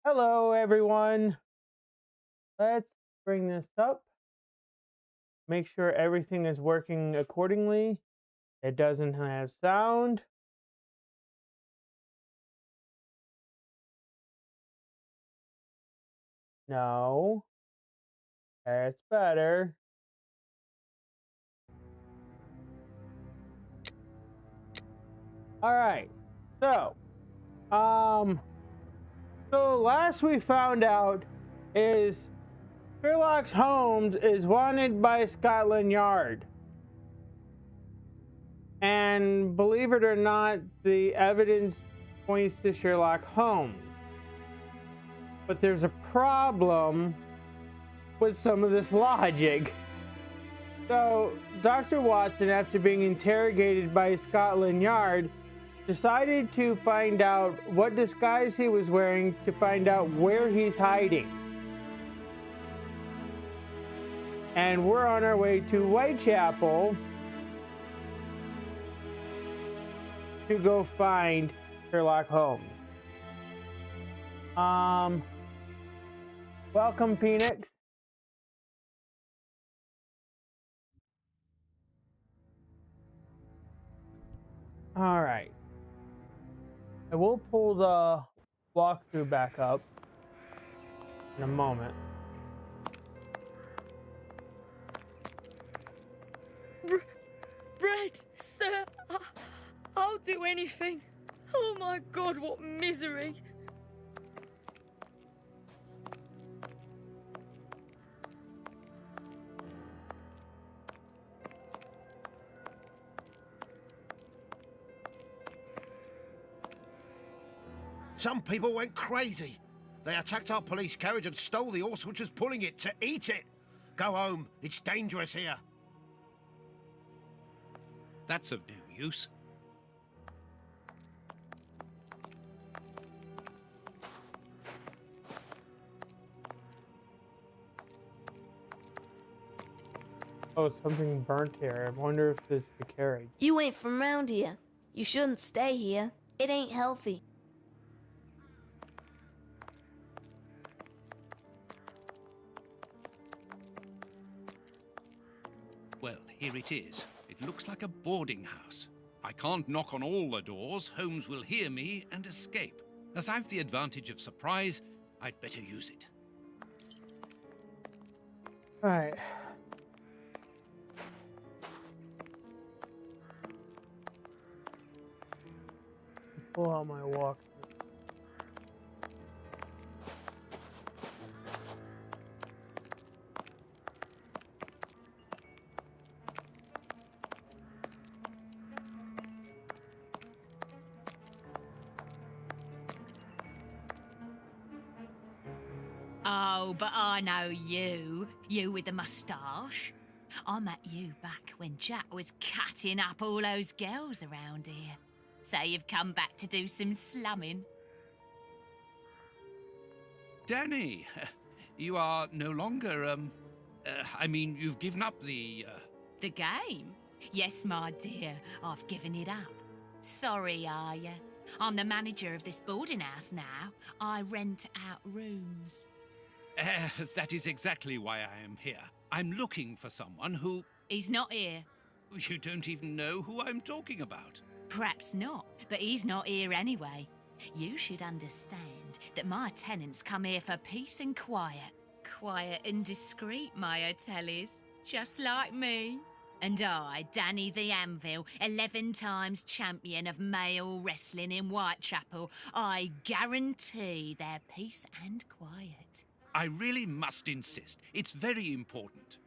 Hello, everyone. Let's bring this up. Make sure everything is working accordingly. It doesn't have sound. No, that's better. All right. So, um, so last we found out is Sherlock Holmes is wanted by Scotland Yard. And believe it or not, the evidence points to Sherlock Holmes. But there's a problem with some of this logic. So, Dr. Watson, after being interrogated by Scotland Yard, decided to find out what disguise he was wearing to find out where he's hiding. And we're on our way to Whitechapel to go find Sherlock Holmes. Welcome, Phoenix. All right. I will pull the walkthrough back up in a moment. Bread, sir. I'll do anything. Oh my God, what misery. Some people went crazy. They attacked our police carriage and stole the horse which was pulling it to eat it. Go home. It's dangerous here. That's of no use. Oh, something burnt here. I wonder if it's the carriage. You ain't from round here. You shouldn't stay here. It ain't healthy. Well, here it is. It looks like a boarding house. I can't knock on all the doors. Holmes will hear me and escape. As I've the advantage of surprise, I'd better use it. All right. Pull out my walkthrough. Oh, but I know you. You with the moustache. I met you back when Jack was cutting up all those girls around here. So you've come back to do some slumming. Danny, you are no longer, you've given up the, The game? Yes, my dear, I've given it up. Sorry, are you? I'm the manager of this boarding house now. I rent out rooms. That is exactly why I am here. I'm looking for someone who... He's not here. You don't even know who I'm talking about. Perhaps not, but he's not here anyway. You should understand that my tenants come here for peace and quiet. Quiet and discreet, my tellies. Just like me. And I, Danny the Anvil, 11 times champion of male wrestling in Whitechapel, I guarantee their peace and quiet. I really must insist. It's very important.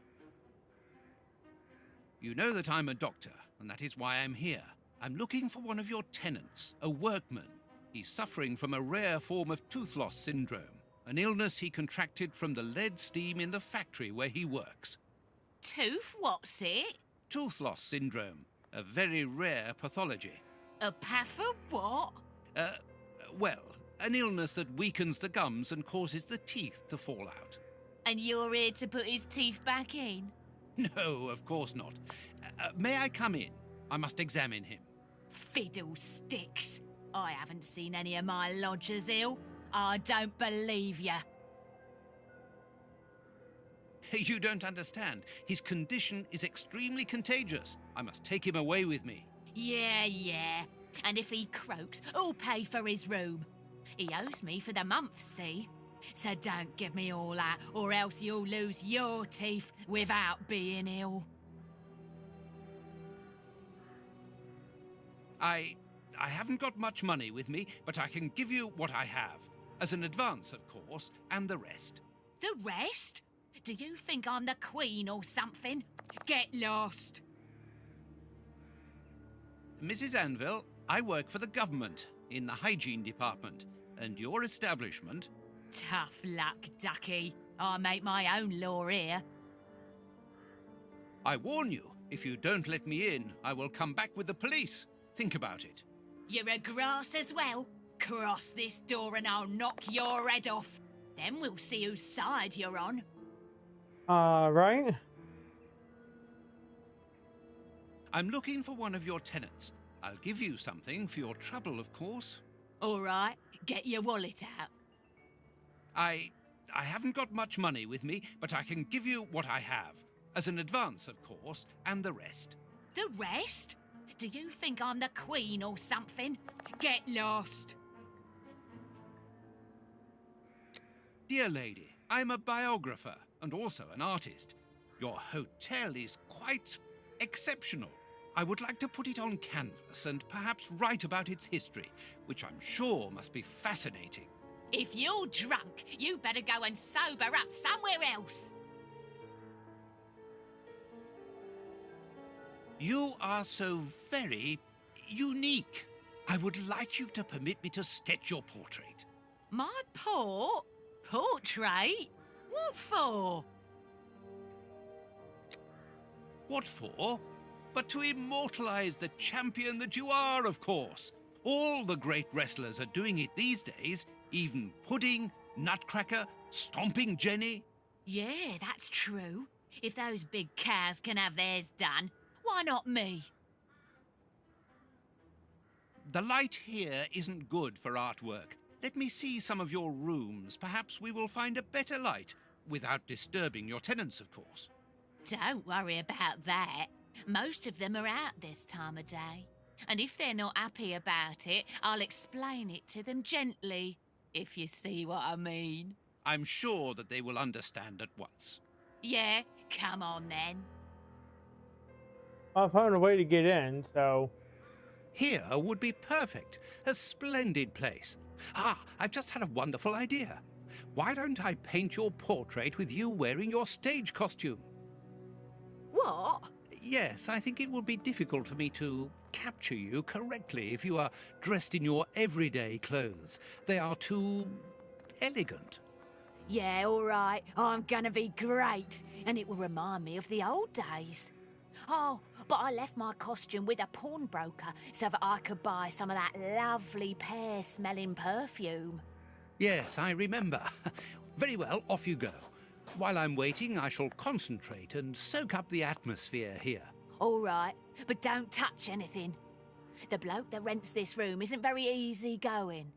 You know that I'm a doctor, and that is why I'm here. I'm looking for one of your tenants, a workman. He's suffering from a rare form of tooth loss syndrome, an illness he contracted from the lead steam in the factory where he works. Tooth, what's it? Tooth loss syndrome, a very rare pathology. A path of what? Well, an illness that weakens the gums and causes the teeth to fall out. And you're here to put his teeth back in? No, of course not. May I come in? I must examine him. Fiddlesticks. I haven't seen any of my lodgers ill. I don't believe ya. You don't understand. His condition is extremely contagious. I must take him away with me. Yeah. And if he croaks, who'll pay for his room? He owes me for the month, see? So don't give me all that, or else you'll lose your teeth without being ill. I haven't got much money with me, but I can give you what I have. As an advance, of course, and the rest. The rest? Do you think I'm the Queen or something? Get lost. Mrs. Anvil, I work for the government in the hygiene department, and your establishment... Tough luck, ducky. I make my own law here. I warn you, if you don't let me in, I will come back with the police. Think about it. You're a grass as well. Cross this door and I'll knock your head off. Then we'll see whose side you're on. Right? I'm looking for one of your tenants. I'll give you something for your trouble, of course. All right, get your wallet out. I haven't got much money with me, but I can give you what I have. As an advance, of course, and the rest. The rest? Do you think I'm the Queen or something? Get lost. Dear lady, I'm a biographer and also an artist. Your hotel is quite exceptional. I would like to put it on canvas and perhaps write about its history, which I'm sure must be fascinating. If you're drunk, you better go and sober up somewhere else. You are so very unique. I would like you to permit me to sketch your portrait. My portrait? What for? What for? But to immortalize the champion that you are, of course. All the great wrestlers are doing it these days, even Pudding, Nutcracker, Stomping Jenny. Yeah, that's true. If those big cows can have theirs done, why not me? The light here isn't good for artwork. Let me see some of your rooms. Perhaps we will find a better light, without disturbing your tenants, of course. Don't worry about that. Most of them are out this time of day. And if they're not happy about it, I'll explain it to them gently, if you see what I mean. I'm sure that they will understand at once. Yeah, come on then. I found a way to get in, so... Here would be perfect. A splendid place. Ah, I've just had a wonderful idea. Why don't I paint your portrait with you wearing your stage costume? What? Yes, I think it would be difficult for me to capture you correctly if you are dressed in your everyday clothes. They are too elegant. Yeah, all right. I'm gonna be great. And it will remind me of the old days. Oh, but I left my costume with a pawnbroker so that I could buy some of that lovely pear-smelling perfume. Yes, I remember. Very well, off you go. While I'm waiting, I shall concentrate and soak up the atmosphere here. All right, but don't touch anything. The bloke that rents this room isn't very easy going.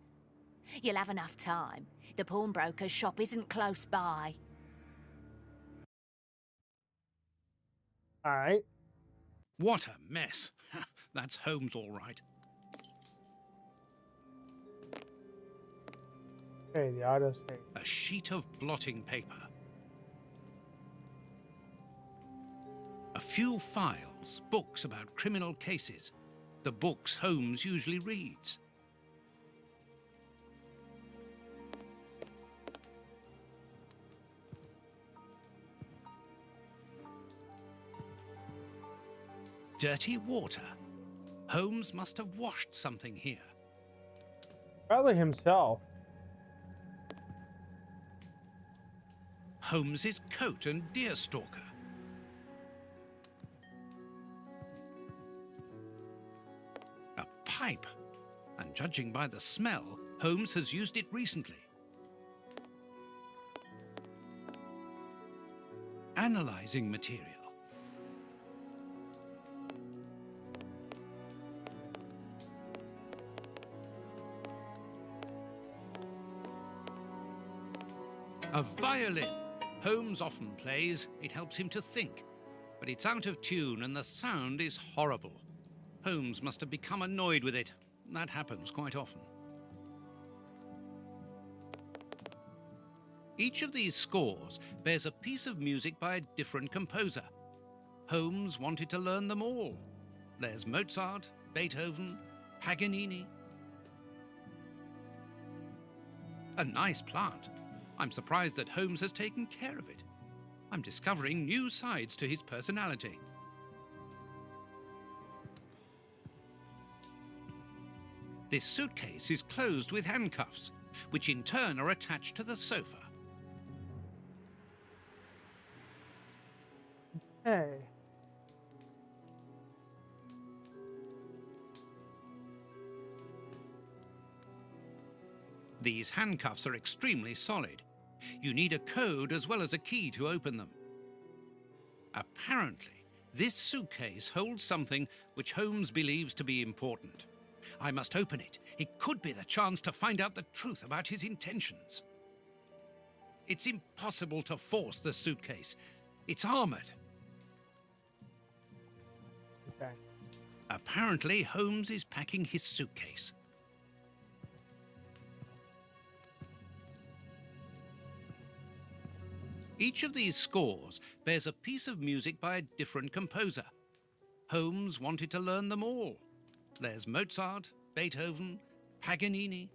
You'll have enough time. The pawnbroker's shop isn't close by. All right. What a mess. That's Holmes all right. Okay, the auto save. A sheet of blotting paper. A few files, books about criminal cases. The books Holmes usually reads. Dirty water. Holmes must have washed something here. Probably himself. Holmes's coat and deerstalker. A pipe. And judging by the smell, Holmes has used it recently. Analyzing material. A violin. Holmes often plays. It helps him to think. But it's out of tune and the sound is horrible. Holmes must have become annoyed with it. That happens quite often. Each of these scores bears a piece of music by a different composer. Holmes wanted to learn them all. There's Mozart, Beethoven, Paganini. A nice plant. I'm surprised that Holmes has taken care of it. I'm discovering new sides to his personality. This suitcase is closed with handcuffs, which in turn are attached to the sofa. Hey. These handcuffs are extremely solid. You need a code as well as a key to open them. Apparently, this suitcase holds something which Holmes believes to be important. I must open it. It could be the chance to find out the truth about his intentions. It's impossible to force the suitcase. It's armored. Okay. Apparently, Holmes is packing his suitcase. Each of these scores bears a piece of music by a different composer. Holmes wanted to learn them all. There's Mozart, Beethoven, Paganini.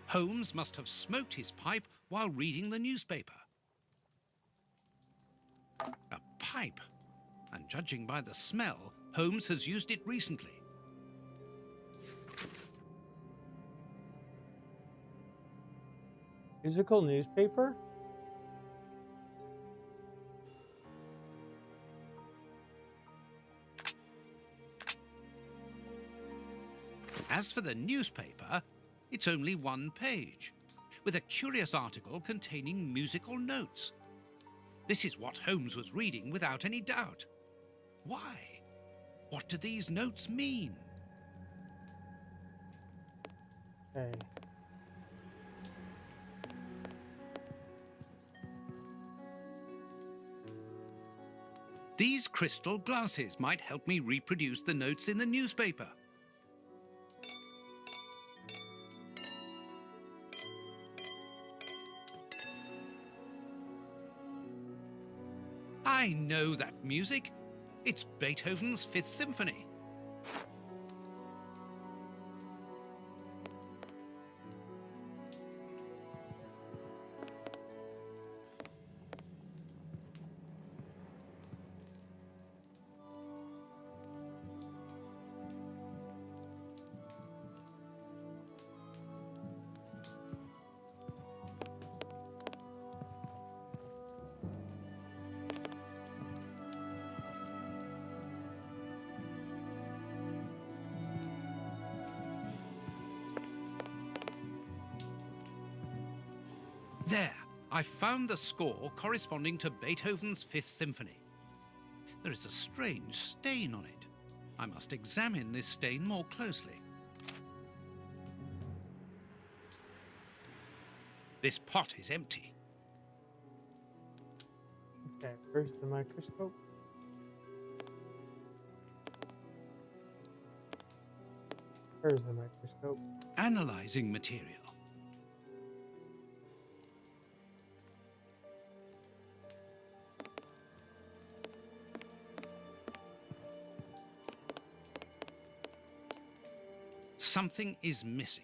Holmes must have smoked his pipe while reading the newspaper. A pipe, and judging by the smell, Holmes has used it recently. Physical newspaper? As for the newspaper, it's only one page, with a curious article containing musical notes. This is what Holmes was reading without any doubt. Why? What do these notes mean? Okay. These crystal glasses might help me reproduce the notes in the newspaper. I know that music. It's Beethoven's Fifth Symphony. There, I found the score corresponding to Beethoven's Fifth Symphony. There is a strange stain on it. I must examine this stain more closely. This pot is empty. Okay, where's the microscope? Where's the microscope? Analyzing material. Something is missing.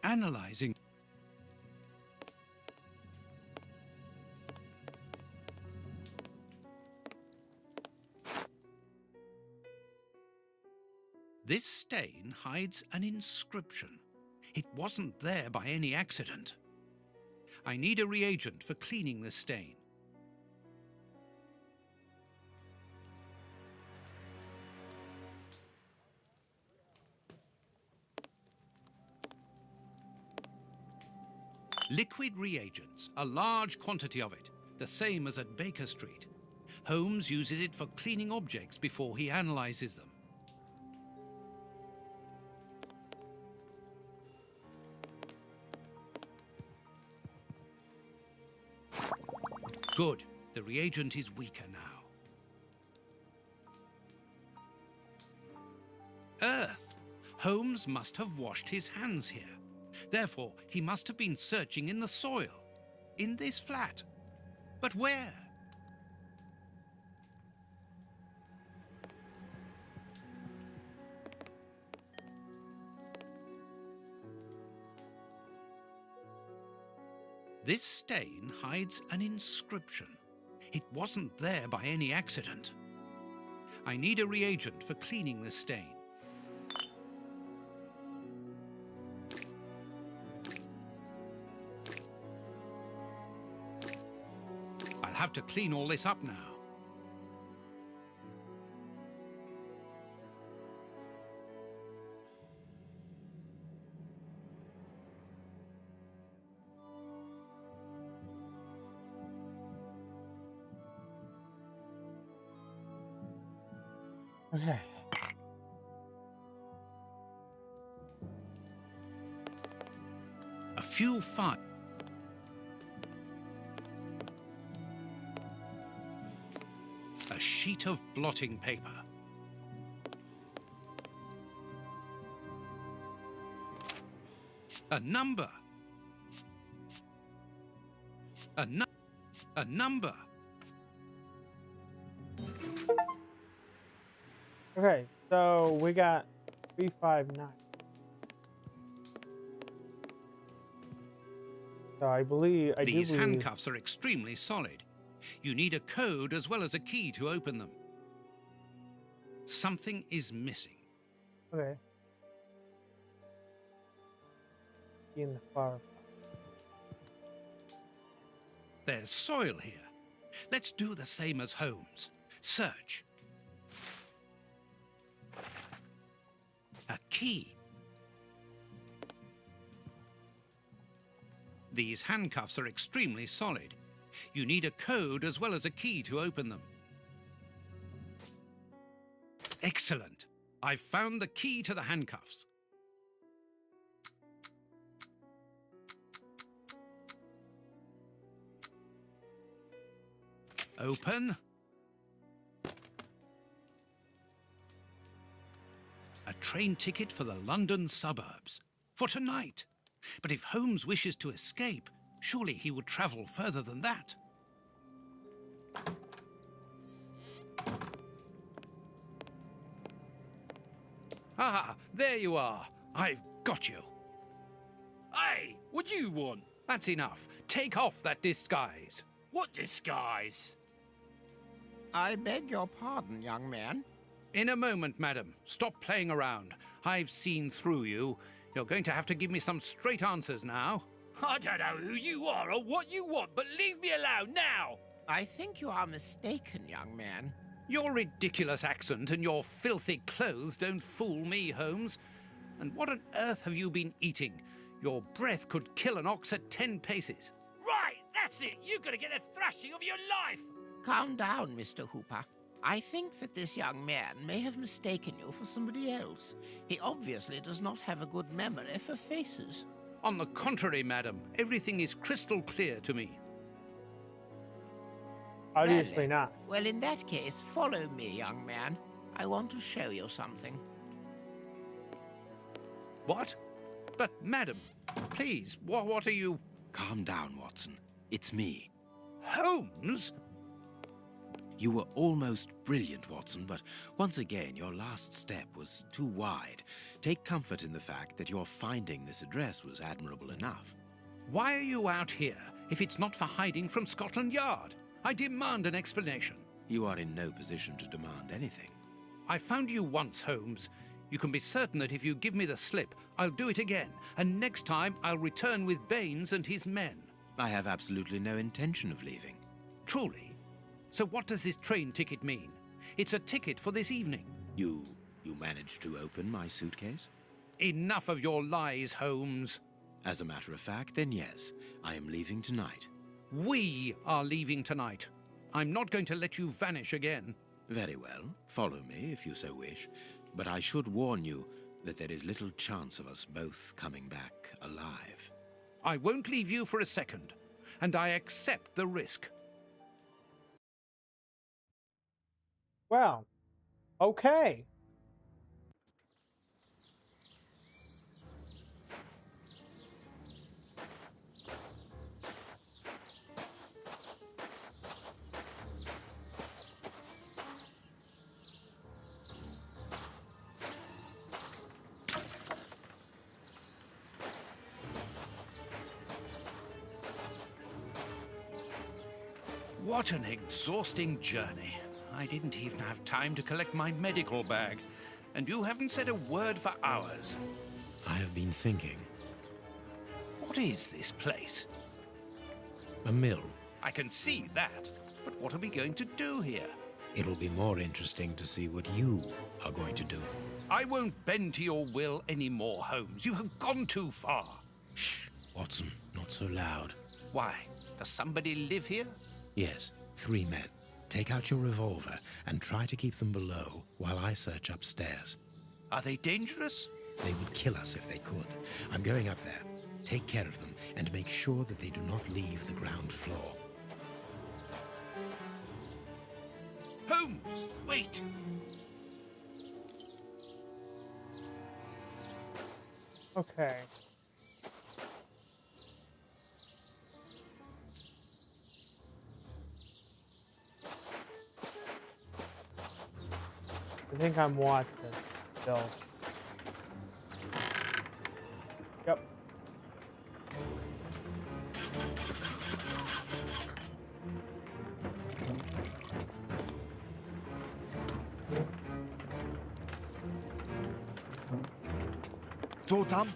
Analyzing. This stain hides an inscription. It wasn't there by any accident. I need a reagent for cleaning the stain. Liquid reagents, a large quantity of it, the same as at Baker Street. Holmes uses it for cleaning objects before he analyzes them. Good. The reagent is weaker now. Earth. Holmes must have washed his hands here. Therefore, he must have been searching in the soil. In this flat. But where? This stain hides an inscription. It wasn't there by any accident. I need a reagent for cleaning the stain. I'll have to clean all this up now. Okay. A few fine. A sheet of blotting paper. A number. A number. Okay, so we got 359. So I believe These handcuffs are extremely solid. You need a code as well as a key to open them. Something is missing. Okay. In the far. There's soil here. Let's do the same as Holmes. Search. A key. These handcuffs are extremely solid. You need a code as well as a key to open them. Excellent. I've found the key to the handcuffs. Open. A train ticket for the London suburbs. For tonight. But if Holmes wishes to escape, surely he would travel further than that. Ah, there you are. I've got you. Hey, what do you want? That's enough. Take off that disguise. What disguise? I beg your pardon, young man. In a moment, madam. Stop playing around. I've seen through you. You're going to have to give me some straight answers now. I don't know who you are or what you want, but leave me alone now! I think you are mistaken, young man. Your ridiculous accent and your filthy clothes don't fool me, Holmes. And what on earth have you been eating? Your breath could kill an ox at 10 paces. Right, that's it! You're gonna get a thrashing of your life! Calm down, Mr. Hooper. I think that this young man may have mistaken you for somebody else. He obviously does not have a good memory for faces. On the contrary, madam, everything is crystal clear to me. Obviously not. Well, in that case, follow me, young man. I want to show you something. What? But, madam, please, what are you... Calm down, Watson. It's me. Holmes? You were almost brilliant, Watson, but once again, your last step was too wide. Take comfort in the fact that your finding this address was admirable enough. Why are you out here if it's not for hiding from Scotland Yard? I demand an explanation. You are in no position to demand anything. I found you once, Holmes. You can be certain that if you give me the slip, I'll do it again, and next time I'll return with Baines and his men. I have absolutely no intention of leaving. Truly? So what does this train ticket mean? It's a ticket for this evening. You managed to open my suitcase? Enough of your lies, Holmes. As a matter of fact, then yes, I am leaving tonight. We are leaving tonight. I'm not going to let you vanish again. Very well, follow me if you so wish, but I should warn you that there is little chance of us both coming back alive. I won't leave you for a second, and I accept the risk. Well, okay. What an exhausting journey. I didn't even have time to collect my medical bag, and you haven't said a word for hours. I have been thinking. What is this place? A mill. I can see that, but what are we going to do here? It'll be more interesting to see what you are going to do. I won't bend to your will anymore, Holmes. You have gone too far. Shh, Watson, not so loud. Why? Does somebody live here? Yes, 3 men. Take out your revolver and try to keep them below while I search upstairs. Are they dangerous? They would kill us if they could. I'm going up there. Take care of them and make sure that they do not leave the ground floor. Holmes, wait! Okay. I think I'm Watson still. Yep. It's all done.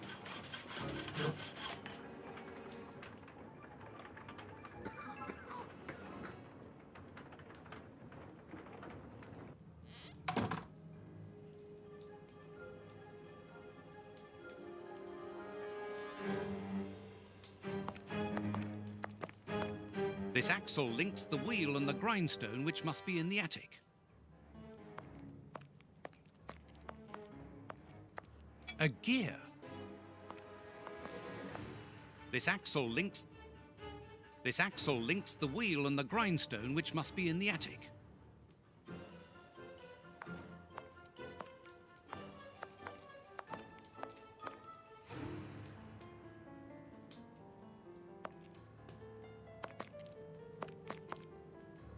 This axle links the wheel and the grindstone, which must be in the attic. A gear. This axle links the wheel and the grindstone, which must be in the attic.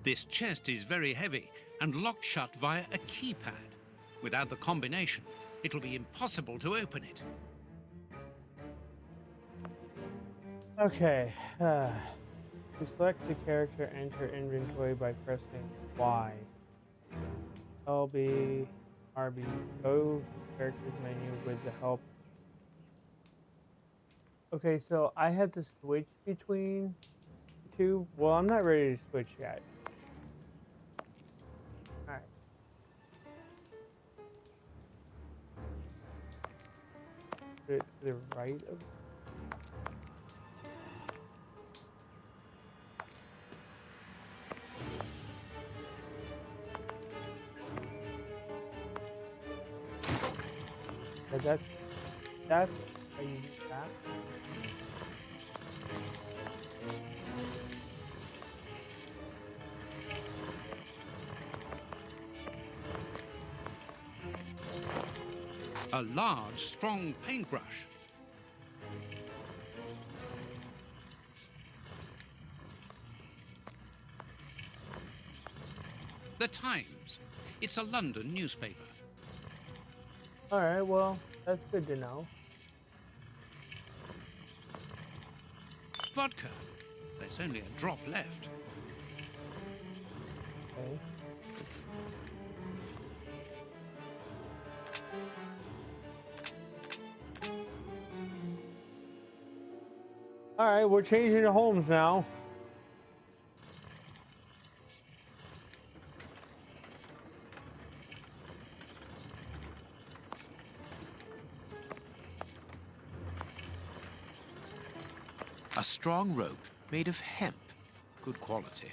This chest is very heavy and locked shut via a keypad. Without the combination, it'll be impossible to open it. Okay. To select the character, enter inventory by pressing Y. LB, RB. Go to characters menu with the help. Okay, so I had to switch between the two. Well, I'm not ready to switch yet. Alright. To the right of. Yeah, that's how you use that. A large, strong paintbrush. The Times. It's a London newspaper. Alright, well, that's good to know. Vodka. There's only a drop left. Okay. Alright, we're changing to Holmes now. A strong rope made of hemp. Good quality.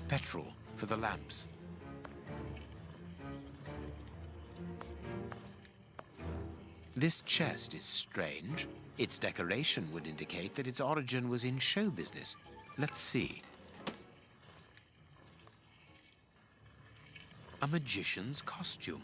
Petrol for the lamps. This chest is strange. Its decoration would indicate that its origin was in show business. Let's see. A magician's costume.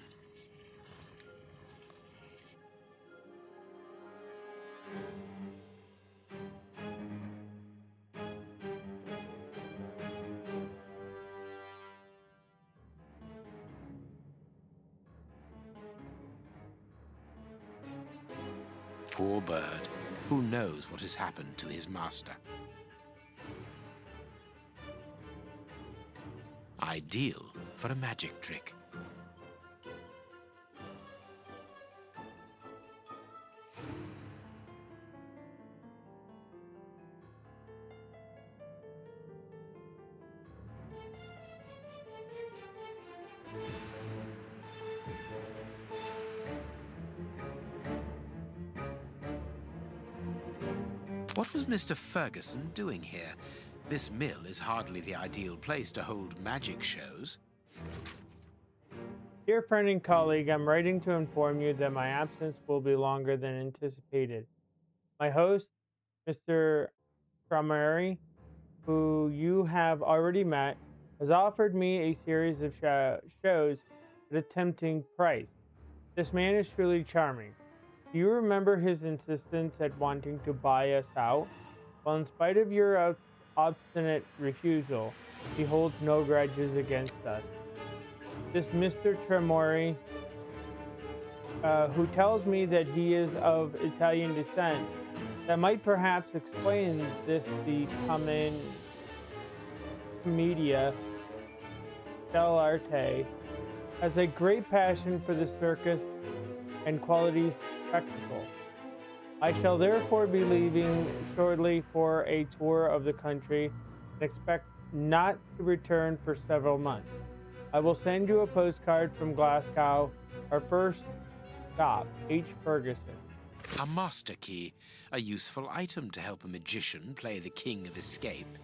Poor bird. Who knows what has happened to his master? Ideal for a magic trick. What was Mr. Ferguson doing here? This mill is hardly the ideal place to hold magic shows. Dear friend and colleague, I'm writing to inform you that my absence will be longer than anticipated. My host, Mr. Tramari, who you have already met, has offered me a series of shows at a tempting price. This man is truly charming. Do you remember his insistence at wanting to buy us out? Well, in spite of your obstinate refusal, he holds no grudges against us. This Mr. Tremori, who tells me that he is of Italian descent, that might perhaps explain this, the commedia dell'arte, has a great passion for the circus and quality spectacle. I shall therefore be leaving shortly for a tour of the country and expect not to return for several months. I will send you a postcard from Glasgow, our first stop, H. Ferguson. A master key, a useful item to help a magician play the king of escape.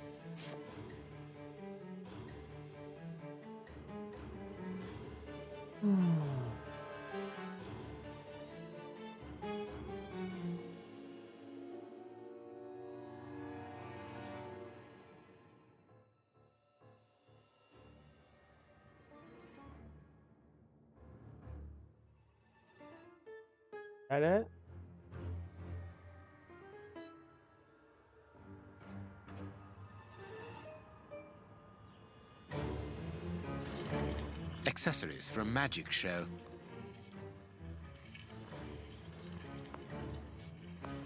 That it? Accessories for a magic show.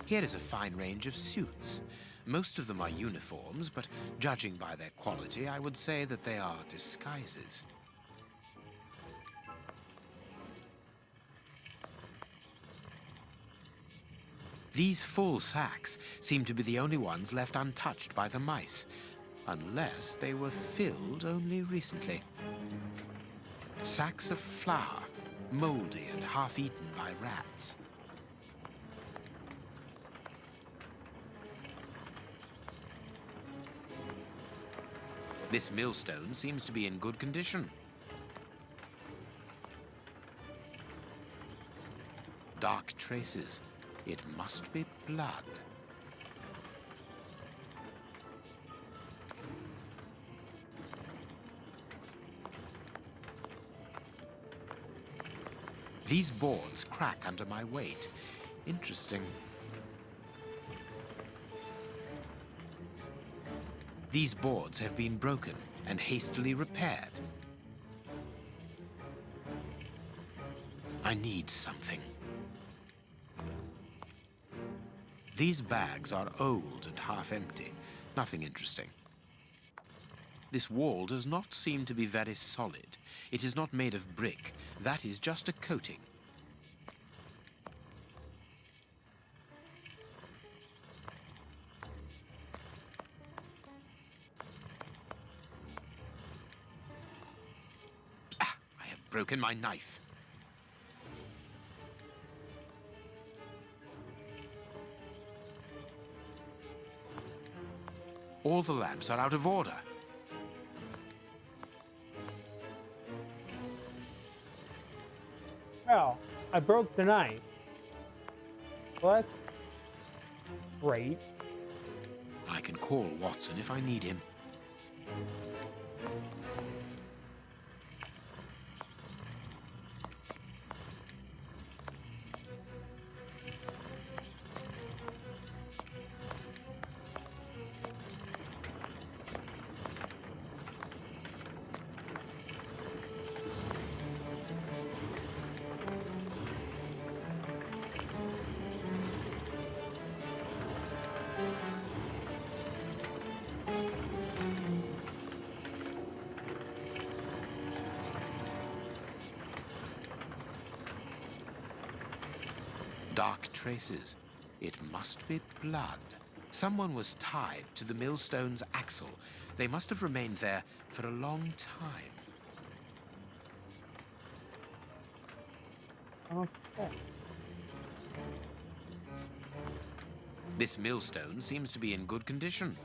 Here is a fine range of suits. Most of them are uniforms, but judging by their quality, I would say that they are disguises. These full sacks seem to be the only ones left untouched by the mice, unless they were filled only recently. Sacks of flour, moldy and half-eaten by rats. This millstone seems to be in good condition. Dark traces. It must be blood. These boards crack under my weight. Interesting. These boards have been broken and hastily repaired. I need something. These bags are old and half empty. Nothing interesting. This wall does not seem to be very solid. It is not made of brick. That is just a coating. Ah, I have broken my knife. All the lamps are out of order. Well, I broke the knife. Well, that's great. I can call Watson if I need him. Dark traces. It must be blood. Someone was tied to the millstone's axle. They must have remained there for a long time. Okay. This millstone seems to be in good condition.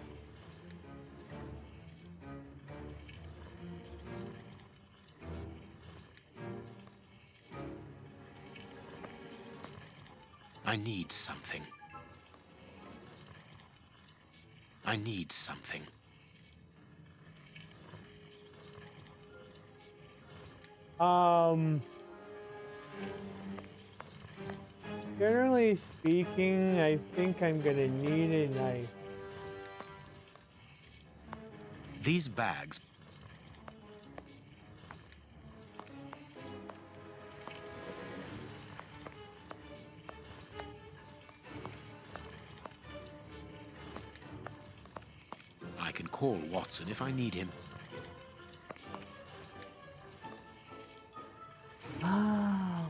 I need something. I need something. Generally speaking, I think I'm gonna need a knife. These bags. I can call Watson if I need him. Ah.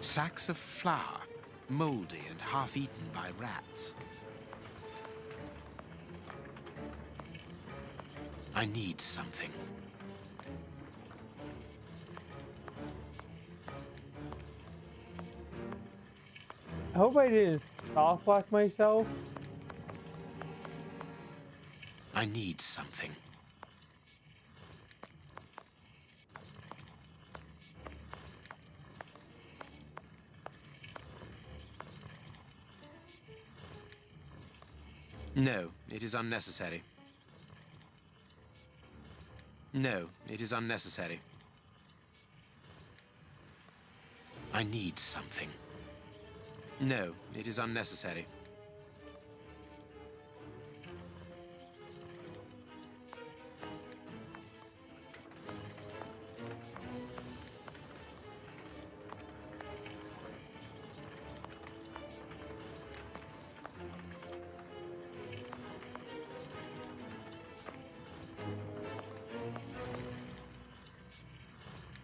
Sacks of flour, moldy and half-eaten by rats. I need something. I hope I didn't soft lock myself. I need something. No, it is unnecessary. No, it is unnecessary. I need something. No, it is unnecessary.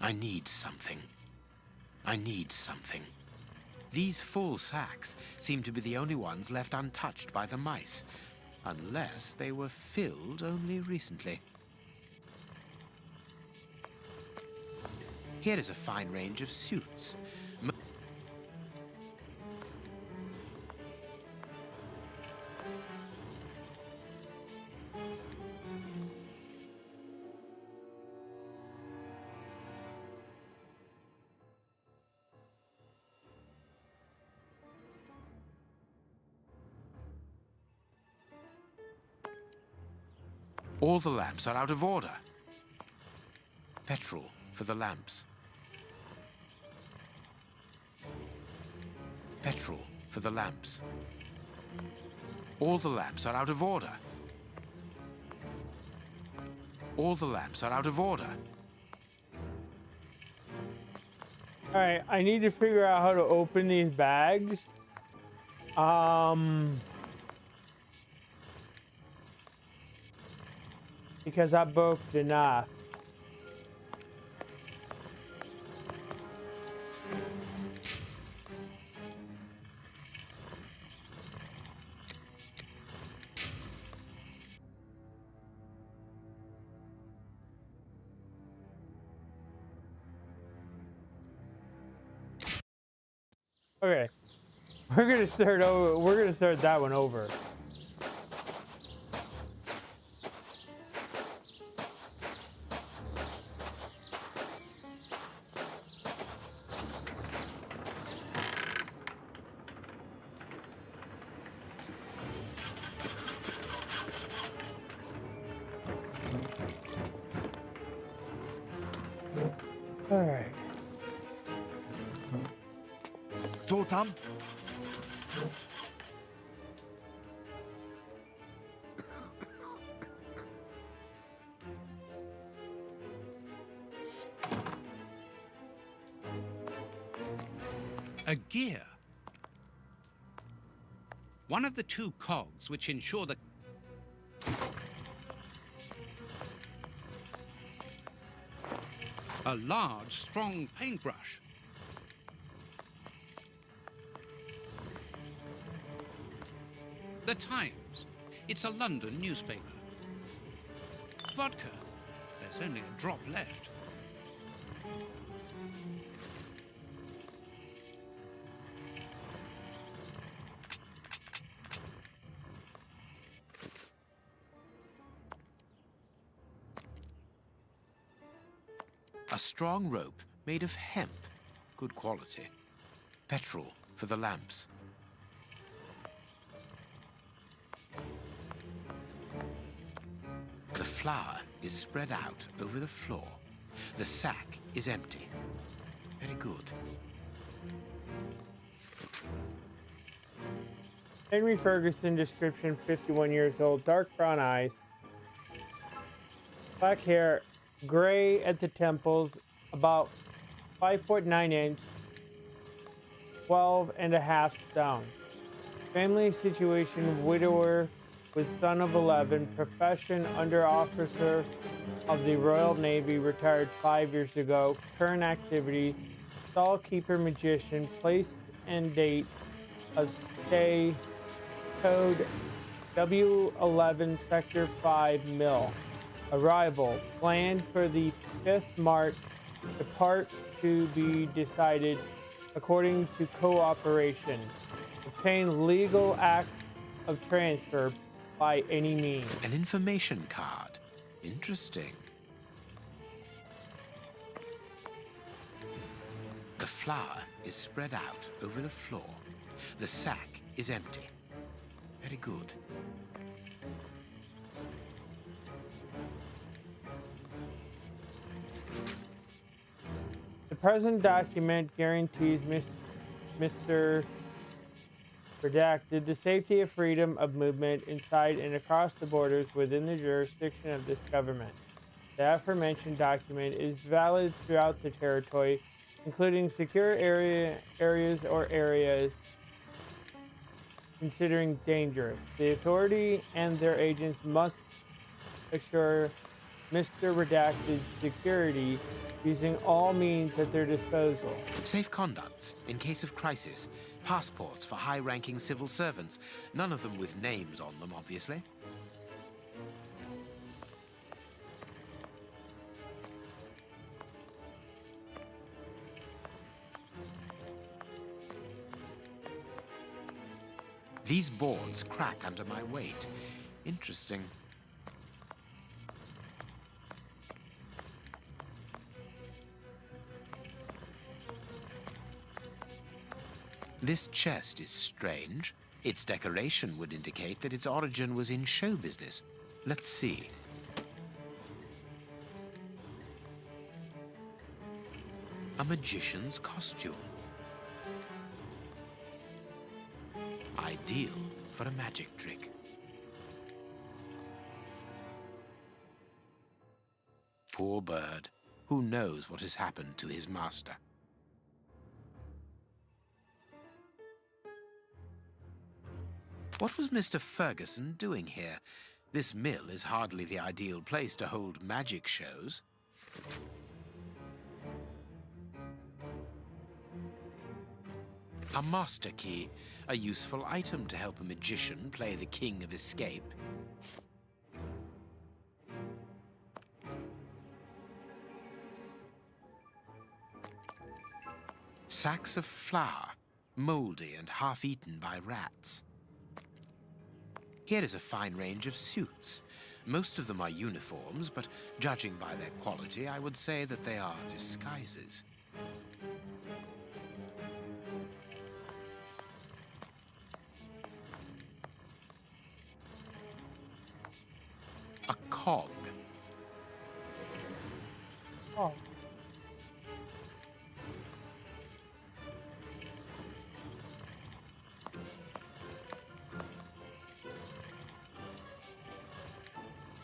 I need something. I need something. These full sacks seem to be the only ones left untouched by the mice, unless they were filled only recently. Here is a fine range of suits. All the lamps are out of order. Petrol for the lamps. Petrol for the lamps. All the lamps are out of order. All the lamps are out of order. Alright, I need to figure out how to open these bags. Because I broke the knife. Okay, We're gonna start over. We're gonna start that one over. All right. Totam? A gear. One of the two cogs which ensure the... A large, strong paintbrush. The Times. It's a London newspaper. Vodka. There's only a drop left. A strong rope made of hemp. Good quality. Petrol for the lamps. The flour is spread out over the floor. The sack is empty. Very good. Henry Ferguson description, 51 years old, dark brown eyes, black hair, gray at the temples, about 5'9" 12.5 stone. Family situation, widower with son of 11, profession under officer of the Royal Navy, retired 5 years ago, current activity, stallkeeper magician, place and date of stay, code W11 Sector 5 Mill. Arrival planned for the 5th March. Depart to be decided according to cooperation. Obtain legal act of transfer by any means. An information card. Interesting. The flour is spread out over the floor. The sack is empty. Very good. The present document guarantees Mr. Redacted the safety of freedom of movement inside and across the borders within the jurisdiction of this government. The aforementioned document is valid throughout the territory, including secure areas or areas considering dangerous. The authority and their agents must assure Mr. Redacted's security using all means at their disposal. Safe conducts in case of crisis. Passports for high-ranking civil servants. None of them with names on them, obviously. These boards crack under my weight. Interesting. This chest is strange. Its decoration would indicate that its origin was in show business. Let's see. A magician's costume. Ideal for a magic trick. Poor bird. Who knows what has happened to his master? What was Mr. Ferguson doing here? This mill is hardly the ideal place to hold magic shows. A master key, a useful item to help a magician play the king of escape. Sacks of flour, moldy and half-eaten by rats. Here is a fine range of suits. Most of them are uniforms, but judging by their quality, I would say that they are disguises. A cog. Oh.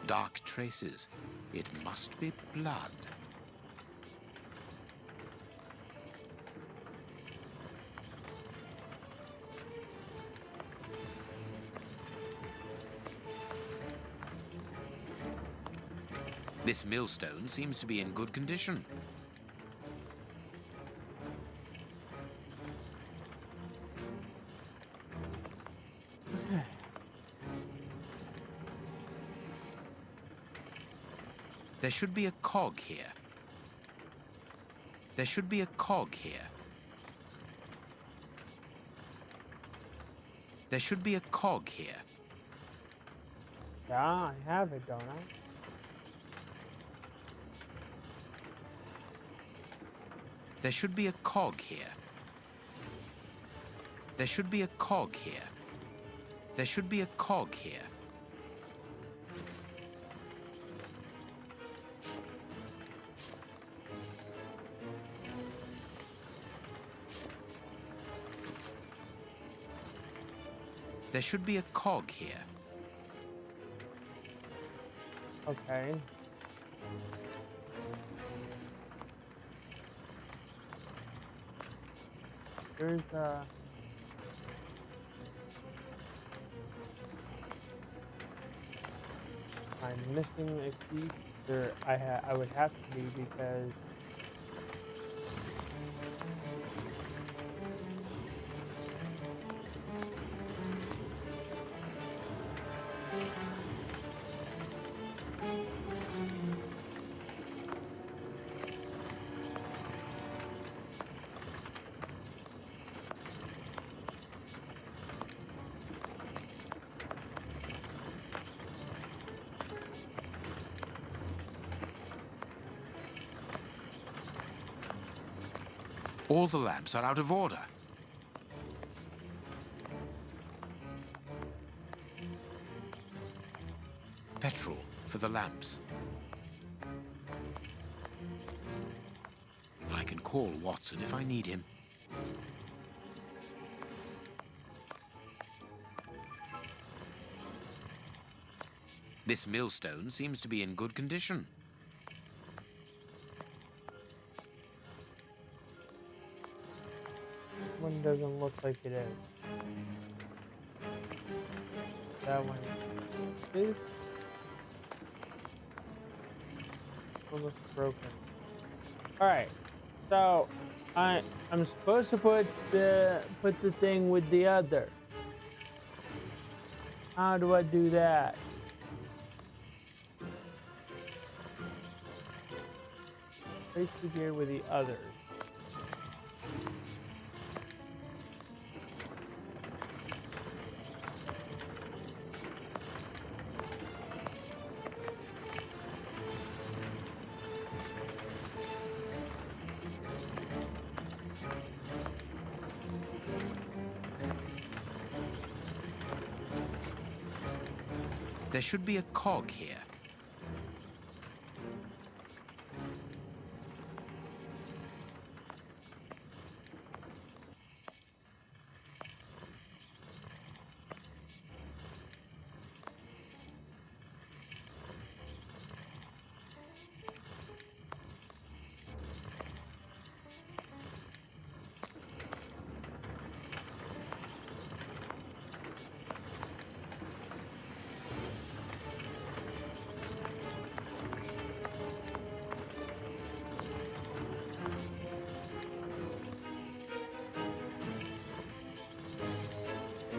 Dark traces. It must be blood. This millstone seems to be in good condition. There should be a cog here. There should be a cog here. There should be a cog here. Yeah, I have it, don't I? There should be a cog here. There should be a cog here. There should be a cog here. There should be a cog here. Okay. There's I'm missing a key. There, I would have to be because all the lamps are out of order. Petrol for the lamps. I can call Watson if I need him. This millstone seems to be in good condition. one doesn't look like it is. That one is. It looks broken. All right, so I'm supposed to put the thing with the other. How do I do that? Place it here with the others. There should be a cog here.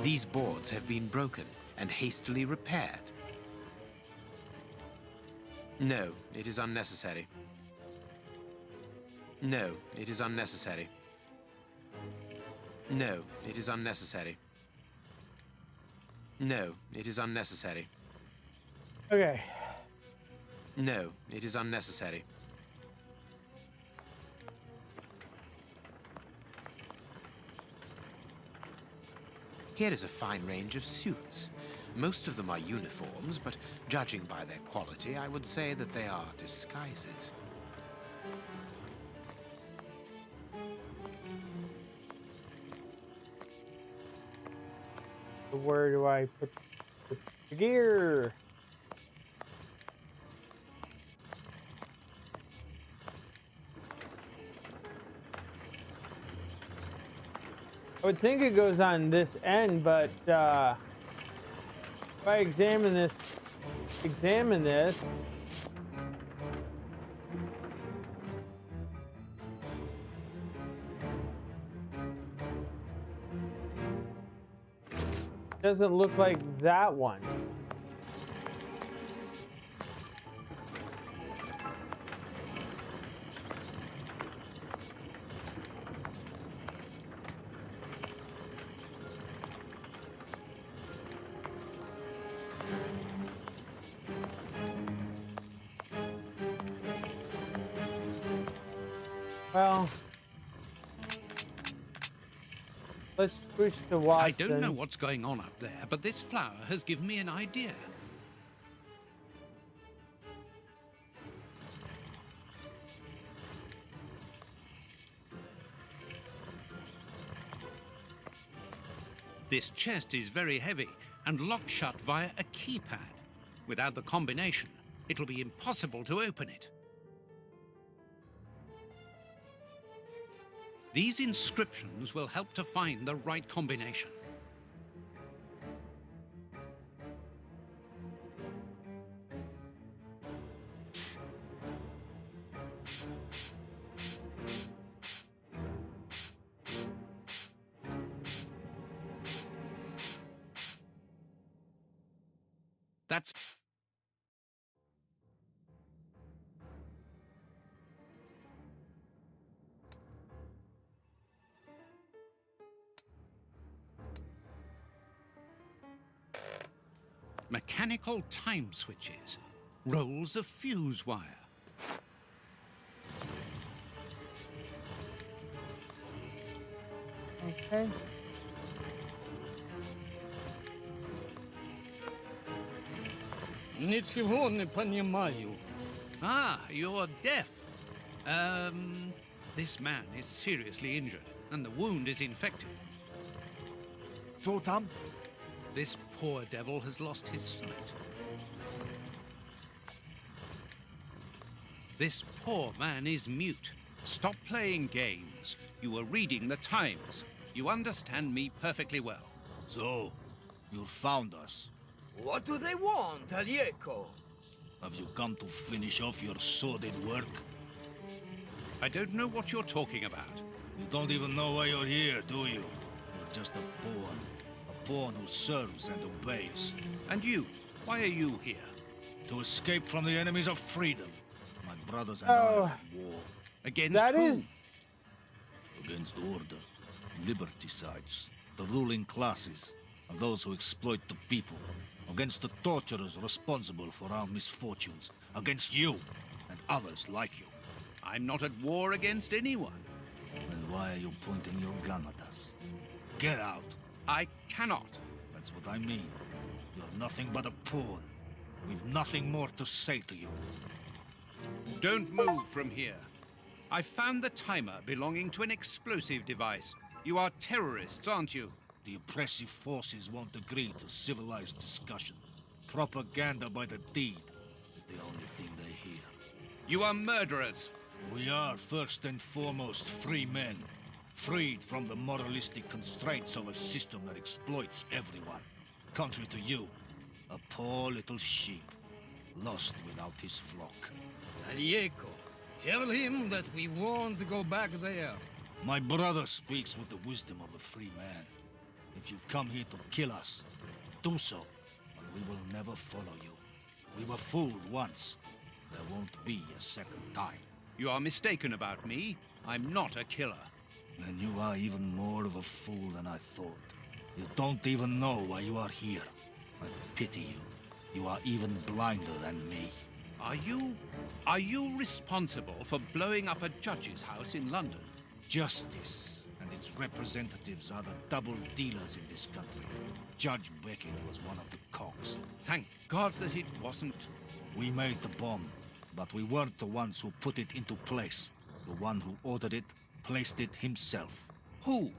These boards have been broken and hastily repaired. No, it is unnecessary. No, it is unnecessary. No, it is unnecessary. No, it is unnecessary. Okay. No, it is unnecessary. Here is a fine range of suits. Most of them are uniforms, but judging by their quality, I would say that they are disguises. Where do I put the gear? I would think it goes on this end, but if I examine this, doesn't look like that one. Well, let's switch to Watson. I don't know what's going on up there, but this flower has given me an idea. This chest is very heavy and locked shut via a keypad. Without the combination, it'll be impossible to open it. These inscriptions will help to find the right combination. That's... mechanical time switches, rolls of fuse wire. Okay. Ничего не понимаю. Ah, you're deaf. This man is seriously injured, and the wound is infected. So, Tom? This poor devil has lost his sight. This poor man is mute. Stop playing games. You were reading the Times. You understand me perfectly well. So, you found us. What do they want, Alieco? Have you come to finish off your sordid work? I don't know what you're talking about. You don't even know why you're here, do you? You're just a pawn. A pawn who serves and obeys. And you? Why are you here? To escape from the enemies of freedom. My brothers and I are at war. Against That who? is... Against order, liberticides, the ruling classes, and those who exploit the people. Against the torturers responsible for our misfortunes. Against you and others like you. I'm not at war against anyone. Then why are you pointing your gun at us? Get out. I cannot. That's what I mean. You're nothing but a pawn. We've nothing more to say to you. Don't move from here. I found the timer belonging to an explosive device. You are terrorists, aren't you? The oppressive forces won't agree to civilized discussion. Propaganda by the deed is the only thing they hear. You are murderers. We are first and foremost free men, freed from the moralistic constraints of a system that exploits everyone. Contrary to you, a poor little sheep, lost without his flock. Alieco, tell him that we won't go back there. My brother speaks with the wisdom of a free man. If you've come here to kill us, do so, and we will never follow you. We were fooled once. There won't be a second time. You are mistaken about me. I'm not a killer. Then you are even more of a fool than I thought. You don't even know why you are here. I pity you. You are even blinder than me. Are you responsible for blowing up a judge's house in London? Justice and its representatives are the double dealers in this country. Judge Beckett was one of the cogs. Thank God that it wasn't. We made the bomb, but we weren't the ones who put it into place. The one who ordered it placed it himself. Who?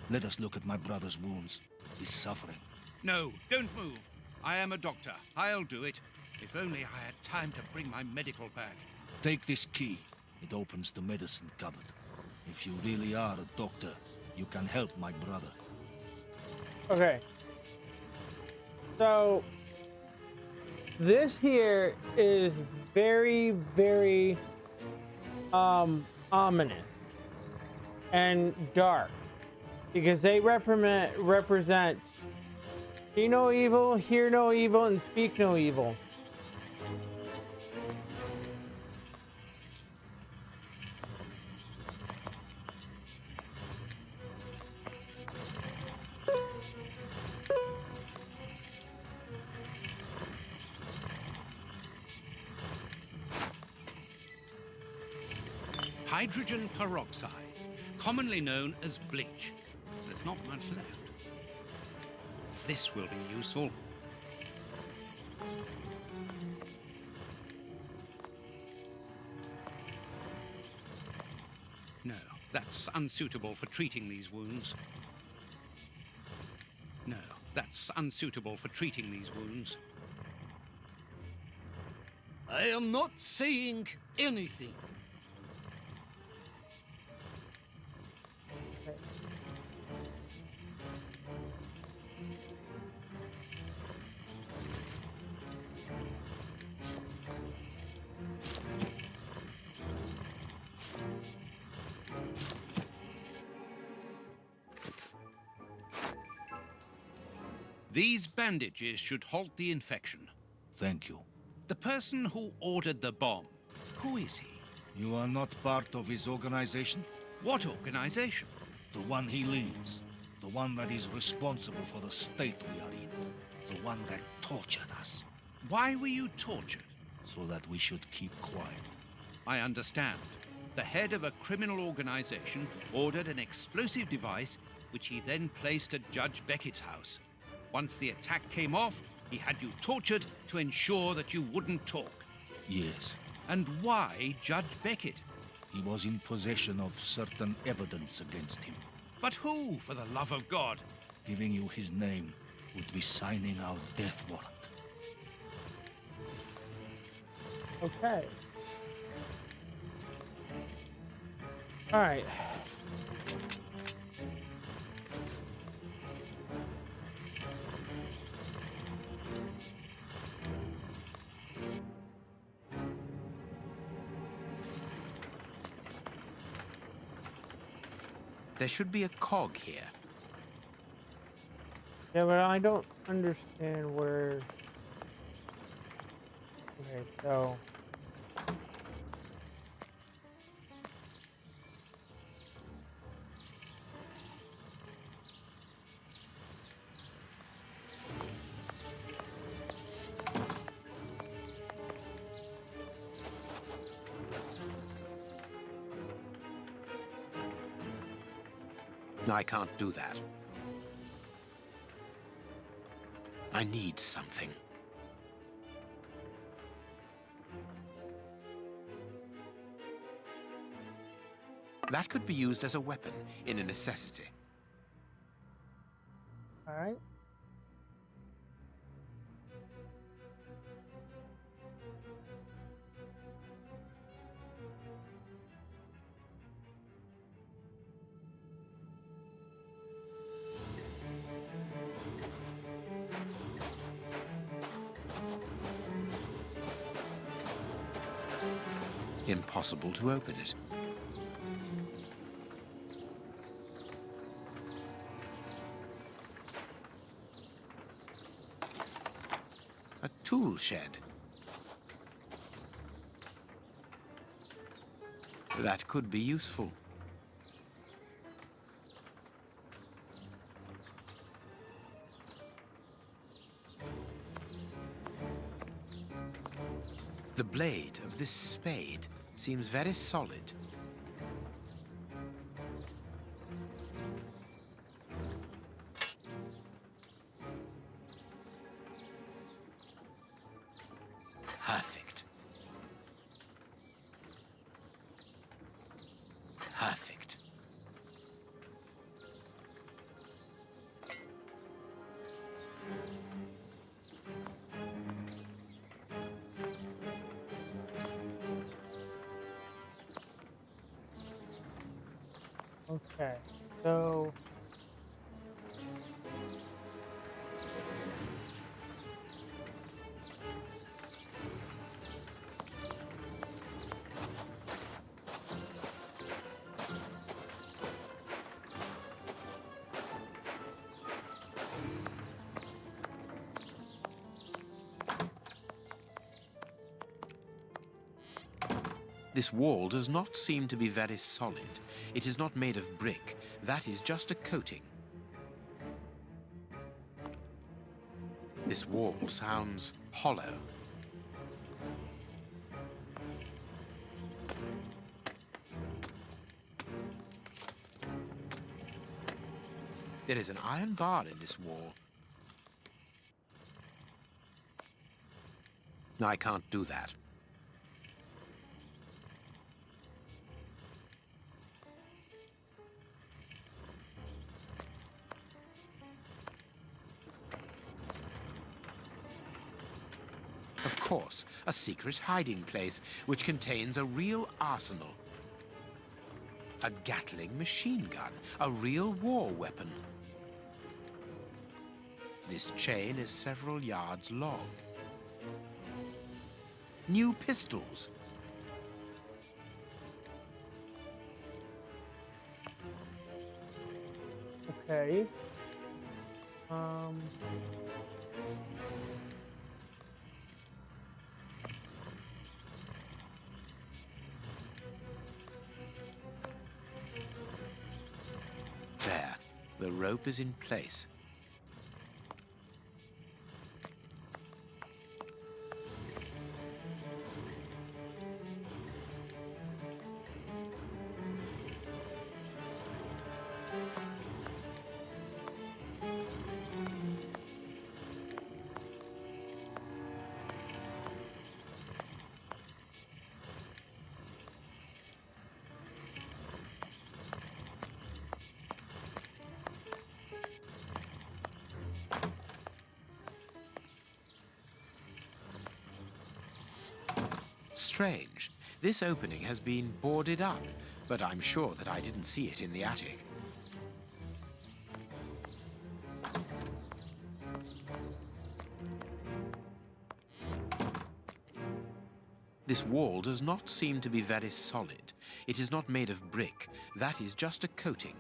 Let us look at my brother's wounds. He's suffering. No, don't move. I am a doctor. I'll do it. If only I had time to bring my medical bag. Take this key. It opens the medicine cupboard. If you really are a doctor, you can help my brother. Okay. So this here is very, very ominous and dark because they represent see no evil, hear no evil, and speak no evil. Hydrogen peroxide, commonly known as bleach. There's not much left. This will be useful. No, that's unsuitable for treating these wounds. No, that's unsuitable for treating these wounds. I am not saying anything. These bandages should halt the infection. Thank you. The person who ordered the bomb, who is he? You are not part of his organization? What organization? The one he leads. The one that is responsible for the state we are in. The one that tortured us. Why were you tortured? So that we should keep quiet. I understand. The head of a criminal organization ordered an explosive device which he then placed at Judge Beckett's house. Once the attack came off, he had you tortured to ensure that you wouldn't talk. Yes. And why Judge Beckett? He was in possession of certain evidence against him. But who, for the love of God? Giving you his name would be signing our death warrant. Okay. All right. There should be a cog here. Yeah, but I don't understand where. Okay, so. I can't do that. I need something. That could be used as a weapon in a necessity. All right. Impossible to open it. A tool shed. That could be useful. The blade of this spade seems very solid. Perfect. Perfect. Okay, so This wall does not seem to be very solid. It is not made of brick. That is just a coating. This wall sounds hollow. There is an iron bar in this wall. No, I can't do that. Of course, a secret hiding place which contains a real arsenal. A Gatling machine gun, a real war weapon. This chain is several yards long. New pistols. okay. There, the rope is in place. Strange. This opening has been boarded up, but I'm sure that I didn't see it in the attic. This wall does not seem to be very solid. It is not made of brick. That is just a coating.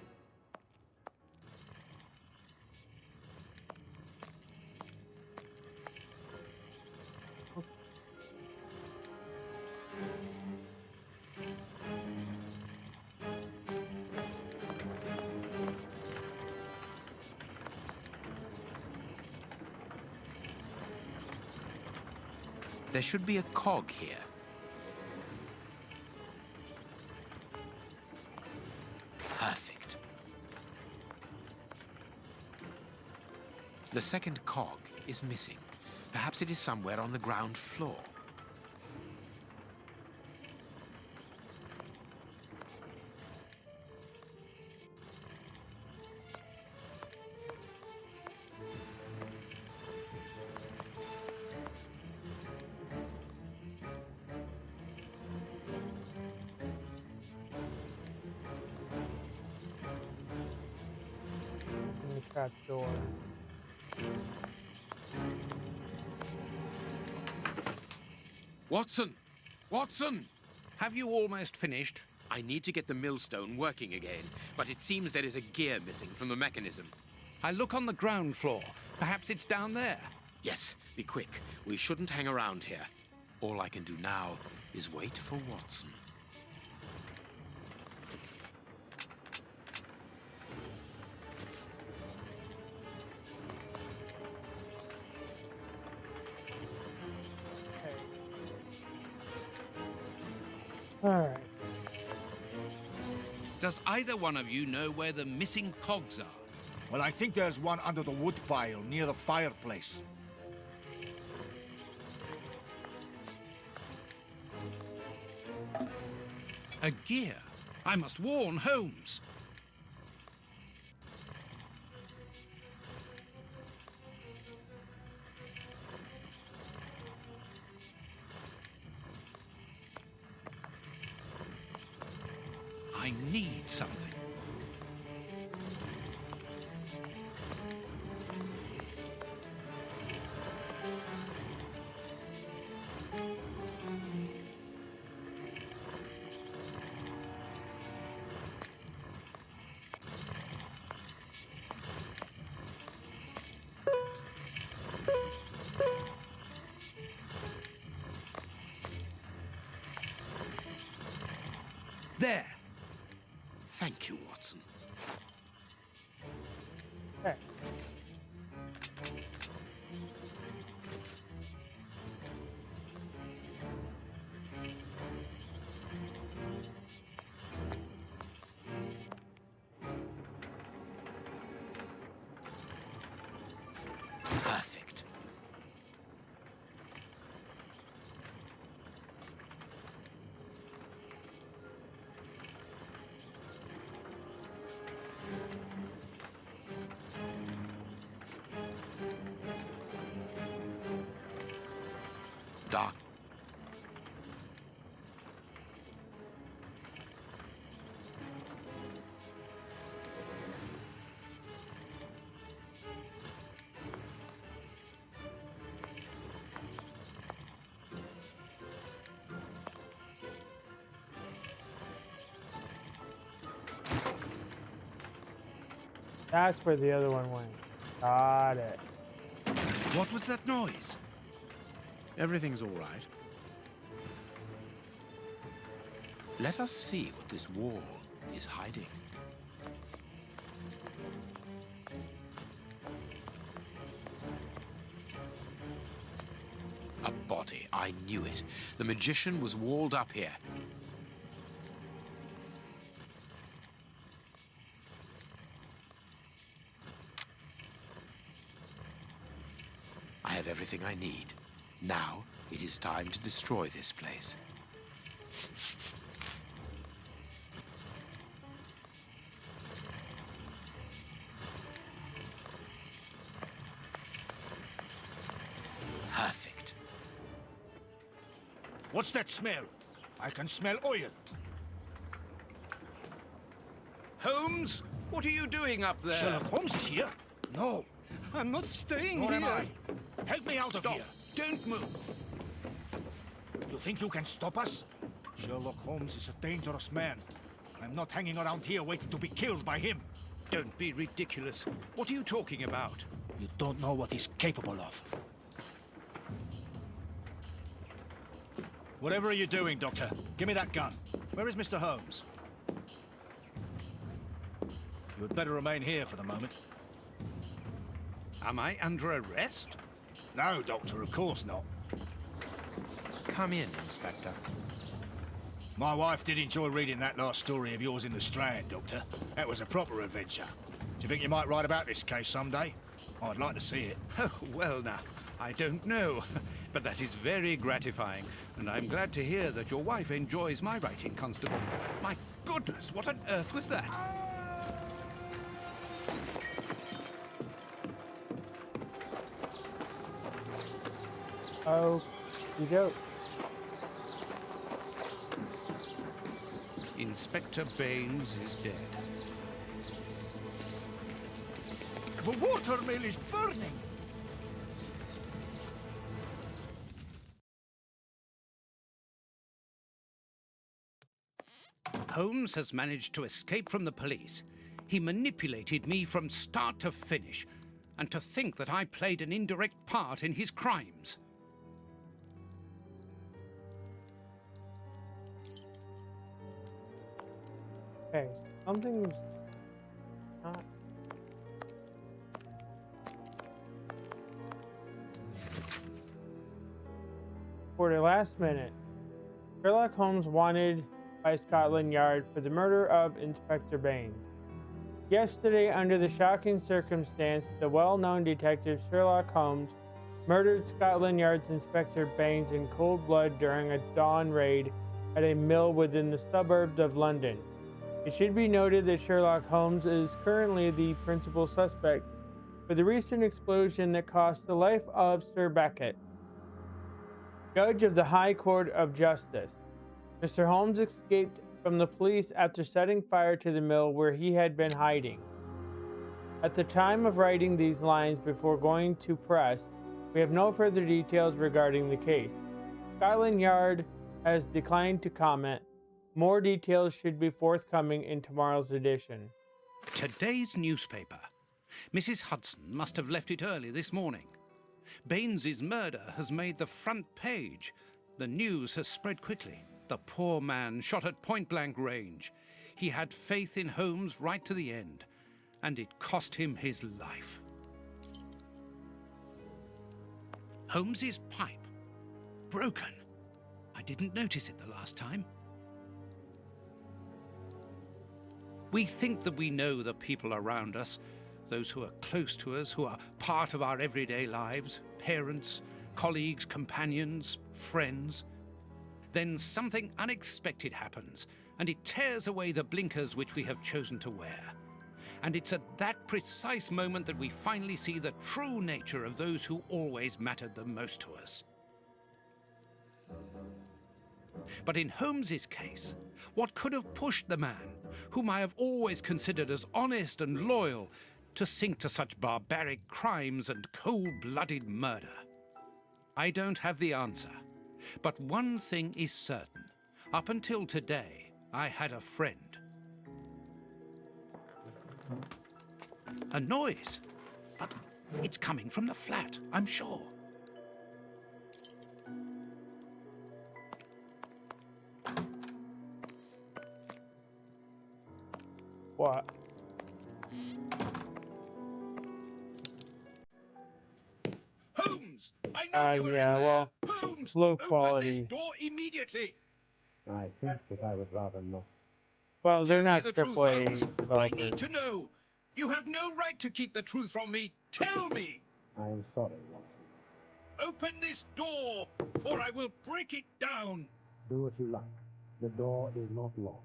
There should be a cog here. Perfect. The second cog is missing. Perhaps it is somewhere on the ground floor. Trap door. Watson! Watson! Have you almost finished? I need to get the millstone working again, but it seems there is a gear missing from the mechanism. I'll look on the ground floor. Perhaps it's down there. Yes, be quick. We shouldn't hang around here. All I can do now is wait for Watson. Alright. Does either one of you know where the missing cogs are? Well, I think there's one under the wood pile near the fireplace. A gear. I must warn Holmes. I need something. There. Thank you, Watson. Okay. Perfect. Dark. That's where the other one went. Got it. What was that noise? Everything's all right. Let us see what this wall is hiding. A body. I knew it. The magician was walled up here. I have everything I need. Now, it is time to destroy this place. Perfect. What's that smell? I can smell oil. Holmes, what are you doing up there? Sherlock Holmes is here? No. I'm not staying Nor here. am I. Help me out of Stop. here. Don't move. You think you can stop us? Sherlock Holmes is a dangerous man. I'm not hanging around here waiting to be killed by him. Don't be ridiculous. What are you talking about? You don't know what he's capable of. Whatever are you doing, Doctor? Give me that gun. Where is Mr. Holmes? You had better remain here for the moment. Am I under arrest? No, Doctor, of course not. Come in, Inspector. My wife did enjoy reading that last story of yours in the Strand, Doctor. That was a proper adventure. Do you think you might write about this case someday? I'd like to see it. Oh, well now, I don't know. But that is very gratifying. And I'm glad to hear that your wife enjoys my writing, Constable. My goodness, what on earth was that? Oh, you go. Inspector Baines is dead. The watermill is burning! Holmes has managed to escape from the police. He manipulated me from start to finish. And to think that I played an indirect part in his crimes. Okay, something's not. For the last minute, Sherlock Holmes wanted by Scotland Yard for the murder of Inspector Baines. Yesterday, under the shocking circumstance, the well-known detective Sherlock Holmes murdered Scotland Yard's Inspector Baines in cold blood during a dawn raid at a mill within the suburbs of London. It should be noted that Sherlock Holmes is currently the principal suspect for the recent explosion that cost the life of Sir Beckett, Judge of the High Court of Justice. Mr. Holmes escaped from the police after setting fire to the mill where he had been hiding. At the time of writing these lines before going to press, we have no further details regarding the case. Scotland Yard has declined to comment. More details should be forthcoming in tomorrow's edition. Today's newspaper. Mrs. Hudson must have left it early this morning. Baines's murder has made the front page. The news has spread quickly. The poor man shot at point-blank range. He had faith in Holmes right to the end, and it cost him his life. Holmes's pipe. Broken. I didn't notice it the last time. We think that we know the people around us, those who are close to us, who are part of our everyday lives, parents, colleagues, companions, friends. Then something unexpected happens, and it tears away the blinkers which we have chosen to wear. And it's at that precise moment that we finally see the true nature of those who always mattered the most to us. But in Holmes's case, what could have pushed the man, whom I have always considered as honest and loyal, to sink to such barbaric crimes and cold-blooded murder? I don't have the answer, but one thing is certain. Up until today, I had a friend. A noise, but it's coming from the flat, I'm sure. What? Holmes! I know you were Yeah, in there. well, Holmes! low Open quality. this door immediately! I think that I would rather not. Well, they're Tell me not the truth, AAA Holmes. I developers. need to know. You have no right to keep the truth from me. Tell me! I am sorry, Watson. Open this door, or I will break it down. Do what you like. The door is not locked.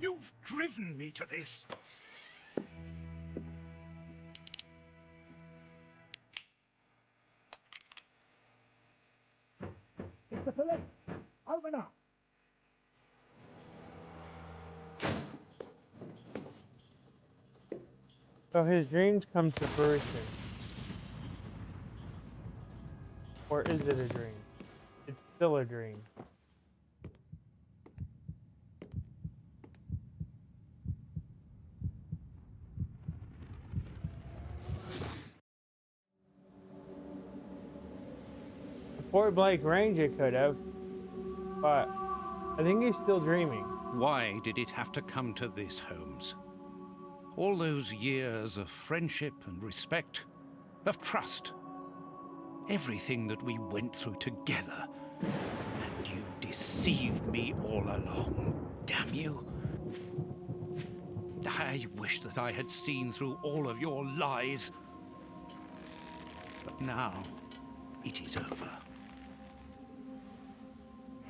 You've driven me to this. Mr. Phillips, open up. So his dreams come to fruition. Or is it a dream? It's still a dream. Point blank range it could have, but I think he's still dreaming. Why did it have to come to this, Holmes? All those years of friendship and respect, of trust. Everything that we went through together. And you deceived me all along. Damn you. I wish that I had seen through all of your lies. But now, it is over.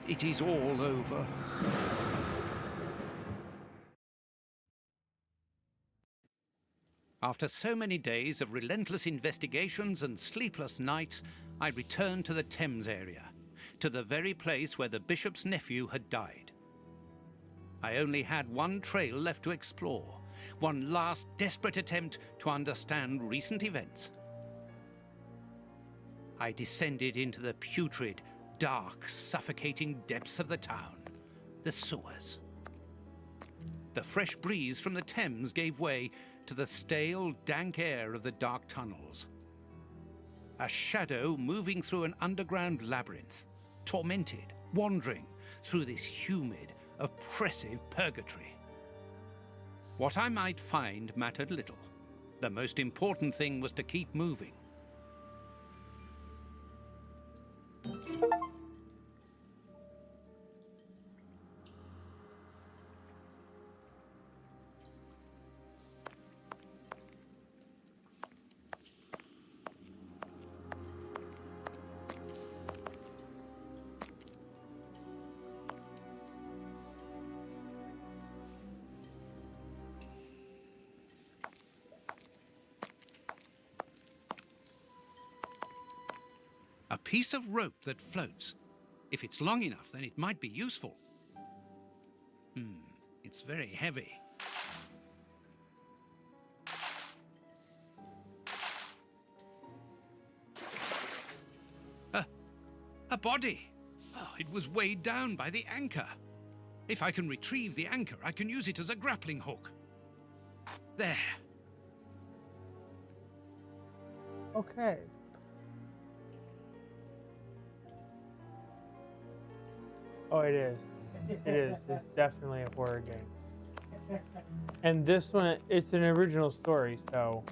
It is all over. After so many days of relentless investigations and sleepless nights, I returned to the Thames area, to the very place where the bishop's nephew had died. I only had one trail left to explore, one last desperate attempt to understand recent events. I descended into the putrid, dark, suffocating depths of the town, the sewers. The fresh breeze from the Thames gave way to the stale, dank air of the dark tunnels. A shadow moving through an underground labyrinth, tormented, wandering through this humid, oppressive purgatory. What I might find mattered little. The most important thing was to keep moving. piece of rope that floats. If it's long enough, then it might be useful. It's very heavy. A body! Oh, it was weighed down by the anchor. If I can retrieve the anchor, I can use it as a grappling hook. There. Okay. Oh, it is. It is. It's definitely a horror game. And this one, it's an original story, so...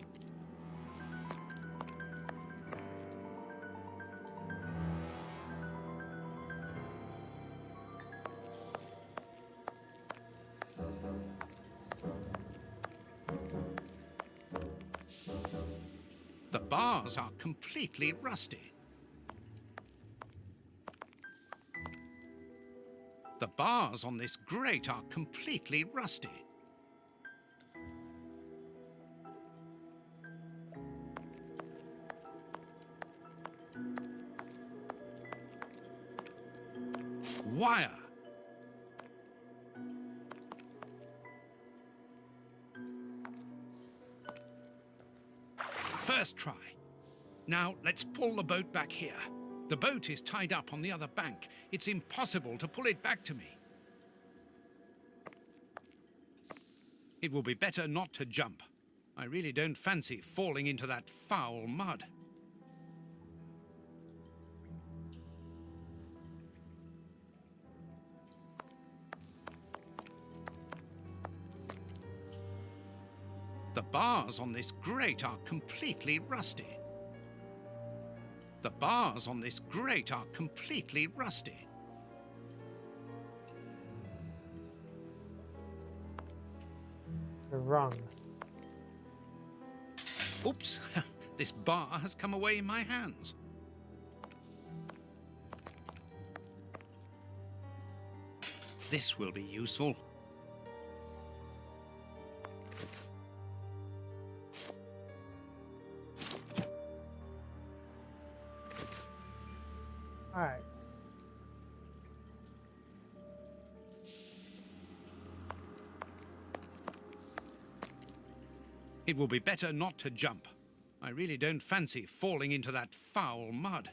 The bars are completely rusty. The bars on this grate are completely rusty. Wire. First try. Now let's pull the boat back here. The boat is tied up on the other bank. It's impossible to pull it back to me. It will be better not to jump. I really don't fancy falling into that foul mud. The bars on this grate are completely rusty. The bars on this grate are completely rusty. They're wrong. Oops, this bar has come away in my hands. This will be useful. All right. It will be better not to jump. I really don't fancy falling into that foul mud.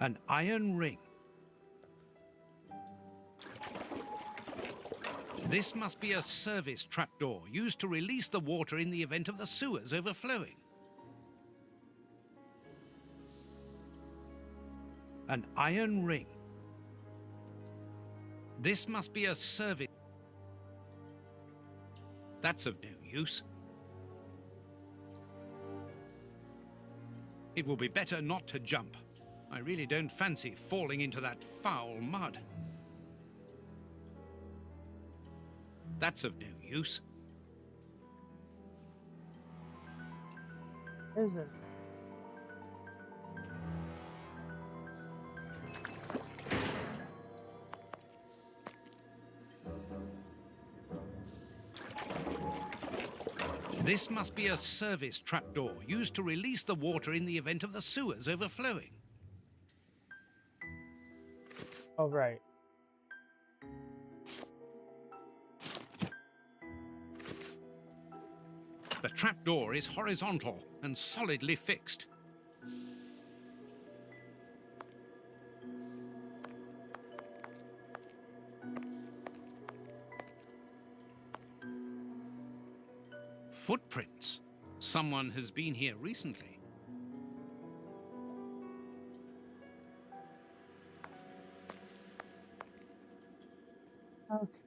An iron ring. This must be a service trapdoor used to release the water in the event of the sewers overflowing. An iron ring. This must be a service. That's of no use. It will be better not to jump. I really don't fancy falling into that foul mud. That's of no use. Is it? This must be a service trapdoor used to release the water in the event of the sewers overflowing. Oh, right. The trapdoor is horizontal and solidly fixed. Footprints. Someone has been here recently.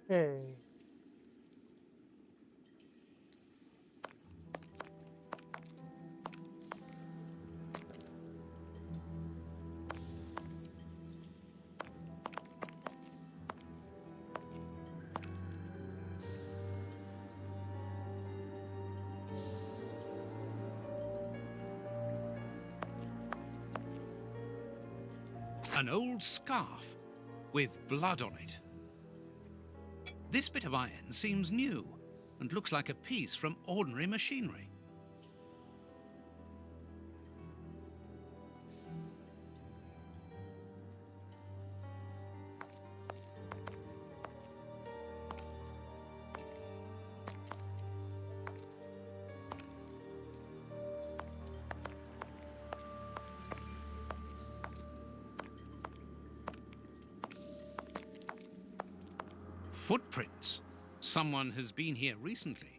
Okay. An old scarf with blood on it. This bit of iron seems new and looks like a piece from ordinary machinery. Footprints. Someone has been here recently.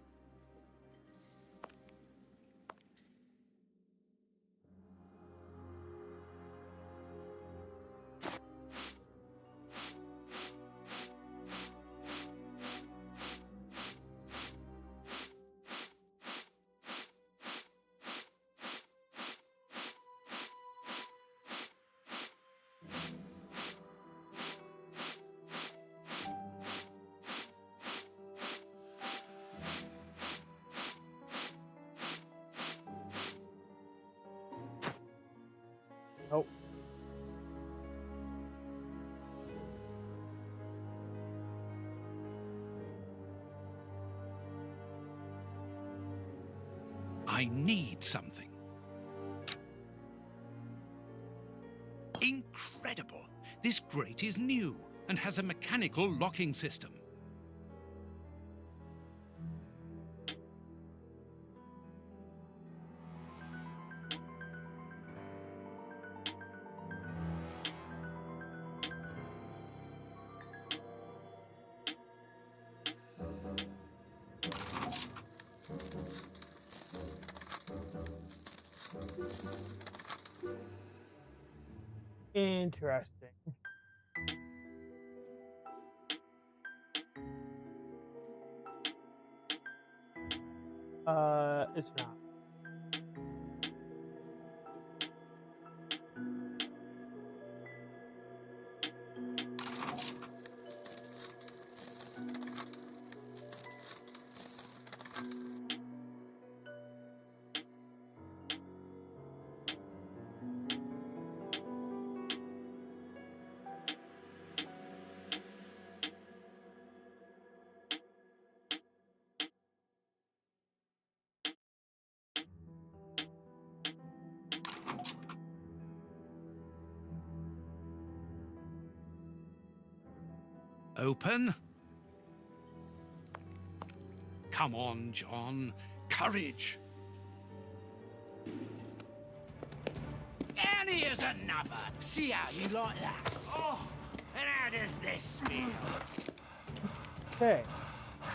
Oh. I need something. Incredible! This grate is new and has a mechanical locking system. Interesting. It's not. Open. Come on, John. Courage. And here's another. See how you like that? Oh, and how does this feel? Okay.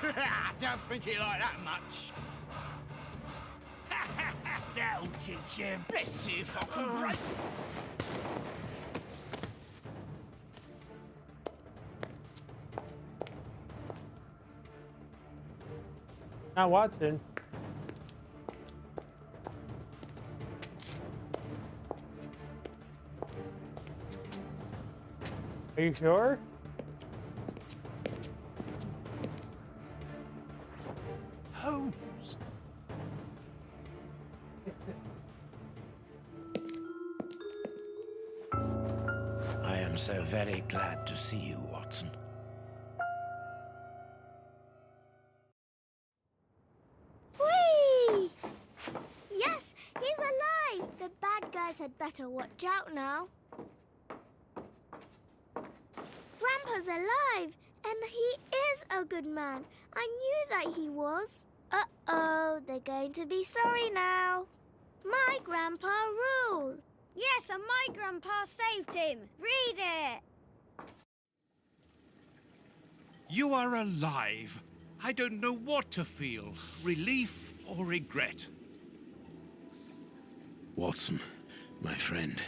I don't think he like that much. That'll teach him. Let's see if I can break. Now, Watson. Are you sure? Holmes. I am so very glad to see you, Watson. Whee! Yes, he's alive! The bad guys had better watch out now. Grandpa's alive, and he is a good man. I knew that he was. Uh-oh, they're going to be sorry now. My grandpa ruled. Yes, and my grandpa saved him. Read it. You are alive. I don't know what to feel, relief or regret. Watson, my friend.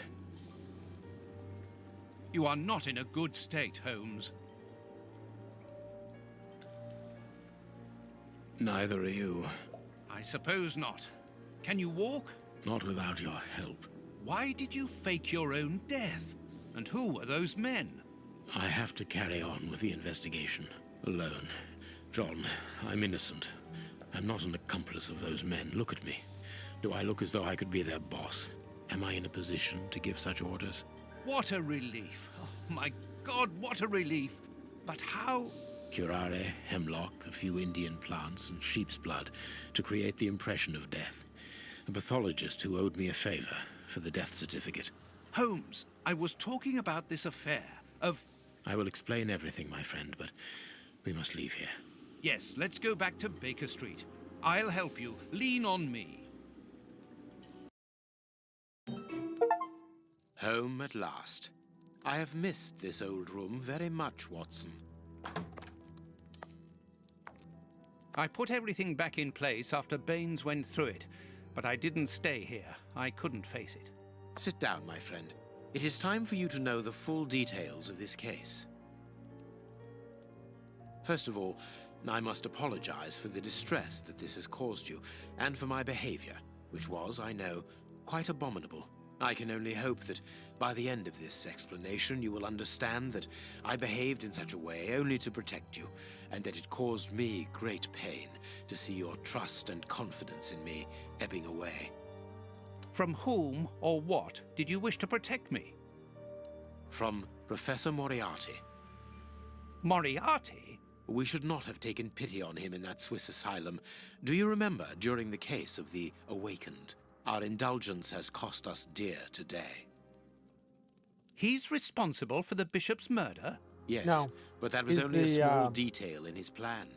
You are not in a good state, Holmes. Neither are you. I suppose not. Can you walk? Not without your help. Why did you fake your own death? And who were those men? I have to carry on with the investigation. Alone. John, I'm innocent. I'm not an accomplice of those men. Look at me. Do I look as though I could be their boss? Am I in a position to give such orders? what a relief. Oh, my God, what a relief. But how? Curare, hemlock, a few Indian plants, and sheep's blood to create the impression of death. A pathologist who owed me a favor for the death certificate. Holmes, I was talking about this affair of... I will explain everything, my friend, but we must leave here. Yes, let's go back to Baker Street. I'll help you. Lean on me. Home at last. I have missed this old room very much, Watson. I put everything back in place after Baines went through it, but I didn't stay here. I couldn't face it. Sit down, my friend. It is time for you to know the full details of this case. First of all, I must apologize for the distress that this has caused you, and for my behavior, which was, I know, quite abominable. I can only hope that by the end of this explanation you will understand that I behaved in such a way only to protect you, and that it caused me great pain to see your trust and confidence in me ebbing away. From whom or what did you wish to protect me? From Professor Moriarty. Moriarty? We should not have taken pity on him in that Swiss asylum. Do you remember during the case of the Awakened? Our indulgence has cost us dear today. He's responsible for the bishop's murder? Yes, No. but that was He's only a the, small detail in his plan.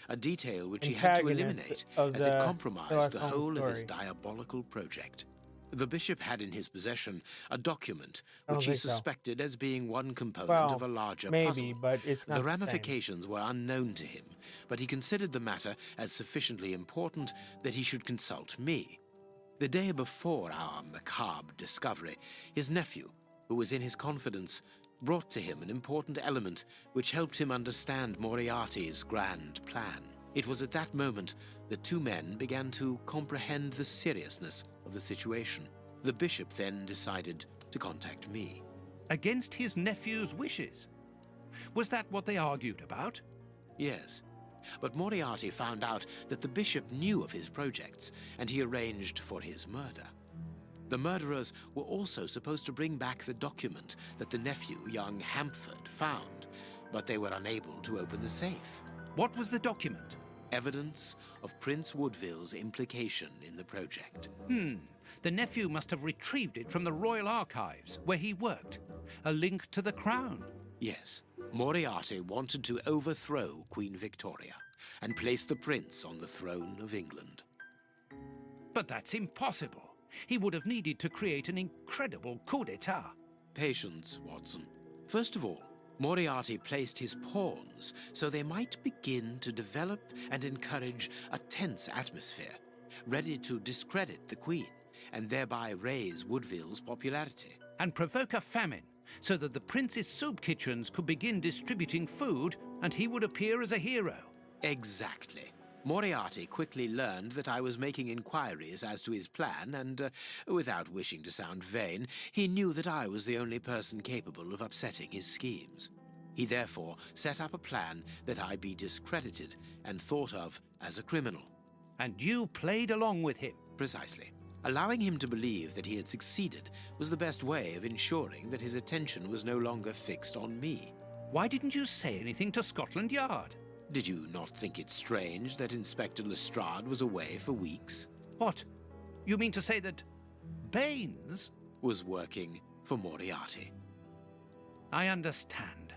A detail which he had to eliminate, of as it the compromised Sherlock the Holmes whole of his story. diabolical project. The bishop had in his possession a document I don't which he think so. suspected as being one component Well, of a larger maybe, puzzle. but it's not The the same. ramifications were unknown to him, but he considered the matter as sufficiently important that he should consult me. The day before our macabre discovery, his nephew, who was in his confidence, brought to him an important element which helped him understand Moriarty's grand plan. It was at that moment that two men began to comprehend the seriousness of the situation. The bishop then decided to contact me. Against his nephew's wishes? Was that what they argued about? Yes, but Moriarty found out that the bishop knew of his projects, and he arranged for his murder. The murderers were also supposed to bring back the document that the nephew, young Hampford, found, but they were unable to open the safe. What was the document? Evidence of Prince Woodville's implication in the project. The nephew must have retrieved it from the Royal Archives, where he worked. A link to the crown. Yes, Moriarty wanted to overthrow Queen Victoria and place the prince on the throne of England. But that's impossible. He would have needed to create an incredible coup d'etat. Patience, Watson. First of all, Moriarty placed his pawns so they might begin to develop and encourage a tense atmosphere, ready to discredit the Queen and thereby raise Woodville's popularity. And provoke a famine, so that the prince's soup kitchens could begin distributing food and he would appear as a hero. Exactly. Moriarty quickly learned that I was making inquiries as to his plan, and without wishing to sound vain, he knew that I was the only person capable of upsetting his schemes. He therefore set up a plan that I be discredited and thought of as a criminal. And you played along with him? Precisely. Allowing him to believe that he had succeeded was the best way of ensuring that his attention was no longer fixed on me. Why didn't you say anything to Scotland Yard? Did you not think it strange that Inspector Lestrade was away for weeks? What? You mean to say that Baines was working for Moriarty? I understand.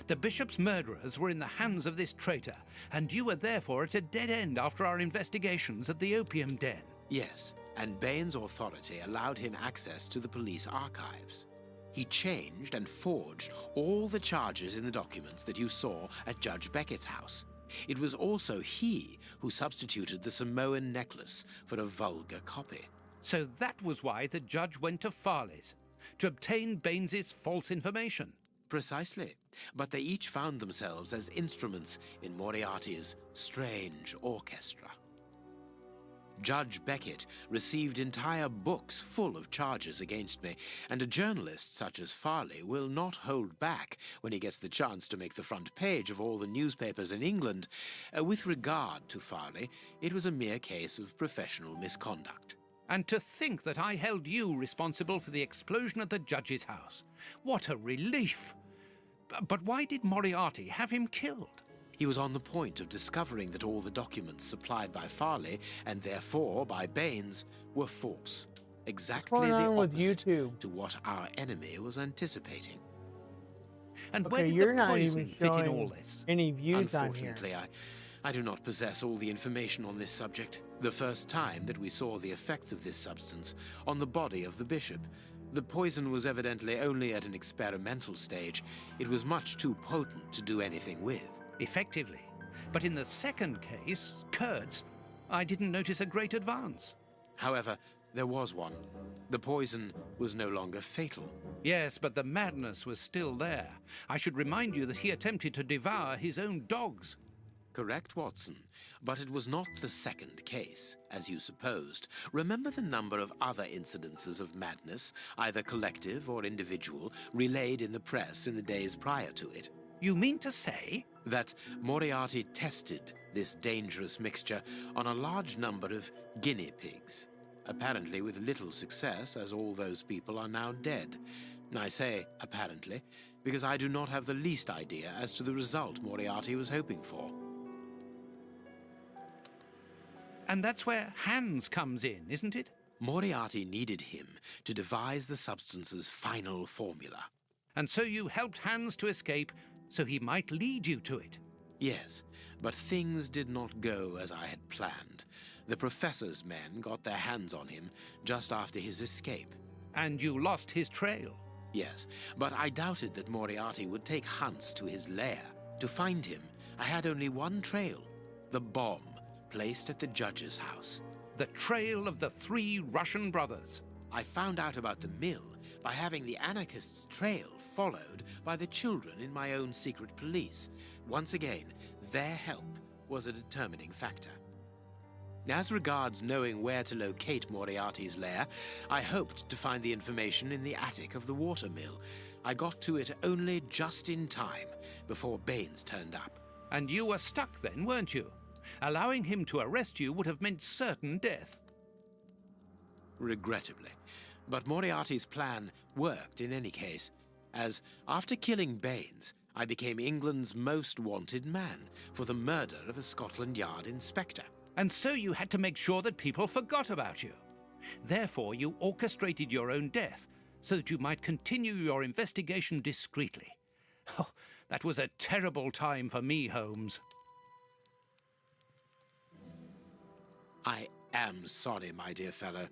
The bishop's murderers were in the hands of this traitor, and you were therefore at a dead end after our investigations at the opium den. Yes, and Baines' authority allowed him access to the police archives. He changed and forged all the charges in the documents that you saw at Judge Beckett's house. It was also he who substituted the Samoan necklace for a vulgar copy. So that was why the judge went to Farley's, to obtain Baines's false information. Precisely, but they each found themselves as instruments in Moriarty's strange orchestra. Judge Beckett received entire books full of charges against me, and a journalist such as Farley will not hold back when he gets the chance to make the front page of all the newspapers in England. With regard to Farley, it was a mere case of professional misconduct. And to think that I held you responsible for the explosion at the judge's house. What a relief! But why did Moriarty have him killed? He was on the point of discovering that all the documents supplied by Farley, and therefore by Baines, were false. Exactly the opposite to what our enemy was anticipating. And Okay, where did you're the not poison even fit in showing all this? any views on here. Unfortunately, I do not possess all the information on this subject. The first time that we saw the effects of this substance on the body of the bishop, the poison was evidently only at an experimental stage. It was much too potent to do anything with. Effectively. But in the second case, Kurt's, I didn't notice a great advance. However, there was one. The poison was no longer fatal. Yes, but the madness was still there. I should remind you that he attempted to devour his own dogs. Correct, Watson. But it was not the second case, as you supposed. Remember the number of other incidences of madness, either collective or individual, relayed in the press in the days prior to it. You mean to say? That Moriarty tested this dangerous mixture on a large number of guinea pigs. Apparently with little success, as all those people are now dead. I say apparently, because I do not have the least idea as to the result Moriarty was hoping for. And that's where Hans comes in, isn't it? Moriarty needed him to devise the substance's final formula. And so you helped Hans to escape, so he might lead you to it. Yes, but things did not go as I had planned. The professor's men got their hands on him just after his escape. And you lost his trail? Yes, but I doubted that Moriarty would take Hans to his lair. To find him, I had only one trail, the bomb placed at the judge's house. The trail of the 3 Russian brothers. I found out about the mill by having the anarchists' trail followed by the children in my own secret police. Once again, their help was a determining factor. As regards knowing where to locate Moriarty's lair, I hoped to find the information in the attic of the watermill. I got to it only just in time, before Baines turned up. And you were stuck then, weren't you? Allowing him to arrest you would have meant certain death. Regrettably. But Moriarty's plan worked in any case, as after killing Baines, I became England's most wanted man for the murder of a Scotland Yard inspector. And so you had to make sure that people forgot about you. Therefore, you orchestrated your own death so that you might continue your investigation discreetly. Oh, that was a terrible time for me, Holmes. I am sorry, my dear fellow.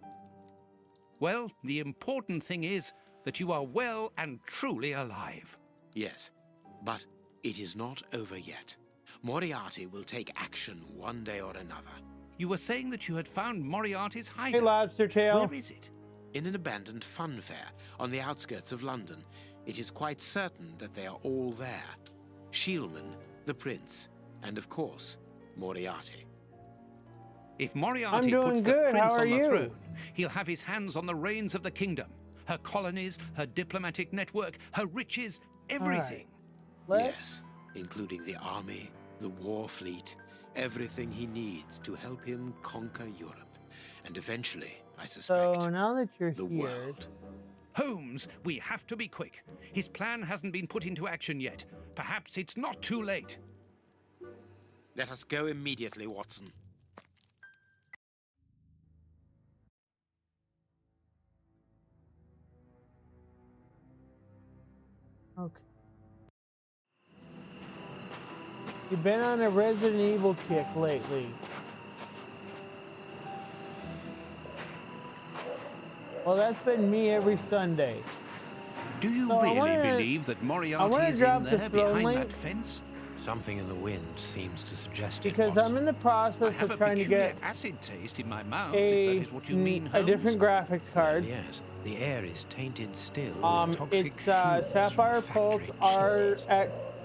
Well, the important thing is that you are well and truly alive. Yes, but it is not over yet. Moriarty will take action one day or another. You were saying that you had found Moriarty's hideout. Hey, Lobster Tail. Where is it? In an abandoned fun fair on the outskirts of London. It is quite certain that they are all there. Shielman, the prince, and of course, Moriarty. If Moriarty puts the prince on the throne, he'll have his hands on the reins of the kingdom. Her colonies, her diplomatic network, her riches, everything. Yes, including the army, the war fleet, everything he needs to help him conquer Europe. And eventually, I suspect, so now that you're the here, world. Holmes, we have to be quick. His plan hasn't been put into action yet. Perhaps it's not too late. Let us go immediately, Watson. okay. You've been on a Resident Evil kick lately. Well, that's been me every Sunday. Do you So really believe that Moriarty is in there behind that fence? Something in the wind seems to suggest it, Because Watson. I'm in the process of trying to get acid taste in my mouth, a, if that is what you mean, a Holmes. different graphics card. Yes, the air is tainted still with toxic It's fumes Sapphire from Pulse factory chillers. RX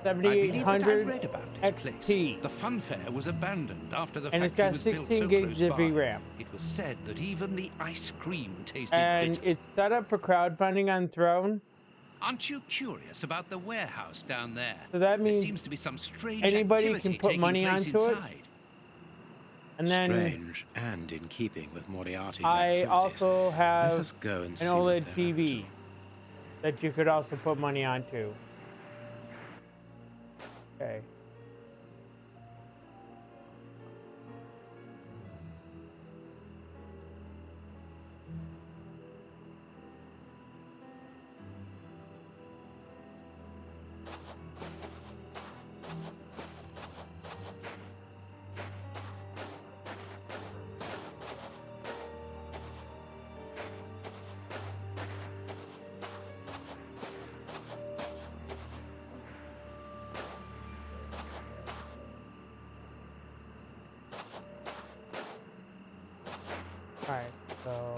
I believe that I 7800 read about this place. XT. The fun fair was abandoned after the And it's factory got was built 16 so gigs close of by. VRAM. It was said that even the ice cream tasted And bitter. it's set up for crowdfunding on Throne. Aren't you curious about the warehouse down there? So that There means seems to be some strange anybody activity can put taking money place onto it? inside. And then Strange and in keeping with Moriarty's I activities. also Let have us go and an see OLED what they're up TV to. that you could also put money onto. Okay. Alright, so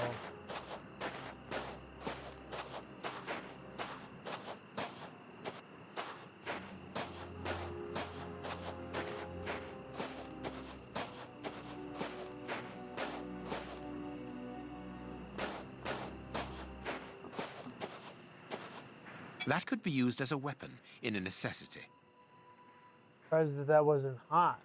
That could be used as a weapon in a necessity. surprised that wasn't hot.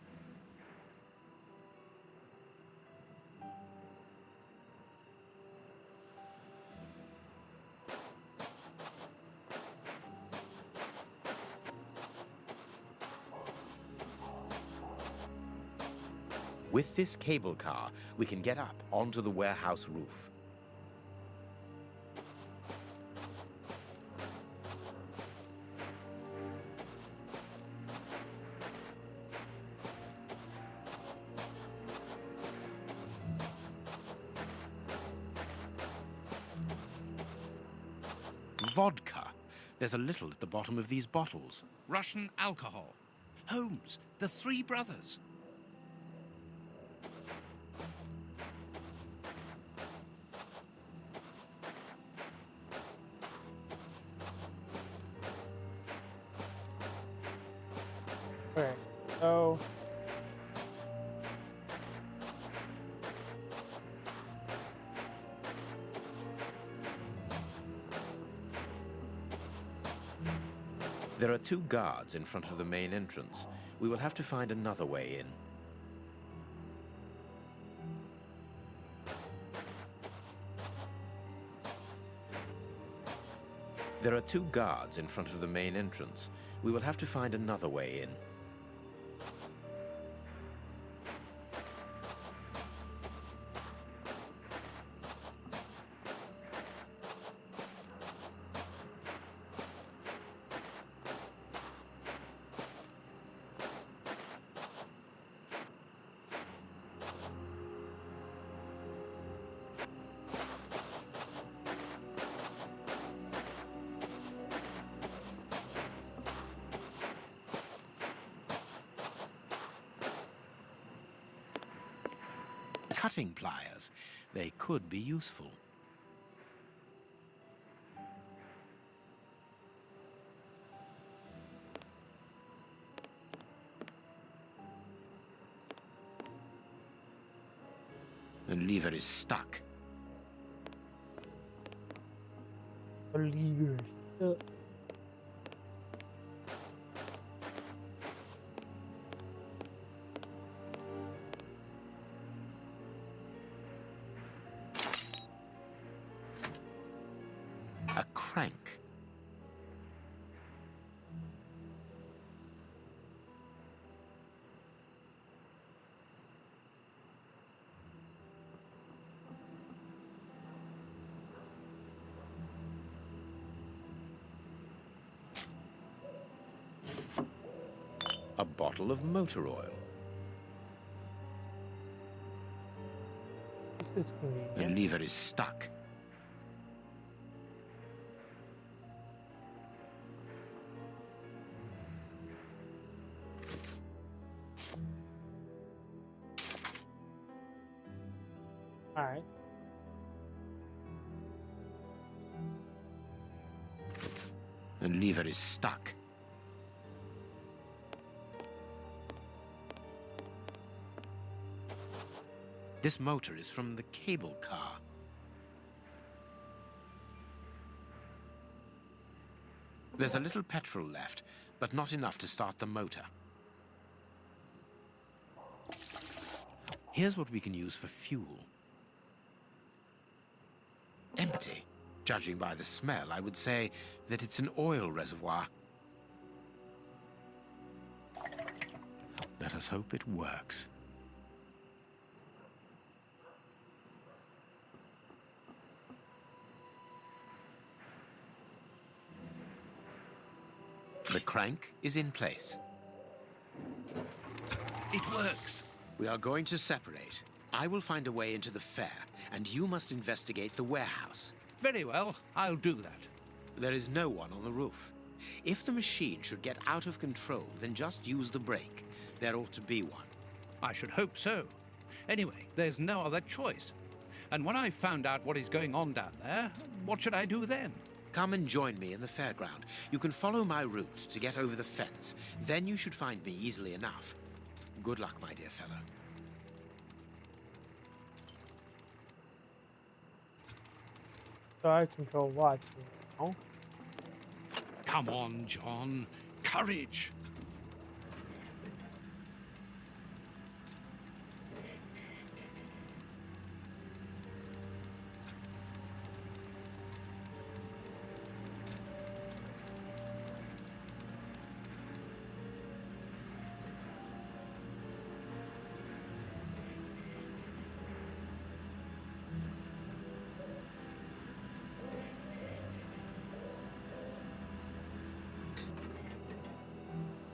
With this cable car, we can get up onto the warehouse roof. Vodka. There's a little at the bottom of these bottles. Russian alcohol. Holmes, the three brothers. Okay, so There are two guards in front of the main entrance. We will have to find another way in. There are two guards in front of the main entrance. We will have to find another way in. Cutting pliers. They could be useful. The lever is stuck. leaders. A crank. A bottle of motor oil. This is convenient. The lever is stuck. All right. The lever is stuck. This motor is from the cable car. There's a little petrol left, but not enough to start the motor. Here's what we can use for fuel. Empty. Judging by the smell, I would say that it's an oil reservoir. Let us hope it works. The crank is in place. It works. We are going to separate. I will find a way into the fair, and you must investigate the warehouse. Very well, I'll do that. There is no one on the roof. If the machine should get out of control, then just use the brake. There ought to be one. I should hope so. Anyway, there's no other choice. And when I've found out what is going on down there, what should I do then? Come and join me in the fairground. You can follow my route to get over the fence. Then you should find me easily enough. Good luck, my dear fellow. So I control what? Oh, Come on, John. Courage.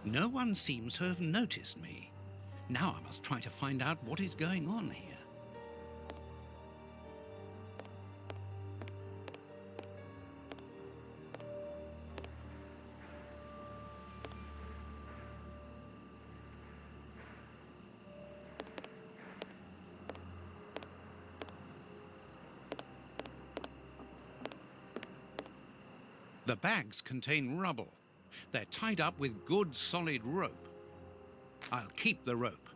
No one seems to have noticed me. Now I must try to find out what is going on here. The bags contain rubble. They're tied up with good, solid rope. I'll keep the rope.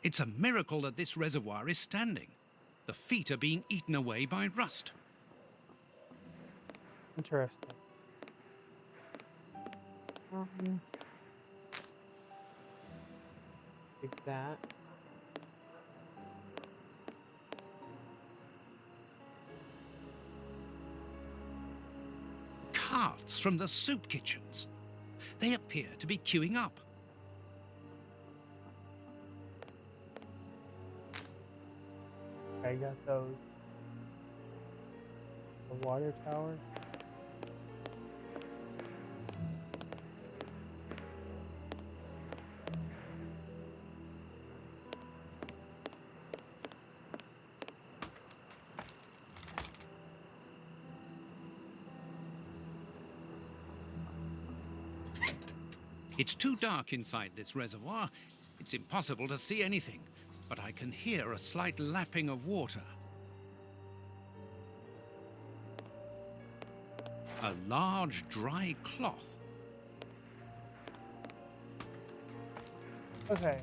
It's a miracle that this reservoir is standing. The feet are being eaten away by rust. interesting. Take that. Carts from the soup kitchens. They appear to be queuing up. I got those. The water tower. It's too dark inside this reservoir. It's impossible to see anything, but I can hear a slight lapping of water. A large, dry cloth. Okay.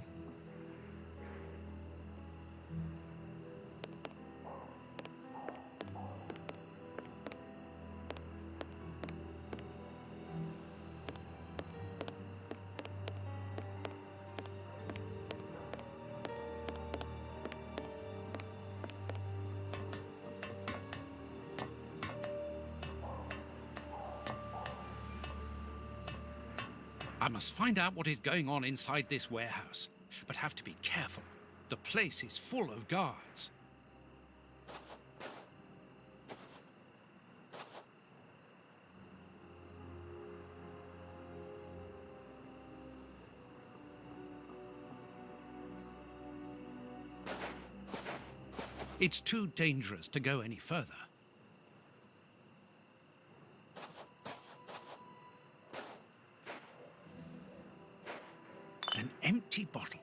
I must find out what is going on inside this warehouse, but have to be careful. The place is full of guards. It's too dangerous to go any further. An empty bottle.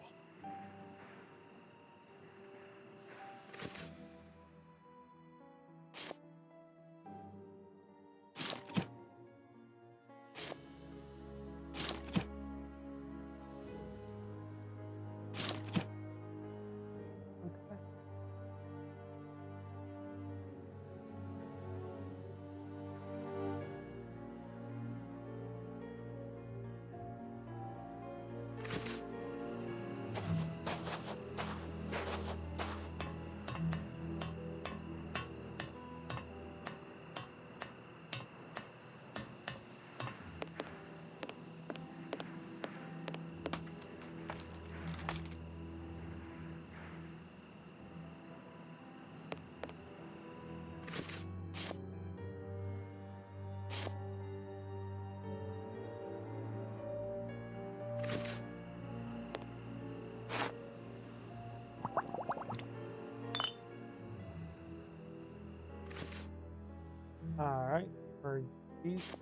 for these.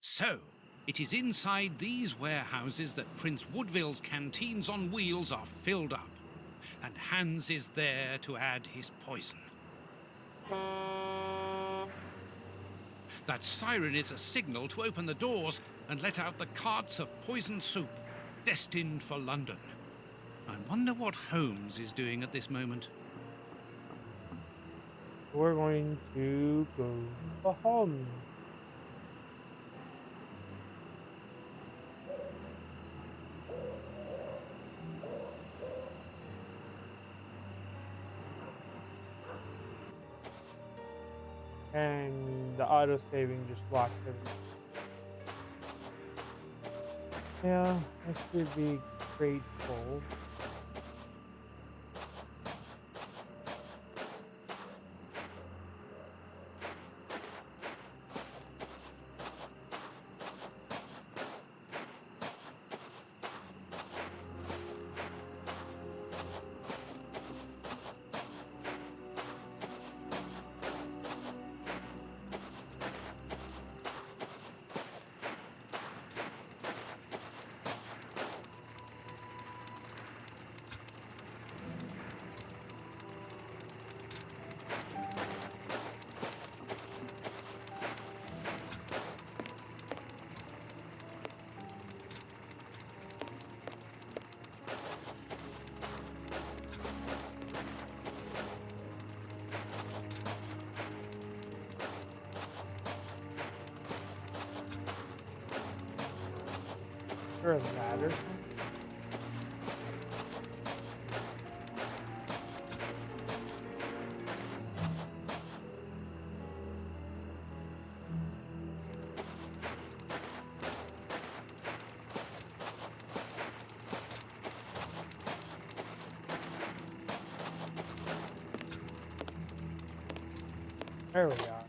So, it is inside these warehouses that Prince Woodville's canteens on wheels are filled up, and Hans is there to add his poison. That siren is a signal to open the doors and let out the carts of poisoned soup, destined for London. I wonder what Holmes is doing at this moment. We're going to go to Holmes. And the auto saving just locked everything. Yeah, that should be grateful. Or a ladder. There we are.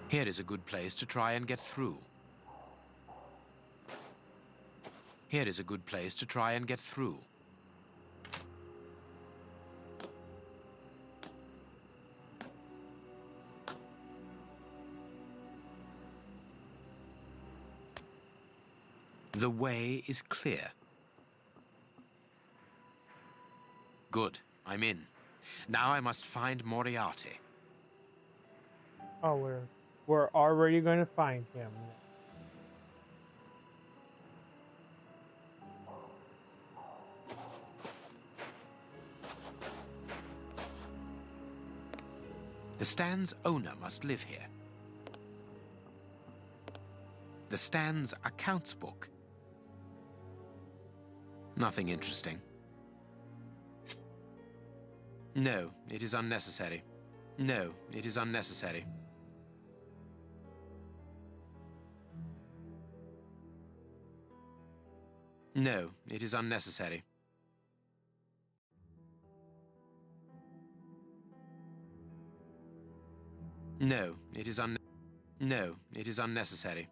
Here is a good place to try and get through. Here is a good place to try and get through. The way is clear. Good, I'm in. Now I must find Moriarty. Oh, we're already going to find him. The stand's owner must live here. The stand's accounts book. Nothing interesting. No, it is unnecessary. No, it is unnecessary. No, it is unnecessary. No, it is No, it is unnecessary.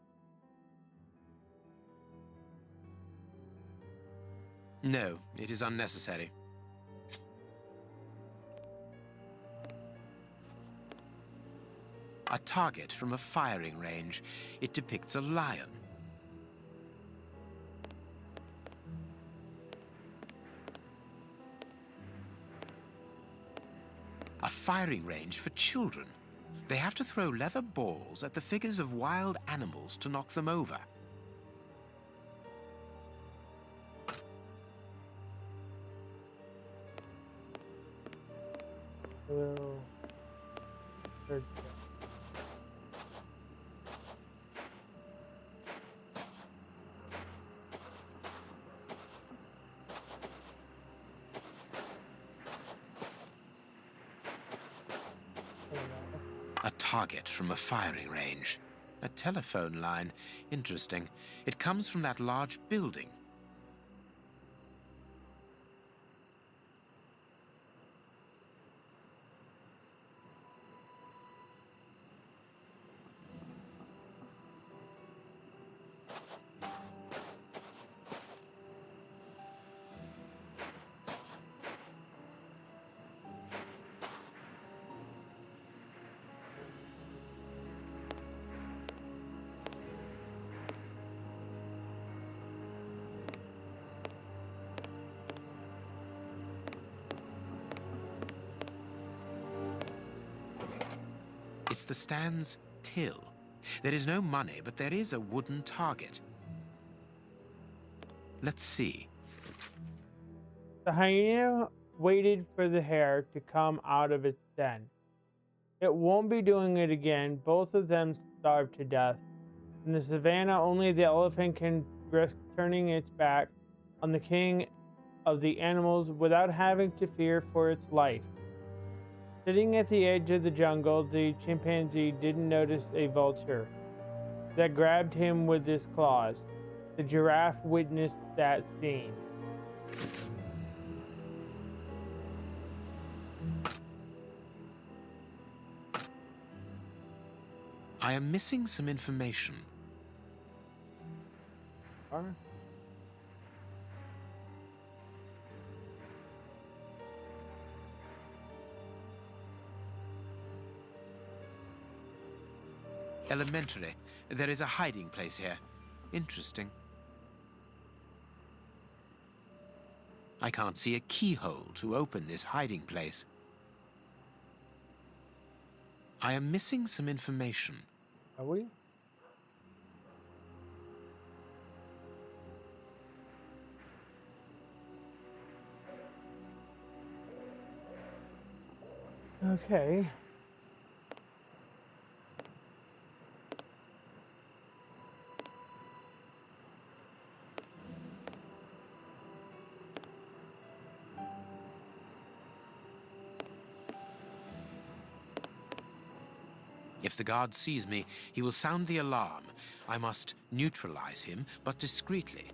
No, it is unnecessary. A target from a firing range. It depicts a lion. A firing range for children. They have to throw leather balls at the figures of wild animals to knock them over. Hello. A target from a firing range. A telephone line. Interesting. It comes from that large building. It's the stand's till. There is no money, but there is a wooden target. Let's see. The hyena waited for the hare to come out of its den. It won't be doing it again. Both of them starved to death. In the savannah, only the elephant can risk turning its back on the king of the animals without having to fear for its life. Sitting at the edge of the jungle, the chimpanzee didn't notice a vulture that grabbed him with its claws. The giraffe witnessed that scene. I am missing some information. Elementary. There is a hiding place here. Interesting. I can't see a keyhole to open this hiding place. I am missing some information. Are we? Okay. If the guard sees me, he will sound the alarm. I must neutralize him, but discreetly.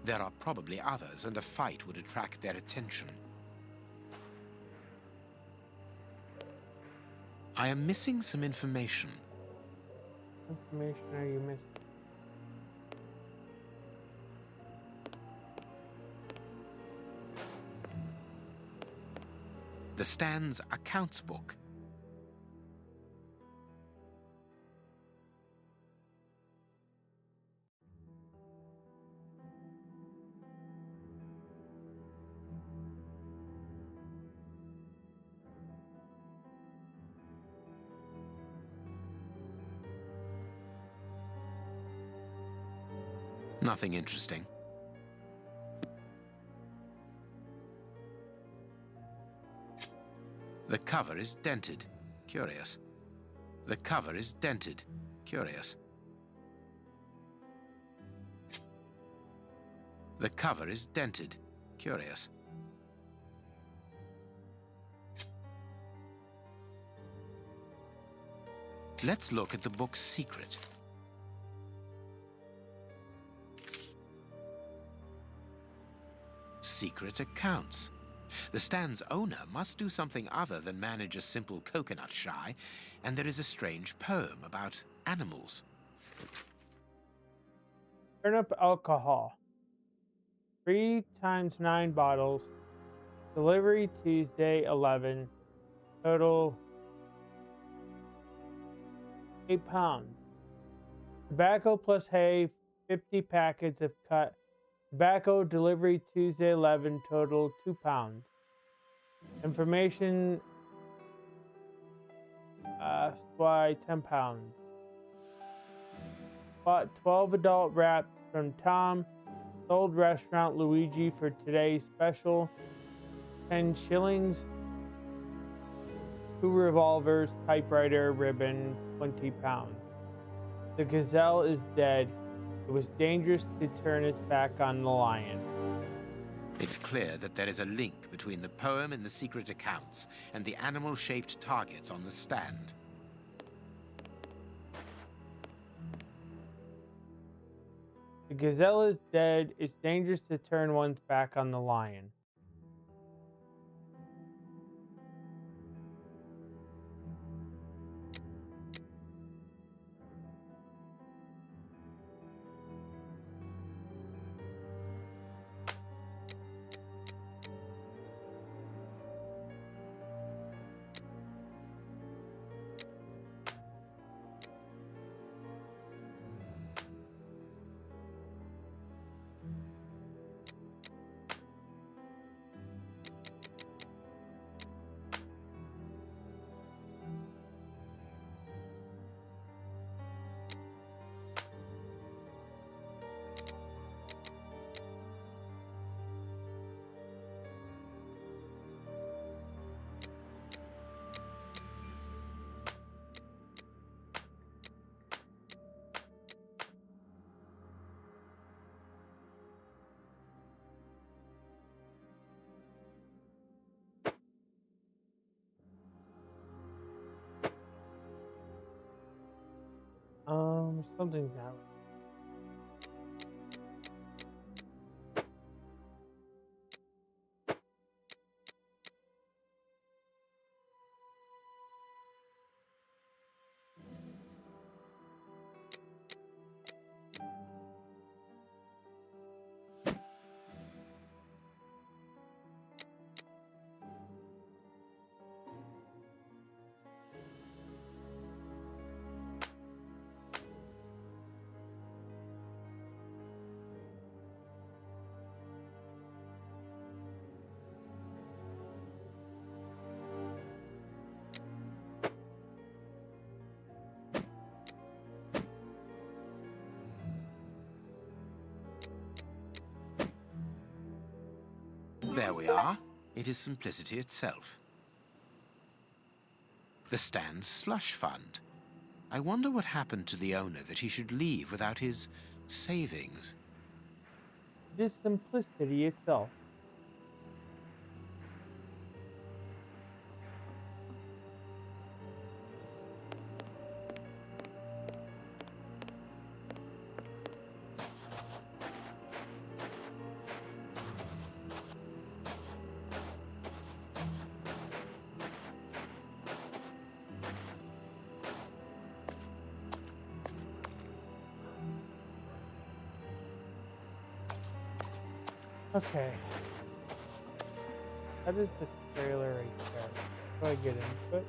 There are probably others, and a fight would attract their attention. I am missing some information. What information are you missing? The stand's accounts book. Nothing interesting. The cover is dented. Curious. The cover is dented. Curious. The cover is dented. Curious. Let's look at the book's secret. Secret accounts. The stand's owner must do something other than manage a simple coconut shy, and there is a strange poem about animals. Turnip alcohol. 3 times 9 bottles. Delivery Tuesday 11. Total 8 pounds. Tobacco plus hay, 50 packets of cut. Tobacco delivery Tuesday 11. Total 2 pounds. Information supply 10 pounds. Bought 12 adult wraps from Tom. Sold restaurant Luigi for today's special. 10 shillings. 2 revolvers, typewriter, ribbon, 20 pounds. The gazelle is dead. It was dangerous to turn its back on the lion. It's clear that there is a link between the poem in the secret accounts and the animal-shaped targets on the stand. The gazelle is dead. It's dangerous to turn one's back on the lion. Something's not right. There we are. It is simplicity itself. The stand's slush fund. I wonder what happened to the owner that he should leave without his savings. It is simplicity itself. Okay. That is the trailer right there. How do I get into it?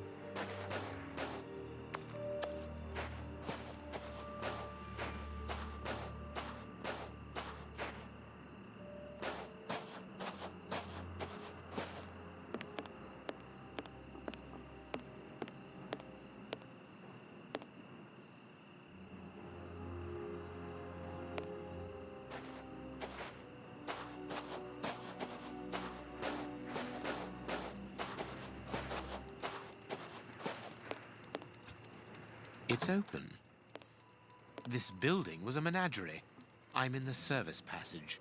It's open. This building was a menagerie. I'm in the service passage.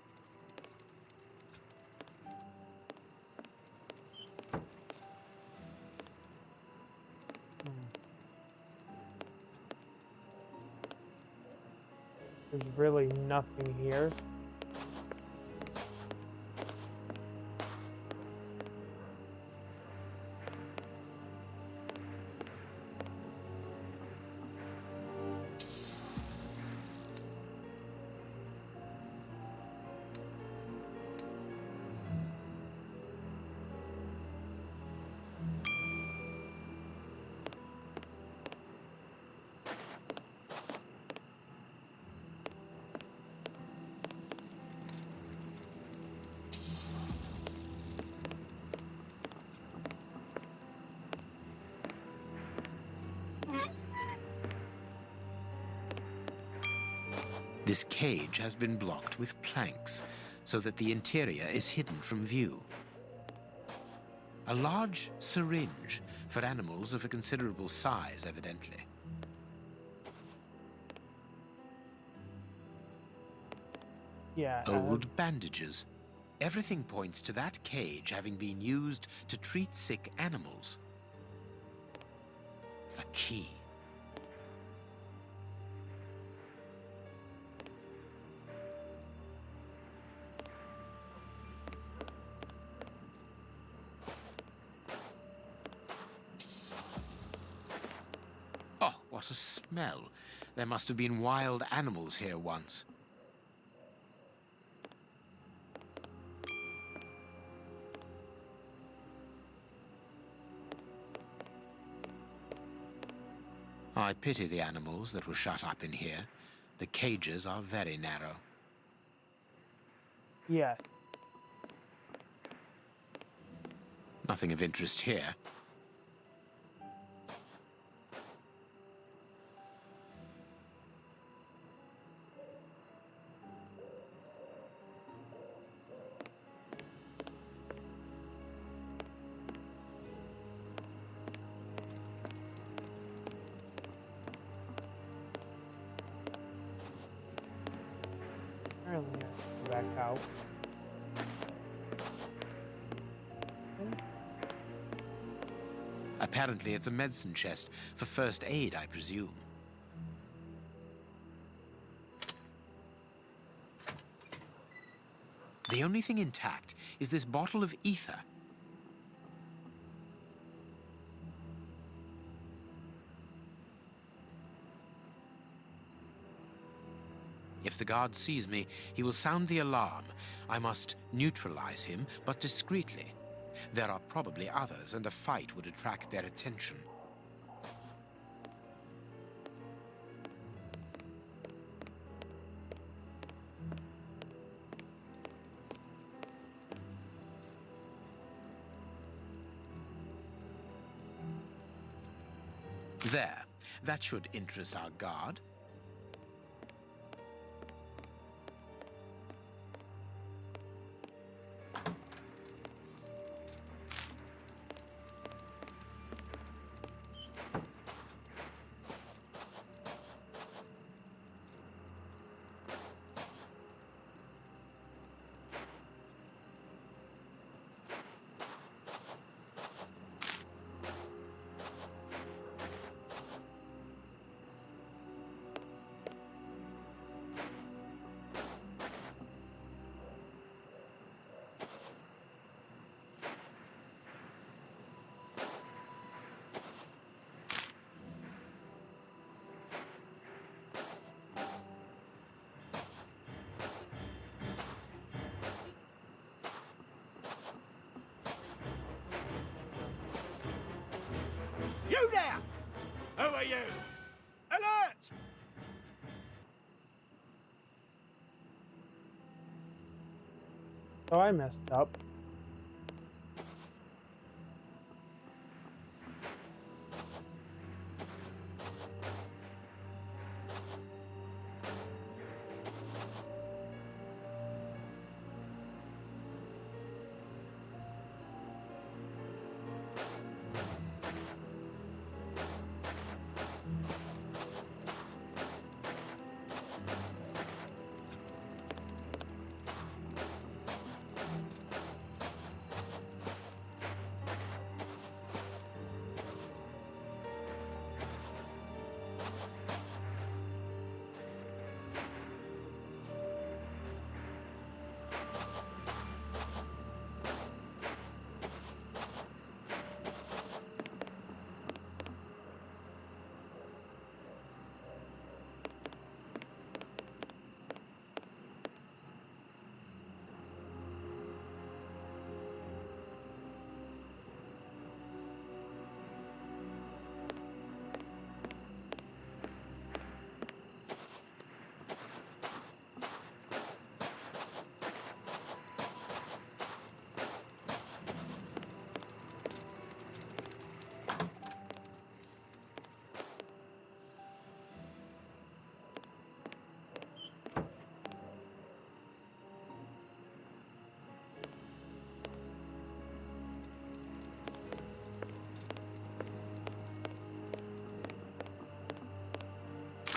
There's really nothing here. This cage has been blocked with planks so that the interior is hidden from view. A large syringe for animals of a considerable size, evidently. Yeah. Old bandages. Everything points to that cage having been used to treat sick animals. A key. Oh, what a smell. There must have been wild animals here once. I pity the animals that were shut up in here. The cages are very narrow. Yes. Nothing of interest here. Apparently, I have to go back out. Apparently, it's a medicine chest for first aid, I presume. The only thing intact is this bottle of ether. If the guard sees me, he will sound the alarm. I must neutralize him, but discreetly. There are probably others, and a fight would attract their attention. There. That should interest our guard. You there! Who are you? Alert! So I messed up.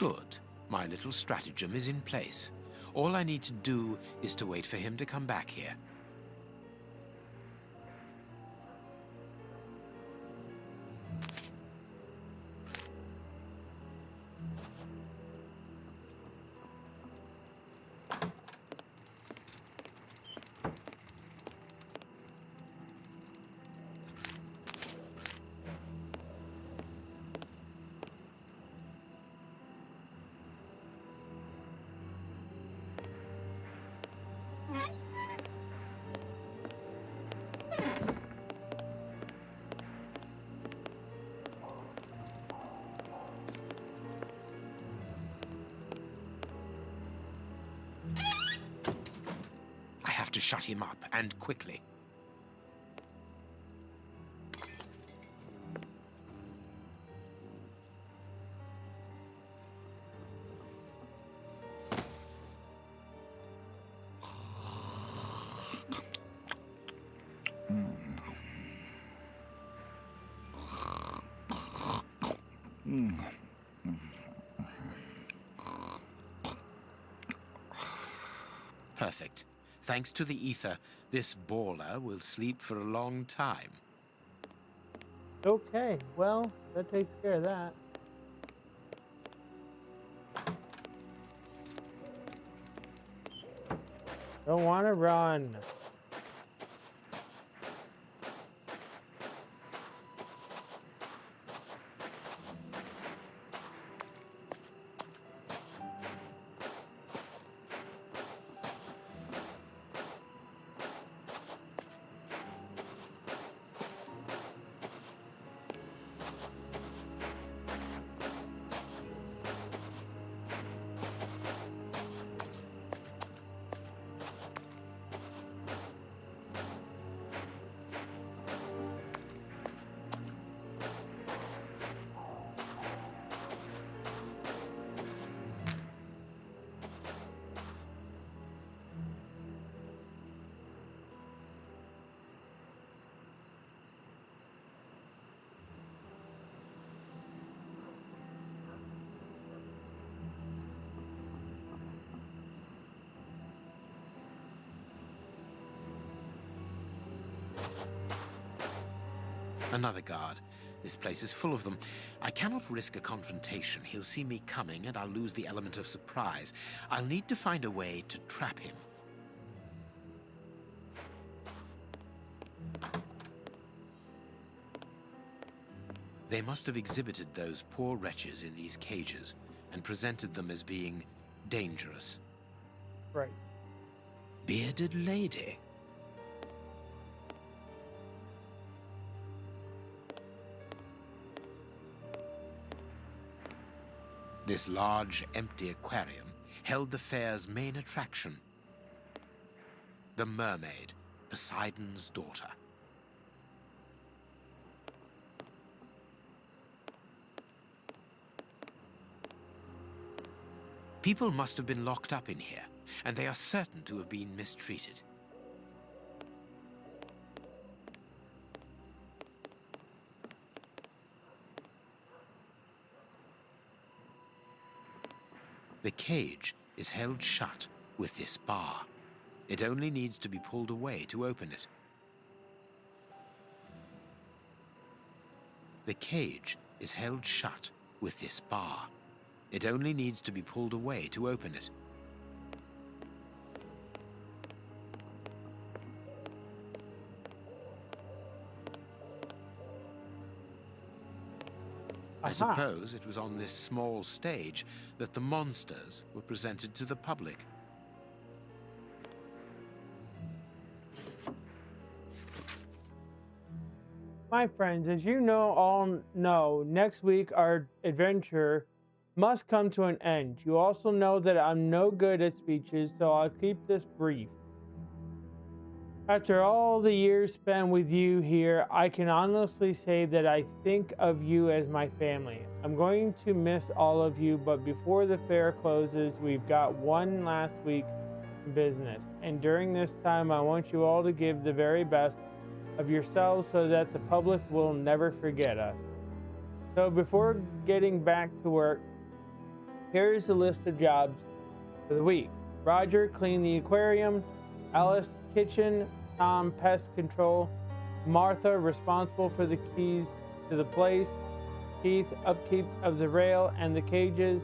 Good. My little stratagem is in place. All I need to do is to wait for him to come back here. To shut him up, and quickly. Perfect. Thanks to the ether, this baller will sleep for a long time. Okay, well, that takes care of that. Don't want to run. Another guard. This place is full of them. I cannot risk a confrontation. He'll see me coming, and I'll lose the element of surprise. I'll need to find a way to trap him. They must have exhibited those poor wretches in these cages and presented them as being dangerous. Right. Bearded lady. This large, empty aquarium held the fair's main attraction, the mermaid, Poseidon's daughter. People must have been locked up in here, and they are certain to have been mistreated. The cage is held shut with this bar. It only needs to be pulled away to open it. The cage is held shut with this bar. It only needs to be pulled away to open it. I suppose it was on this small stage that the monsters were presented to the public. My friends, as you all know, next week our adventure must come to an end. You also know that I'm no good at speeches, so I'll keep this brief. After all the years spent with you here, I can honestly say that I think of you as my family. I'm going to miss all of you, but before the fair closes, we've got one last week in business. And during this time, I want you all to give the very best of yourselves so that the public will never forget us. So before getting back to work, Here is the list of jobs for the week. Roger, clean the aquarium. Alice, kitchen. Tom, pest control. Martha, responsible for the keys to the place. Keith, upkeep of the rail and the cages.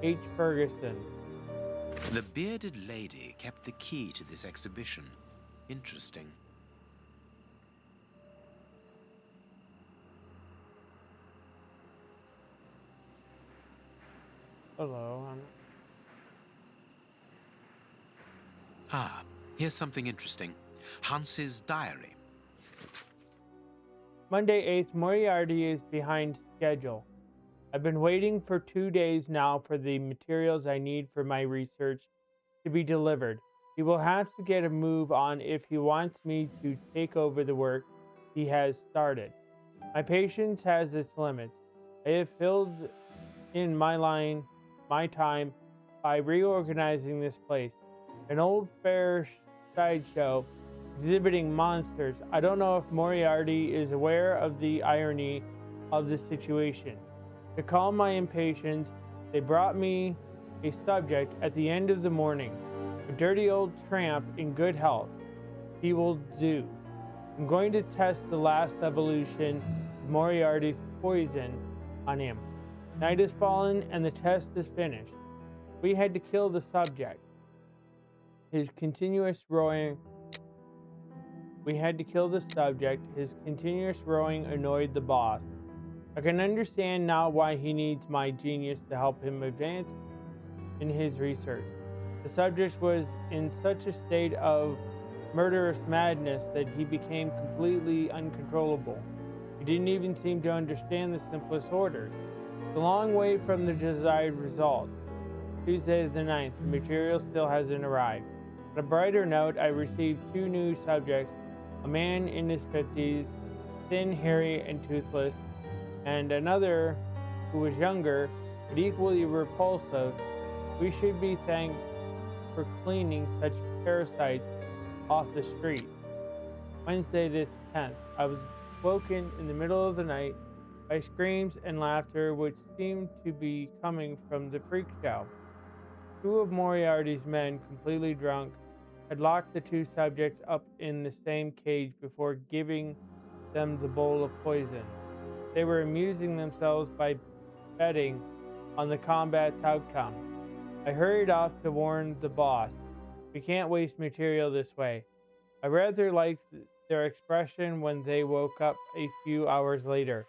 H. Ferguson. The bearded lady kept the key to this exhibition. Interesting. Hello. Ah, here's something interesting. Hans's diary. Monday 8th, Moriarty is behind schedule. I've been waiting for 2 days now for the materials I need for my research to be delivered. He will have to get a move on if he wants me to take over the work he has started. My patience has its limits. I have filled in my time by reorganizing this place. An old fair sideshow exhibiting monsters. I don't know if Moriarty is aware of the irony of the situation. To calm my impatience, they brought me a subject at the end of the morning. A dirty old tramp in good health. He will do. I'm going to test the last evolution of Moriarty's poison on him. Night has fallen and the test is finished. We had to kill the subject. His continuous rowing annoyed the boss. I can understand now why he needs my genius to help him advance in his research. The subject was in such a state of murderous madness that he became completely uncontrollable. He didn't even seem to understand the simplest orders. It's a long way from the desired result. Tuesday the 9th, the material still hasn't arrived. On a brighter note, I received 2 new subjects, a man in his 50s, thin, hairy, and toothless, and another who was younger, but equally repulsive. We should be thanked for cleaning such parasites off the street. Wednesday the 10th, I was woken in the middle of the night by screams and laughter which seemed to be coming from the freak show. 2 of Moriarty's men, completely drunk, had locked the 2 subjects up in the same cage before giving them the bowl of poison. They were amusing themselves by betting on the combat's outcome. I hurried off to warn the boss. We can't waste material this way. I rather liked their expression when they woke up a few hours later,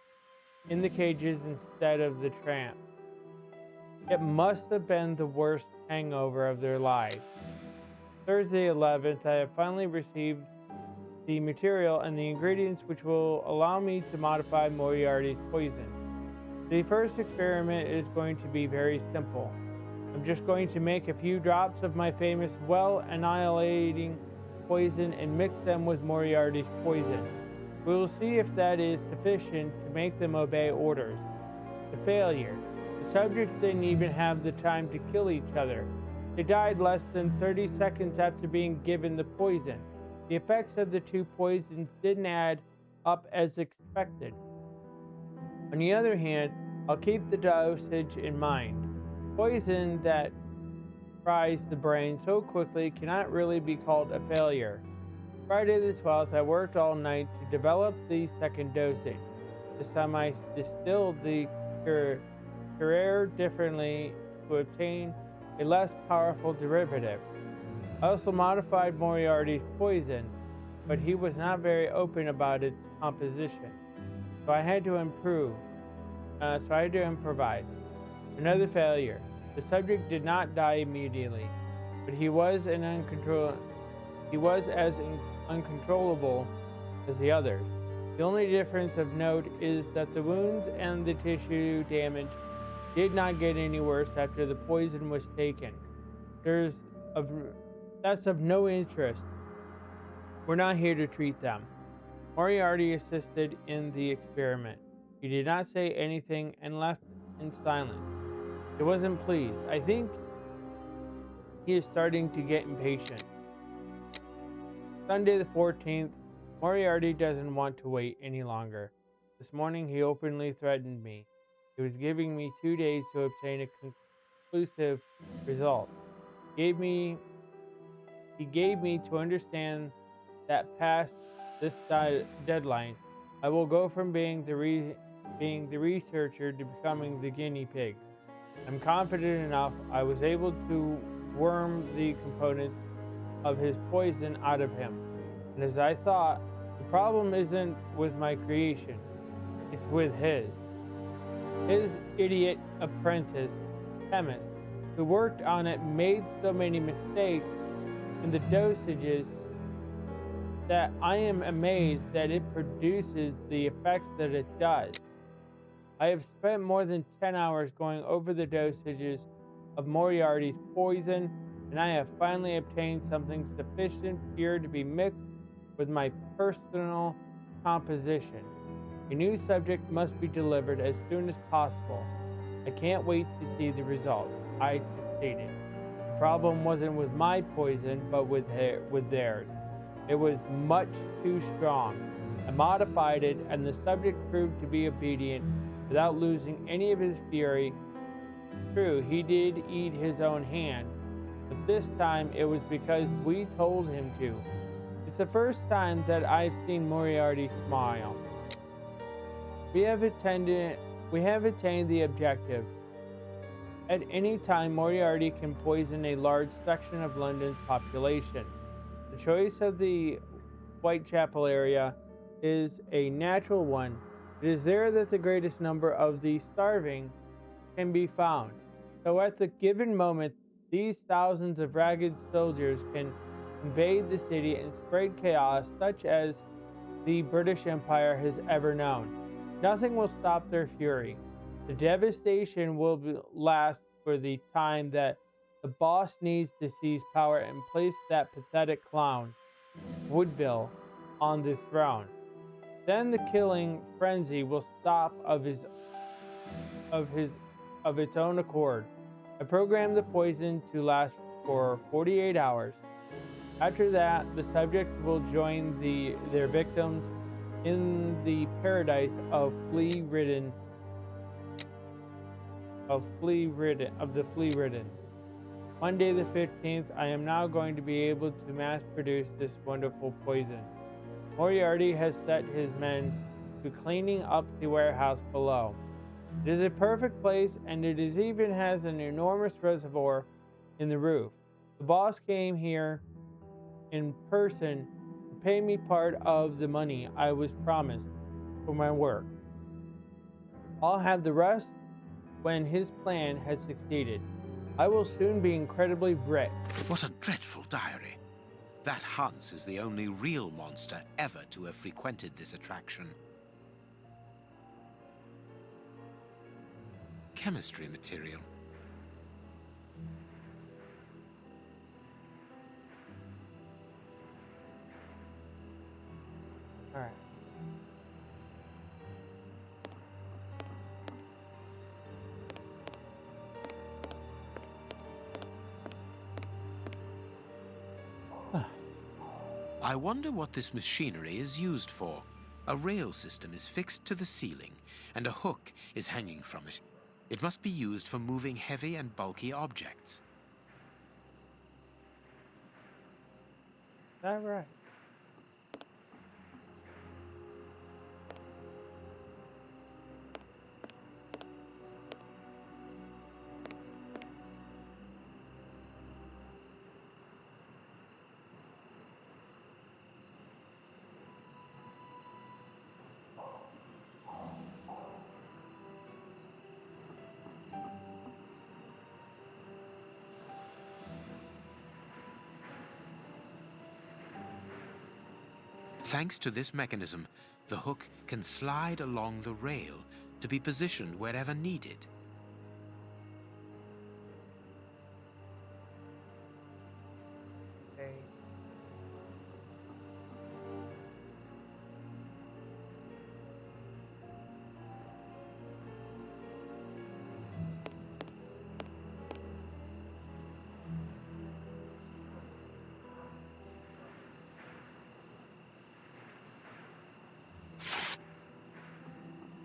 in the cages instead of the tramp. It must have been the worst hangover of their lives. Thursday 11th, I have finally received the material and the ingredients which will allow me to modify Moriarty's poison. The first experiment is going to be very simple. I'm just going to make a few drops of my famous well-annihilating poison and mix them with Moriarty's poison. We will see if that is sufficient to make them obey orders. The failure. The subjects didn't even have the time to kill each other. They died less than 30 seconds after being given the poison. The effects of the 2 poisons didn't add up as expected. On the other hand, I'll keep the dosage in mind. Poison that fries the brain so quickly cannot really be called a failure. Friday the 12th, I worked all night to develop the second dosage. This time I distilled the Curare differently to obtain a less powerful derivative. I also modified Moriarty's poison, but he was not very open about its composition. So I had to improvise. Another failure. The subject did not die immediately, but he was as uncontrollable as the others. The only difference of note is that the wounds and the tissue damage did not get any worse after the poison was taken. That's of no interest. We're not here to treat them. Moriarty assisted in the experiment. He did not say anything and left in silence. He wasn't pleased. I think he is starting to get impatient. Sunday the 14th, Moriarty doesn't want to wait any longer. This morning he openly threatened me. He was giving me 2 days to obtain a conclusive result. He gave me to understand that past this deadline, I will go from being the researcher to becoming the guinea pig. I'm confident enough I was able to worm the components of his poison out of him. And as I thought, the problem isn't with my creation, it's with his. His idiot apprentice, chemist, who worked on it, made so many mistakes in the dosages that I am amazed that it produces the effects that it does. I have spent more than 10 hours going over the dosages of Moriarty's poison, and I have finally obtained something sufficient pure to be mixed with my personal composition. A new subject must be delivered as soon as possible. I can't wait to see the results. I succeeded. The problem wasn't with my poison, but with theirs. It was much too strong. I modified it, and the subject proved to be obedient without losing any of his fury. True, he did eat his own hand, but this time it was because we told him to. It's the first time that I've seen Moriarty smile. We have attained the objective. At any time, Moriarty can poison a large section of London's population. The choice of the Whitechapel area is a natural one. It is there that the greatest number of the starving can be found. So at the given moment, these thousands of ragged soldiers can invade the city and spread chaos such as the British Empire has ever known. Nothing will stop their fury. The devastation will last for the time that the boss needs to seize power and place that pathetic clown, Woodville, on the throne. Then the killing frenzy will stop of its own accord. I programmed the poison to last for 48 hours. After that, the subjects will join their victims in the paradise of the flea-ridden. Monday the 15th, I am now going to be able to mass produce this wonderful poison. Moriarty has set his men to cleaning up the warehouse below. It is a perfect place, and it even has an enormous reservoir in the roof. The boss came here in person to pay me part of the money I was promised for my work. I'll have the rest when his plan has succeeded. I will soon be incredibly rich. What a dreadful diary. That Hans is the only real monster ever to have frequented this attraction. Chemistry material. All right. I wonder what this machinery is used for. A rail system is fixed to the ceiling, and a hook is hanging from it. It must be used for moving heavy and bulky objects. Is that right? Thanks to this mechanism, the hook can slide along the rail to be positioned wherever needed. Okay.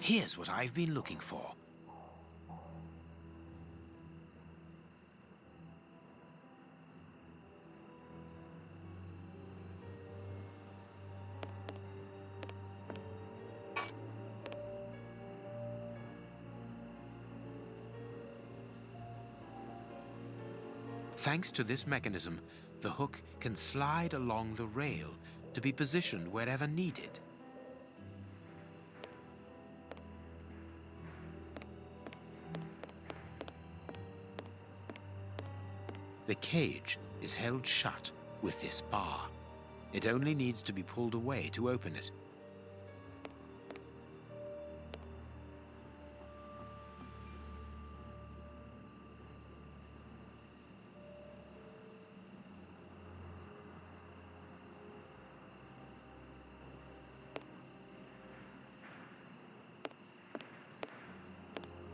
Here's what I've been looking for. Thanks to this mechanism, the hook can slide along the rail to be positioned wherever needed. The cage is held shut with this bar. It only needs to be pulled away to open it.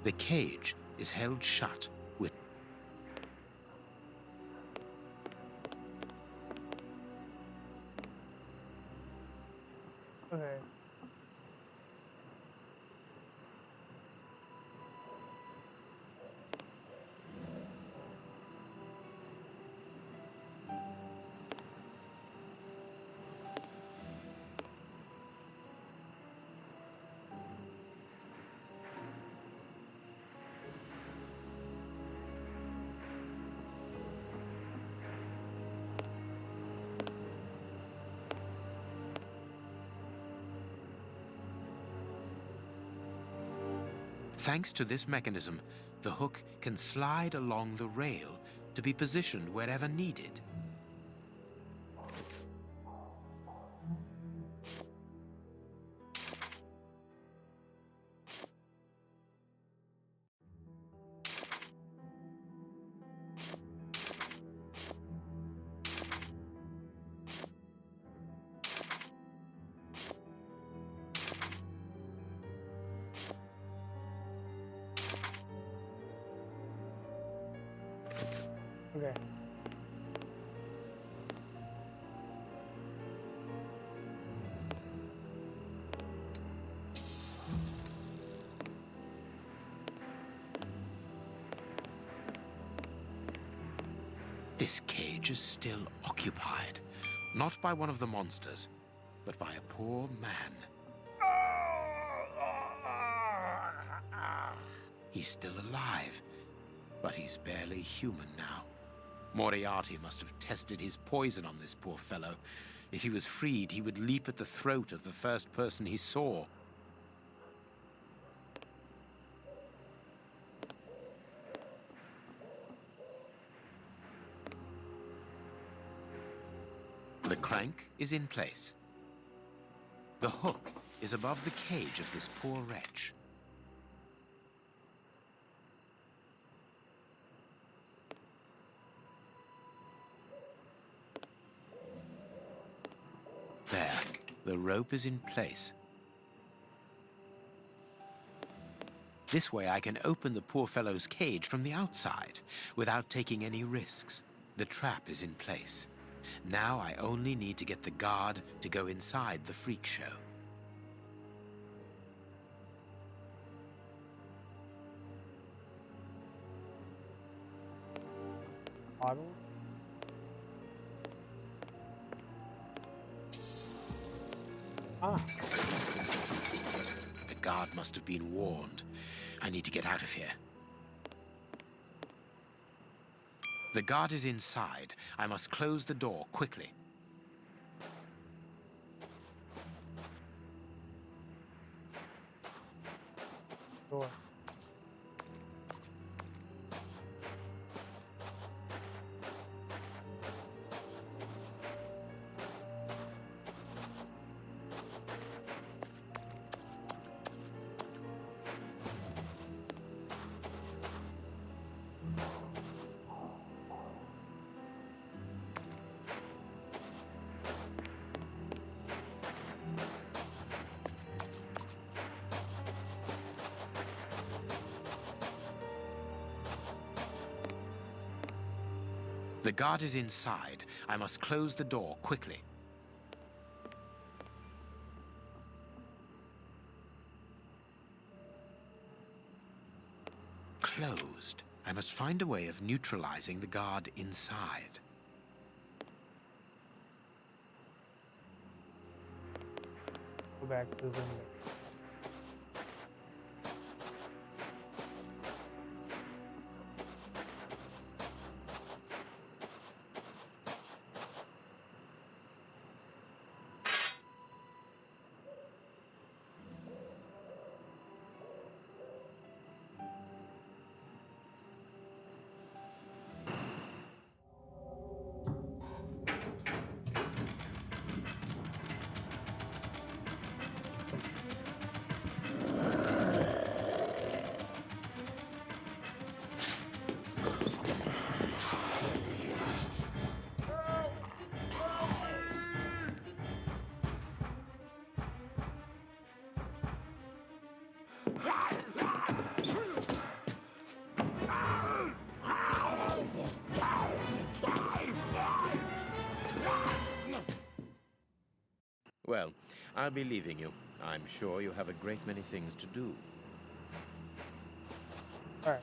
The cage is held shut with... Okay. Thanks to this mechanism, the hook can slide along the rail to be positioned wherever needed. Okay. This cage is still occupied, not by one of the monsters, but by a poor man. He's still alive, but he's barely human now. Moriarty must have tested his poison on this poor fellow. If he was freed, he would leap at the throat of the first person he saw. The crank is in place. The hook is above the cage of this poor wretch. There, the rope is in place. This way I can open the poor fellow's cage from the outside without taking any risks. The trap is in place. Now I only need to get the guard to go inside the freak show. Bottle? Ah. The guard must have been warned. I need to get out of here. The guard is inside. I must close the door quickly. Door. The guard is inside. I must close the door quickly. Closed. I must find a way of neutralizing the guard inside. Go back to the window. well. I'll be leaving you. I'm sure you have a great many things to do. All right.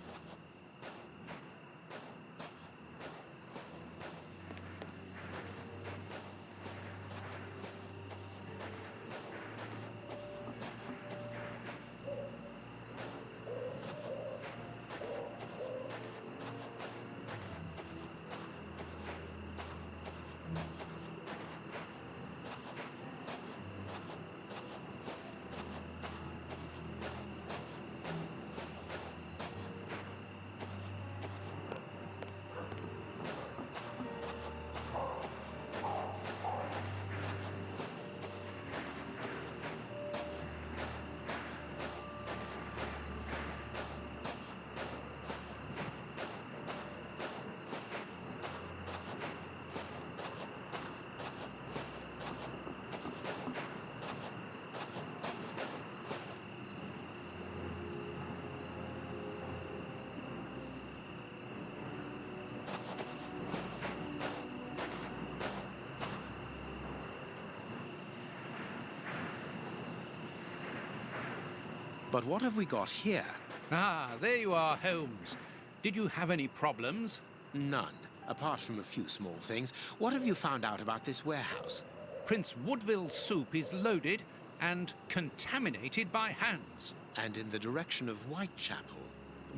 But what have we got here? Ah, there you are, Holmes. Did you have any problems? None, apart from a few small things. What have you found out about this warehouse? Prince Woodville's soup is loaded and contaminated by hands. And in the direction of Whitechapel.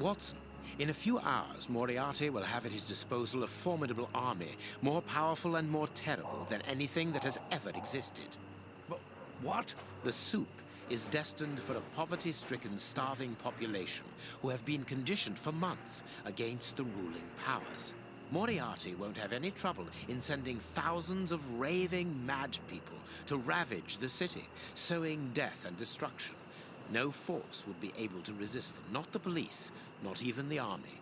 Watson, in a few hours, Moriarty will have at his disposal a formidable army, more powerful and more terrible than anything that has ever existed. But what? The soup is destined for a poverty-stricken, starving population who have been conditioned for months against the ruling powers. Moriarty won't have any trouble in sending thousands of raving mad people to ravage the city, sowing death and destruction. No force would be able to resist them, not the police, not even the army.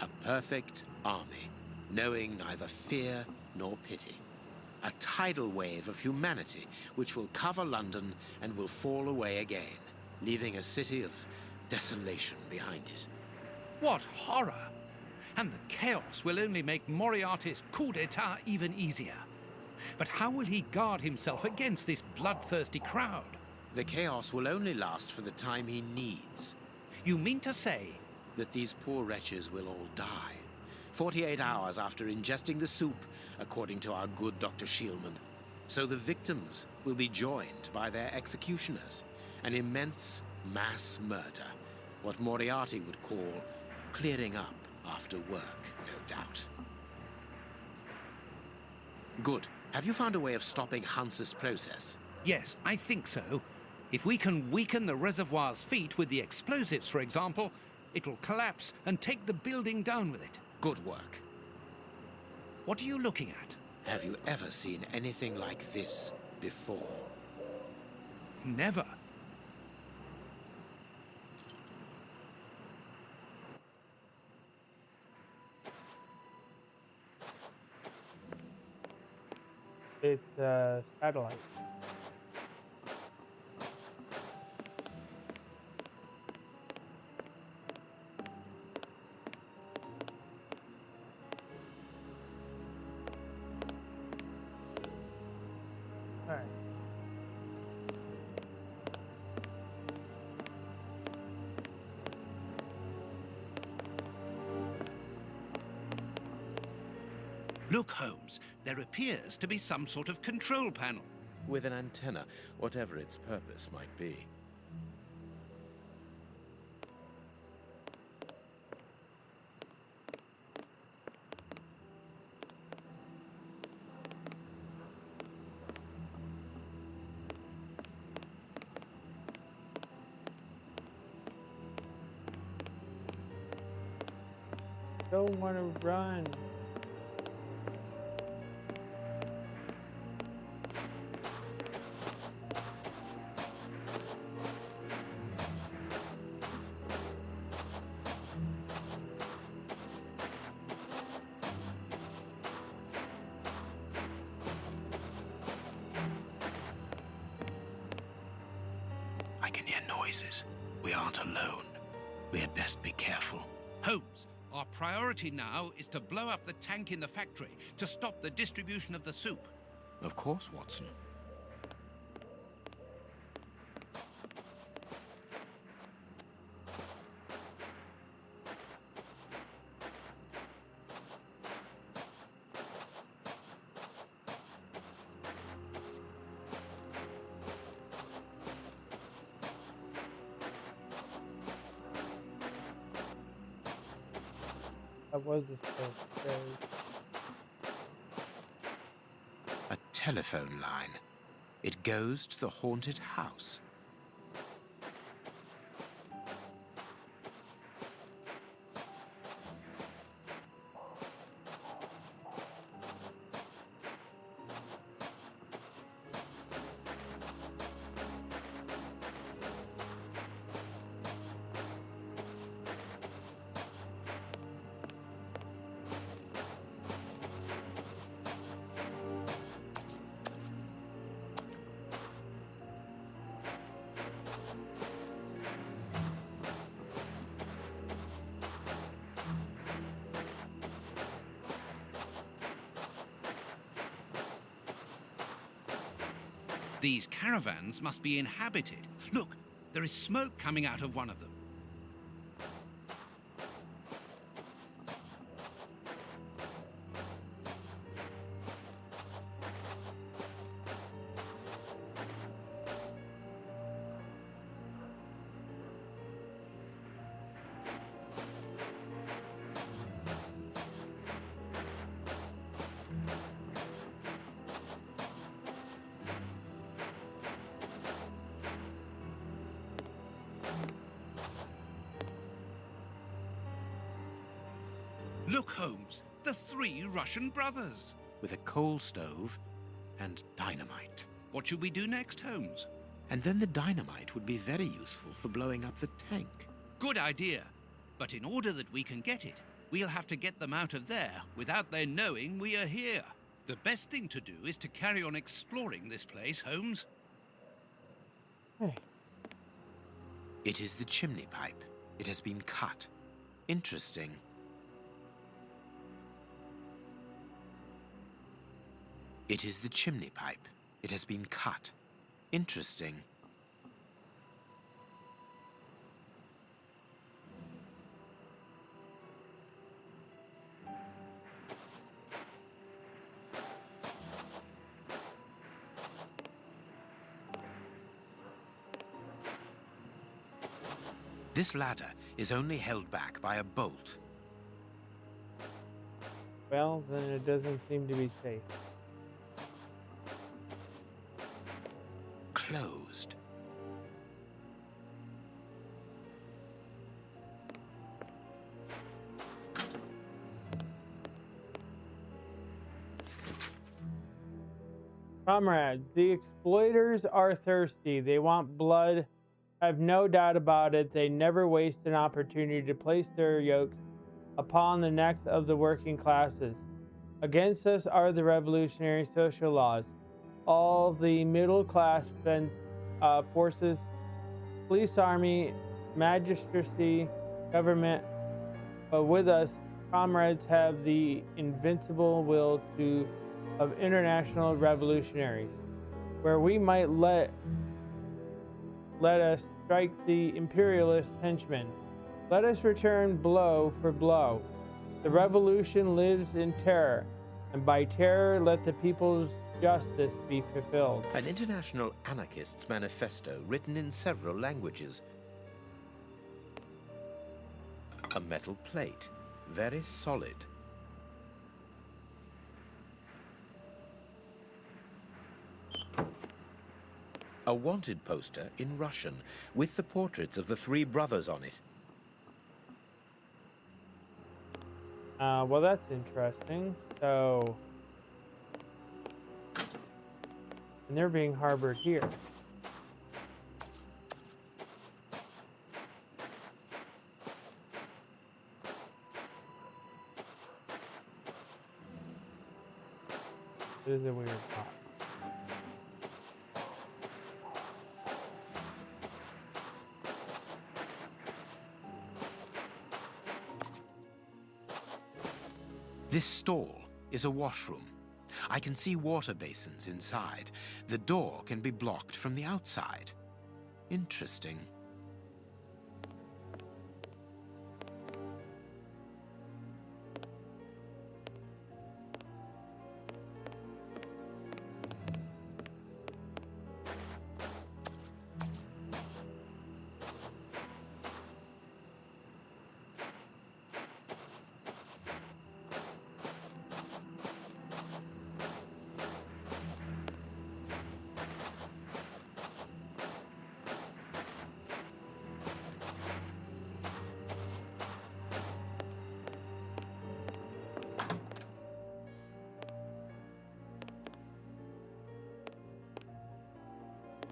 A perfect army, knowing neither fear nor pity. A tidal wave of humanity which will cover London and will fall away again, leaving a city of desolation behind it. What horror! And the chaos will only make Moriarty's coup d'etat even easier. But how will he guard himself against this bloodthirsty crowd? The chaos will only last for the time he needs. You mean to say that these poor wretches will all die 48 hours after ingesting the soup, according to our good Dr. Shielman. So the victims will be joined by their executioners. An immense mass murder. What Moriarty would call clearing up after work, no doubt. Good. Have you found a way of stopping Hans's process? Yes, I think so. If we can weaken the reservoir's feet with the explosives, for example, it will collapse and take the building down with it. Good work. What are you looking at? Have you ever seen anything like this before? Never. It's a satellite. All right. Look, Holmes, there appears to be some sort of control panel. With an antenna, whatever its purpose might be. Don't want to run. I can hear noises. We aren't alone. We had best be careful. Holmes, our priority now is to blow up the tank in the factory to stop the distribution of the soup. Of course, Watson. That was a stairs. A telephone line. It goes to the haunted house. These caravans must be inhabited. Look, there is smoke coming out of one of them. Look, Holmes, the 3 Russian brothers. With a coal stove and dynamite. What should we do next, Holmes? And then the dynamite would be very useful for blowing up the tank. Good idea. But in order that we can get it, we'll have to get them out of there without their knowing we are here. The best thing to do is to carry on exploring this place, Holmes. Hey. It is the chimney pipe. It has been cut. Interesting. It is the chimney pipe. It has been cut. Interesting. This ladder is only held back by a bolt. Well, then it doesn't seem to be safe. Closed. Comrades, the exploiters are thirsty. They want blood. I have no doubt about it. They never waste an opportunity to place their yokes upon the necks of the working classes. Against us are the revolutionary social laws. All the middle class forces, police, army, magistracy, government, but with us, comrades have the invincible will of international revolutionaries, where we might let us strike the imperialist henchmen. Let us return blow for blow. The revolution lives in terror, and by terror let the people's justice be fulfilled. An international anarchists manifesto written in several languages. A metal plate, very solid. A wanted poster in Russian with the portraits of the 3 brothers on it. Well, that's interesting. So, and they're being harbored here. It is a weird thought. This stall is a washroom. I can see water basins inside. The door can be blocked from the outside. Interesting.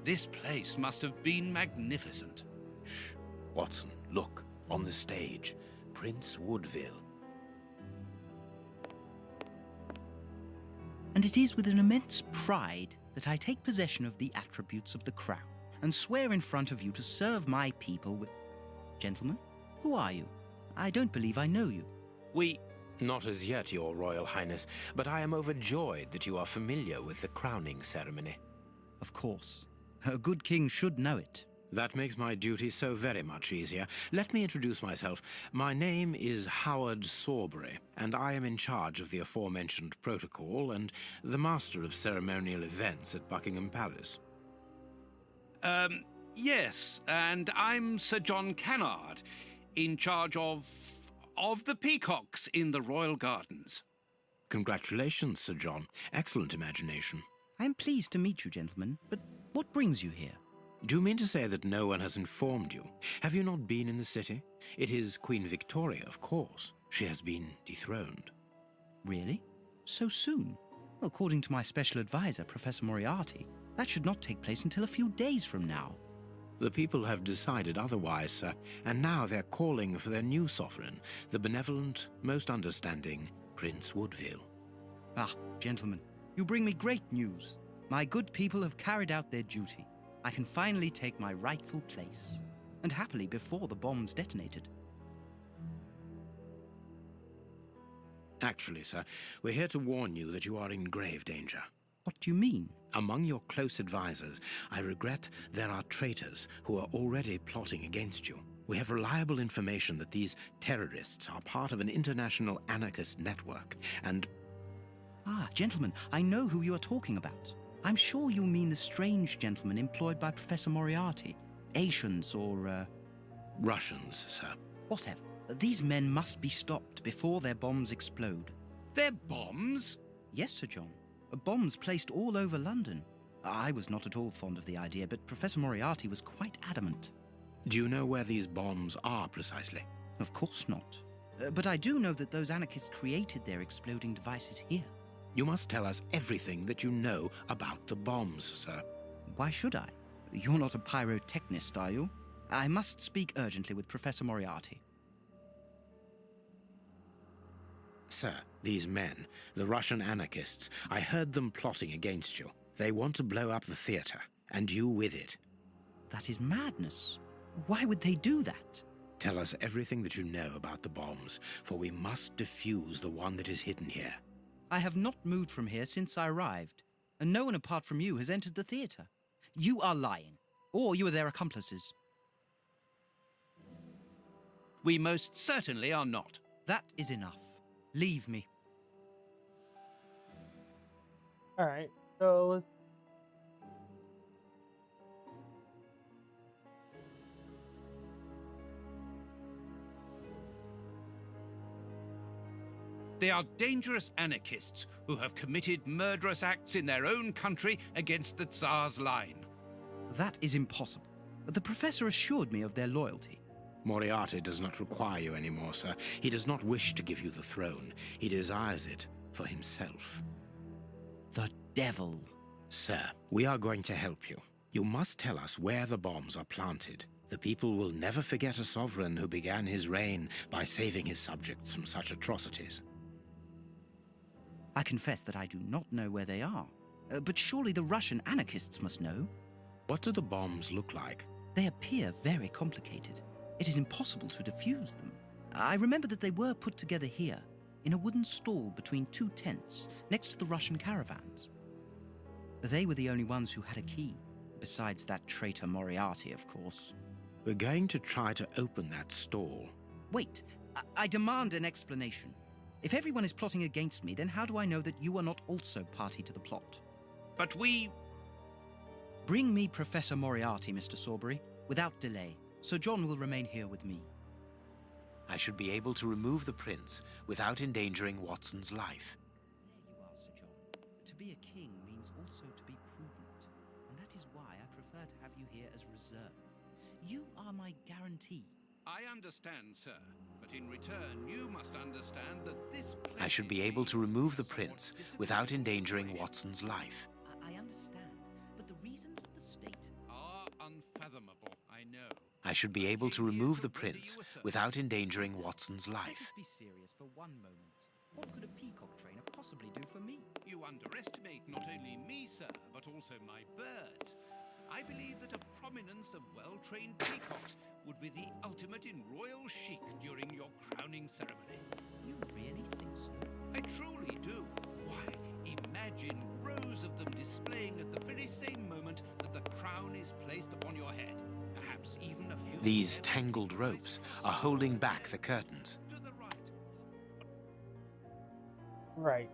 This place must have been magnificent. Shh. Watson, look. On the stage. Prince Woodville. And it is with an immense pride that I take possession of the attributes of the crown and swear in front of you to serve my people with... Gentlemen, who are you? I don't believe I know you. Not as yet, Your Royal Highness, but I am overjoyed that you are familiar with the crowning ceremony. Of course. A good king should know it. That makes my duty so very much easier. Let me introduce myself. My name is Howard Sawbury, and I am in charge of the aforementioned protocol and the master of ceremonial events at Buckingham Palace. Yes, and I'm Sir John Cannard, in charge of the peacocks in the royal gardens. Congratulations, Sir John. Excellent imagination. I am pleased to meet you, gentlemen, but what brings you here? Do you mean to say that no one has informed you? Have you not been in the city? It is Queen Victoria, of course. She has been dethroned. Really? So soon? According to my special advisor, Professor Moriarty, that should not take place until a few days from now. The people have decided otherwise, sir, and now they're calling for their new sovereign, the benevolent, most understanding Prince Woodville. Ah, gentlemen, you bring me great news. My good people have carried out their duty. I can finally take my rightful place, and happily before the bombs detonated. Actually, sir, we're here to warn you that you are in grave danger. What do you mean? Among your close advisors, I regret there are traitors who are already plotting against you. We have reliable information that these terrorists are part of an international anarchist network, and... Ah, gentlemen, I know who you are talking about. I'm sure you mean the strange gentleman employed by Professor Moriarty. Asians or, Russians, sir. Whatever. These men must be stopped before their bombs explode. Their bombs? Yes, Sir John. Bombs placed all over London. I was not at all fond of the idea, but Professor Moriarty was quite adamant. Do you know where these bombs are precisely? Of course not. But I do know that those anarchists created their exploding devices here. You must tell us everything that you know about the bombs, sir. Why should I? You're not a pyrotechnist, are you? I must speak urgently with Professor Moriarty. Sir, these men, the Russian anarchists, I heard them plotting against you. They want to blow up the theater, and you with it. That is madness. Why would they do that? Tell us everything that you know about the bombs, for we must defuse the one that is hidden here. I have not moved from here since I arrived, and no one apart from you has entered the theater. You are lying, or you are their accomplices. We most certainly are not. That is enough. Leave me. All right, so let's... They are dangerous anarchists who have committed murderous acts in their own country against the Tsar's line. That is impossible. The professor assured me of their loyalty. Moriarty does not require you anymore, sir. He does not wish to give you the throne. He desires it for himself. The devil. Sir, we are going to help you. You must tell us where the bombs are planted. The people will never forget a sovereign who began his reign by saving his subjects from such atrocities. I confess that I do not know where they are. But surely the Russian anarchists must know. What do the bombs look like? They appear very complicated. It is impossible to defuse them. I remember that they were put together here, in a wooden stall between two tents, next to the Russian caravans. They were the only ones who had a key, besides that traitor Moriarty, of course. We're going to try to open that stall. Wait, I demand an explanation. If everyone is plotting against me, then how do I know that you are not also party to the plot? But we... Bring me Professor Moriarty, Mr. Sawbury, without delay. Sir John will remain here with me. I should be able to remove the prince without endangering Watson's life. There you are, Sir John. To be a king means also to be prudent, and that is why I prefer to have you here as reserve. You are my guarantee. I understand, sir, but in return you must understand that this place... I should be able to remove the prince without endangering Watson's life. I understand, but the reasons of the state I should be able to remove the prince without endangering Watson's life. Be serious for one moment. What could a peacock trainer possibly do for me? You underestimate not only me, sir, but also my birds. I believe that a prominence of well-trained peacocks would be the ultimate in royal chic during your crowning ceremony. You really think so? I truly do. Why, imagine rows of them displaying at the very same moment that the crown is placed upon your head. Perhaps even a few... These tangled ropes are holding back the curtains. To the right. Right.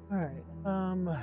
Right. All right.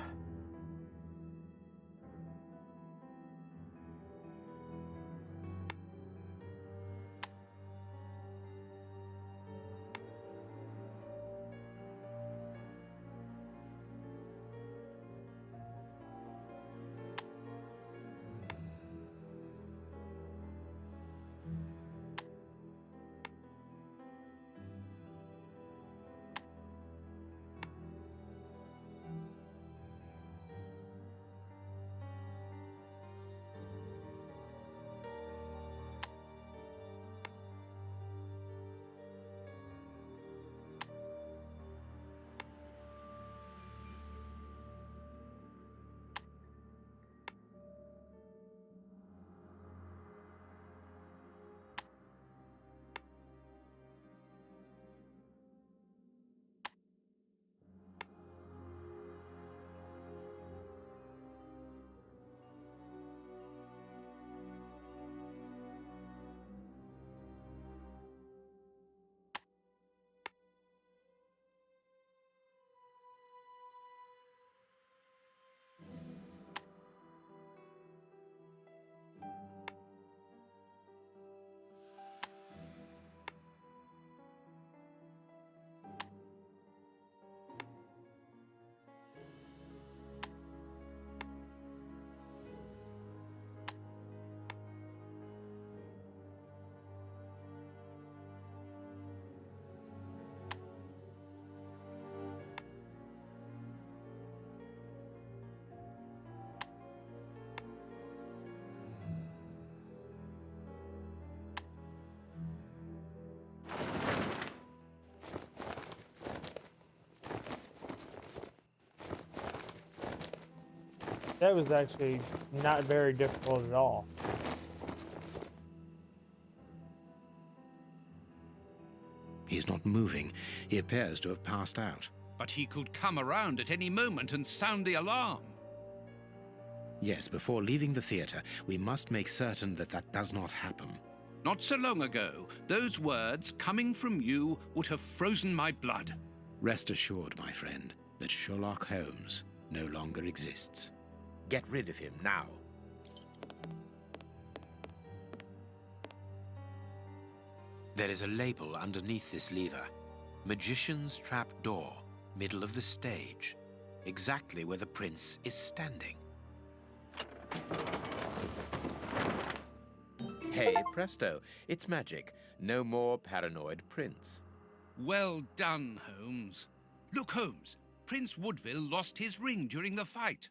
That was actually not very difficult at all. He's not moving. He appears to have passed out. But he could come around at any moment and sound the alarm. Yes, before leaving the theater, we must make certain that that does not happen. Not so long ago, those words coming from you would have frozen my blood. Rest assured, my friend, that Sherlock Holmes no longer exists. Get rid of him now. There is a label underneath this lever. Magician's Trap Door, middle of the stage. Exactly where the prince is standing. Hey, presto, it's magic. No more paranoid prince. Well done, Holmes. Look, Holmes, Prince Woodville lost his ring during the fight.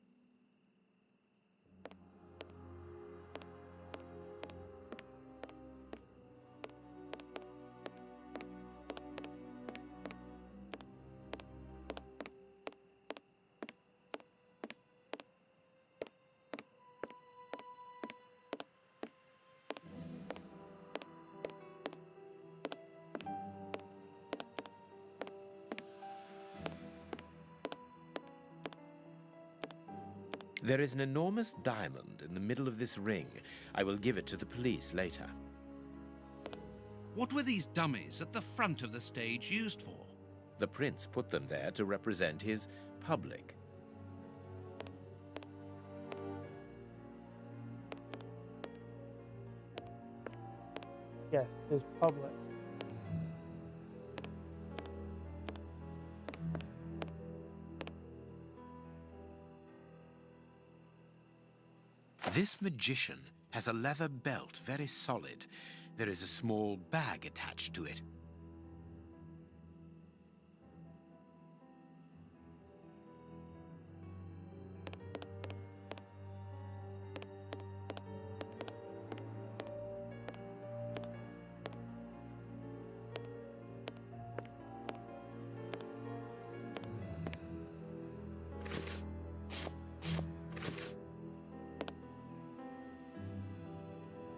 There is an enormous diamond in the middle of this ring. I will give it to the police later. What were these dummies at the front of the stage used for? The prince put them there to represent his public. Yes, his public. This magician Has a leather belt, very solid. There is a small bag attached to it.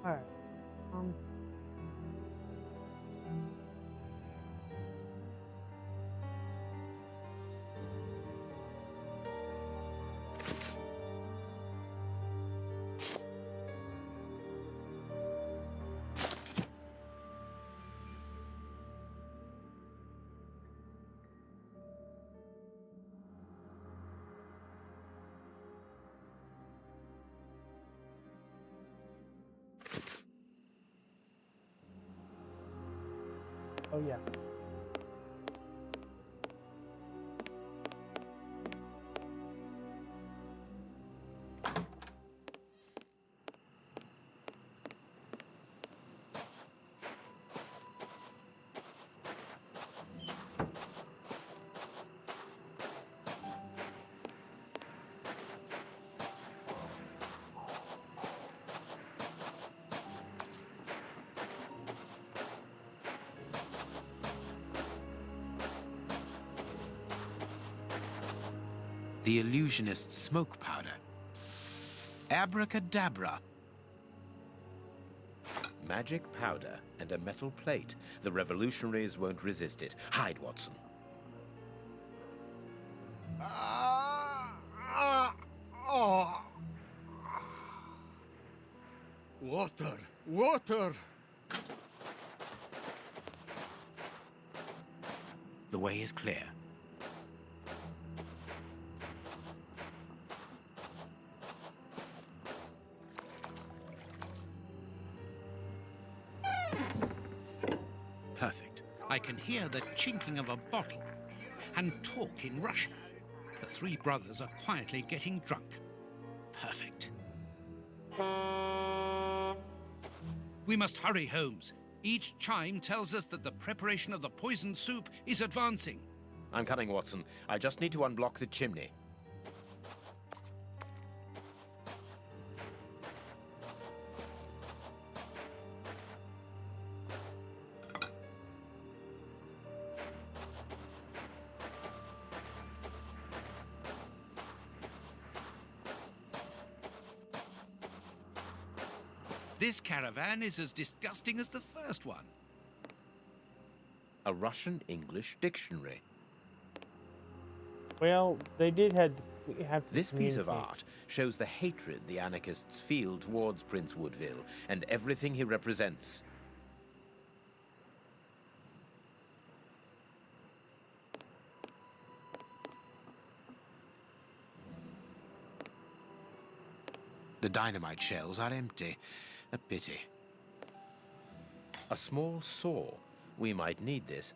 All right. Oh yeah. The illusionist's smoke powder. Abracadabra. Magic powder and a metal plate. The revolutionaries won't resist it. Hide, Watson. Water! Water! The way is clear. Perfect. I can hear the chinking of a bottle and talk in Russian. The three brothers are quietly getting drunk. Perfect. We must hurry, Holmes. Each chime tells us that the preparation of the poisoned soup is advancing. I'm coming, Watson. I just need to unblock the chimney. This caravan is as disgusting as the first one. A Russian-English dictionary. Well, they did have to This piece of communicate. art shows the hatred the anarchists feel towards Prince Woodville and everything he represents. The dynamite shells are empty. A pity. A small saw. We might need this.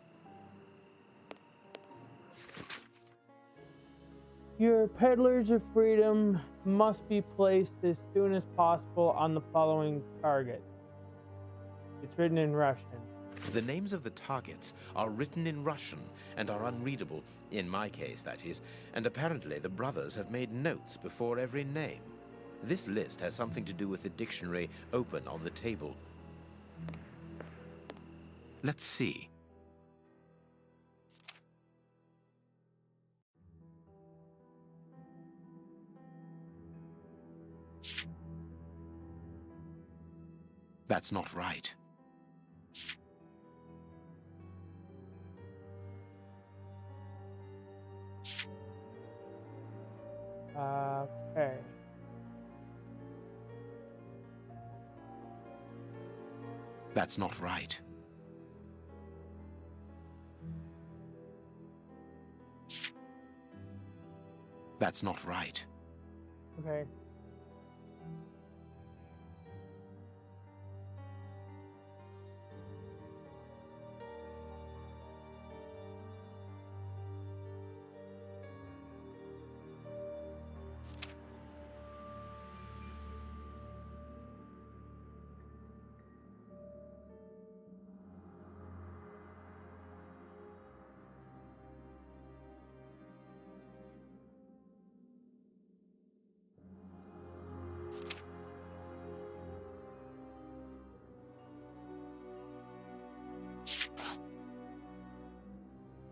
Your peddlers of freedom must be placed as soon as possible on the following target. It's written in Russian. The names of the targets are written in Russian and are unreadable, in my case, that is, and apparently the brothers have made notes before every name. This list has something to do with the dictionary open on the table. Let's see. That's not right. Okay. That's not right. That's not right. Okay.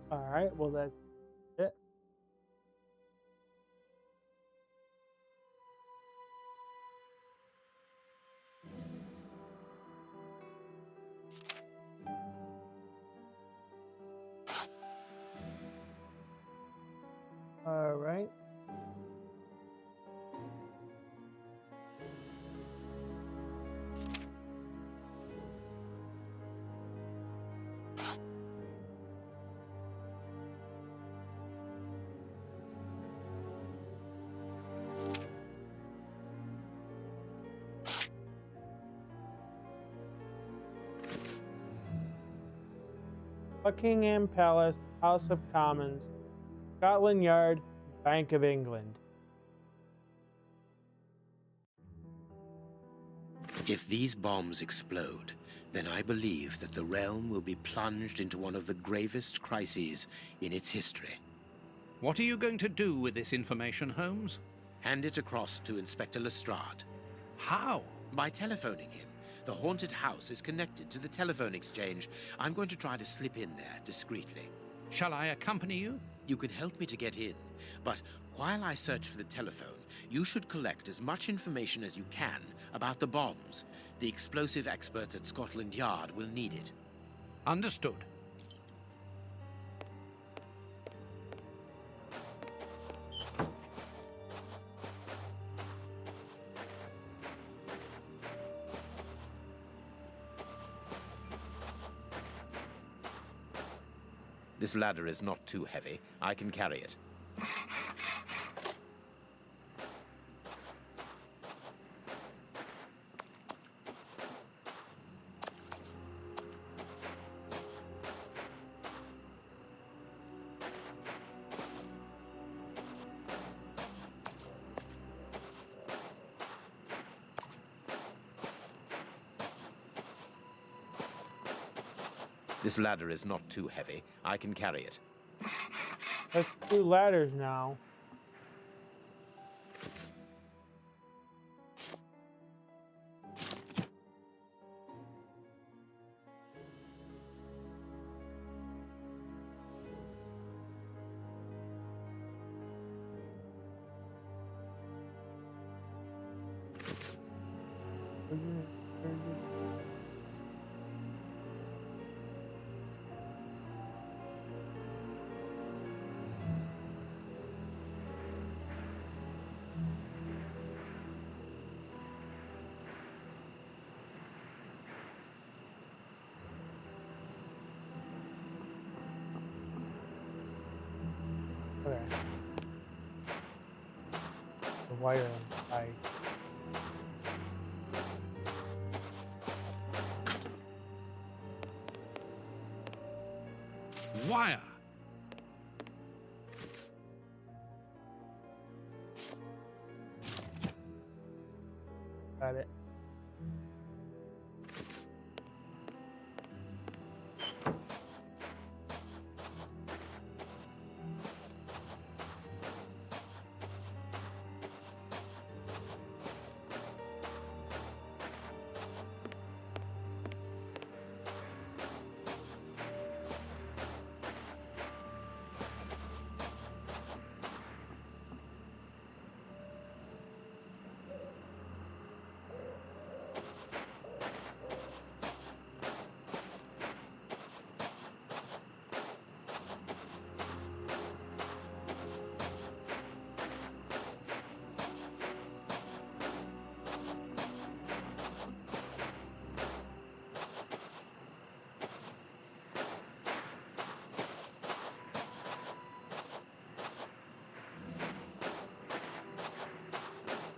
All right, well, that's it. All right. Buckingham Palace, House of Commons, Scotland Yard, Bank of England. If these bombs explode, then I believe that the realm will be plunged into one of the gravest crises in its history. What are you going to do with this information, Holmes? Hand it across to Inspector Lestrade. How? By telephoning him. The haunted house is connected to the telephone exchange. I'm going to try to slip in there discreetly. Shall I accompany you? You can help me to get in, but while I search for the telephone, you should collect as much information as you can about the bombs. The explosive experts at Scotland Yard will need it. Understood. This ladder is not too heavy. I can carry it. This ladder is not too heavy. I can carry it. That's 2 ladders now. Okay. The wire inside. Wire! Got it.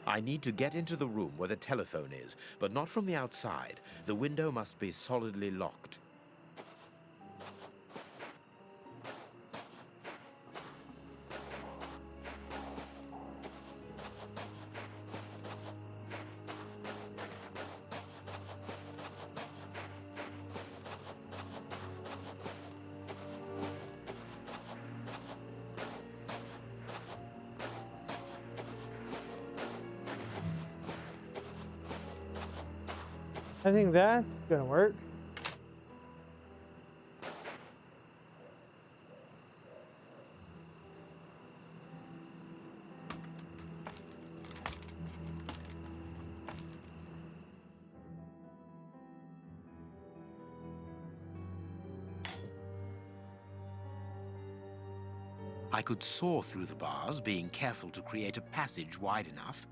I need to get into the room where the telephone is, but not from the outside. The window must be solidly locked. I think that's gonna work. I could saw through the bars, being careful to create a passage wide enough.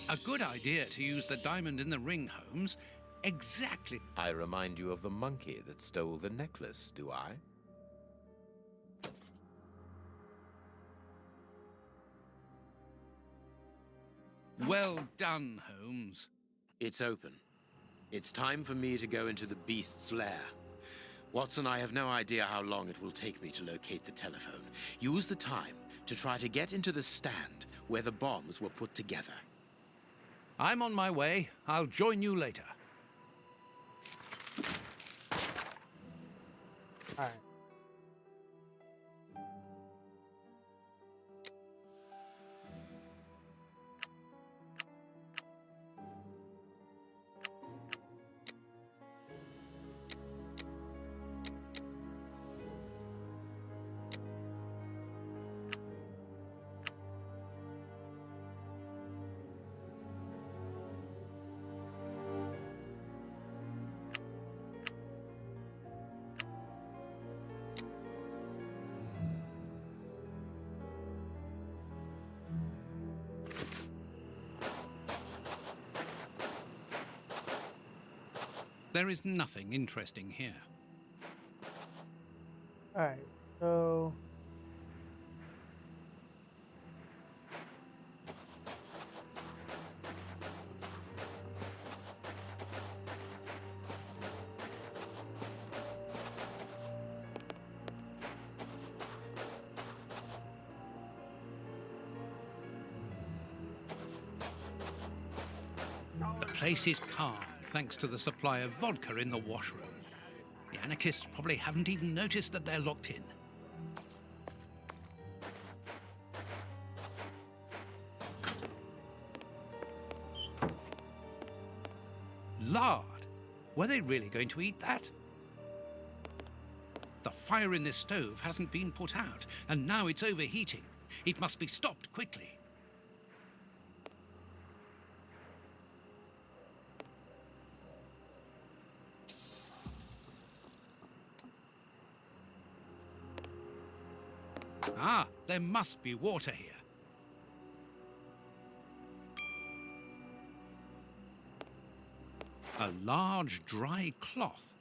A good idea to use the diamond in the ring, Holmes. Exactly. I remind you of the monkey that stole the necklace, do I? Well done, Holmes. It's open. It's time for me to go into the beast's lair. Watson, I have no idea how long it will take me to locate the telephone. Use the time to try to get into the stand where the bombs were put together. I'm on my way. I'll join you later. All right. There is nothing interesting here. All right. So. The place is calm, thanks to the supply of vodka in the washroom. The anarchists probably haven't even noticed that they're locked in. Lard! Were they really going to eat that? The fire in this stove hasn't been put out, and now it's overheating. It must be stopped quickly. Ah, there must be water here. A large, dry cloth.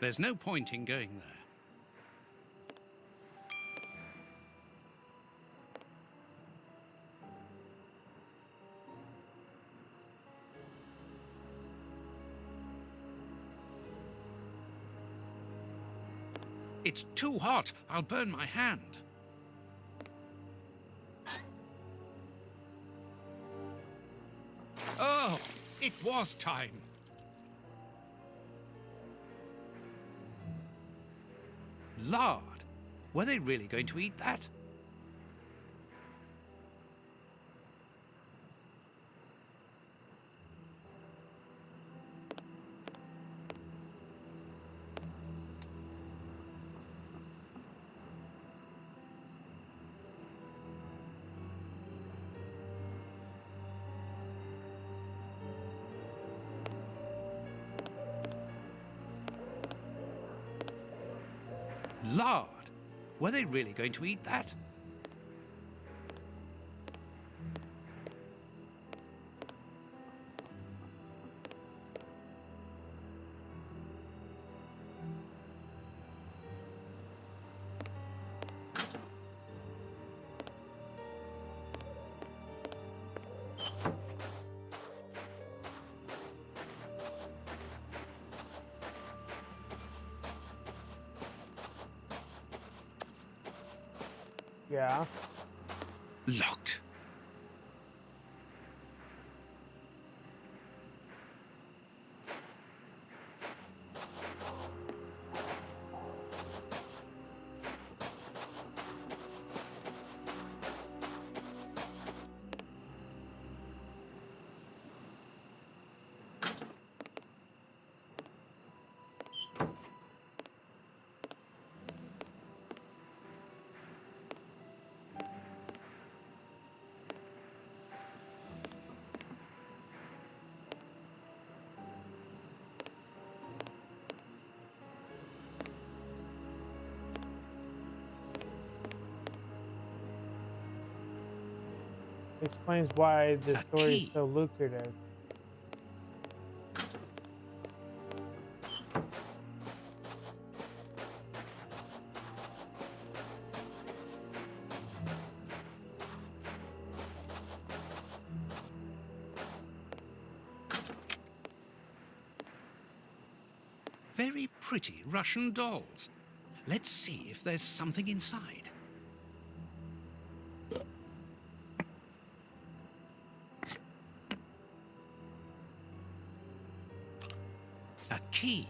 There's no point in going there. It's too hot. I'll burn my hand. Oh, it was time. Lard. Were they really going to eat that? Lard. Were they really going to eat that? Yeah. Locked. Explains why the A story is key. so lucrative. Very pretty Russian dolls. Let's see if there's something inside. A key.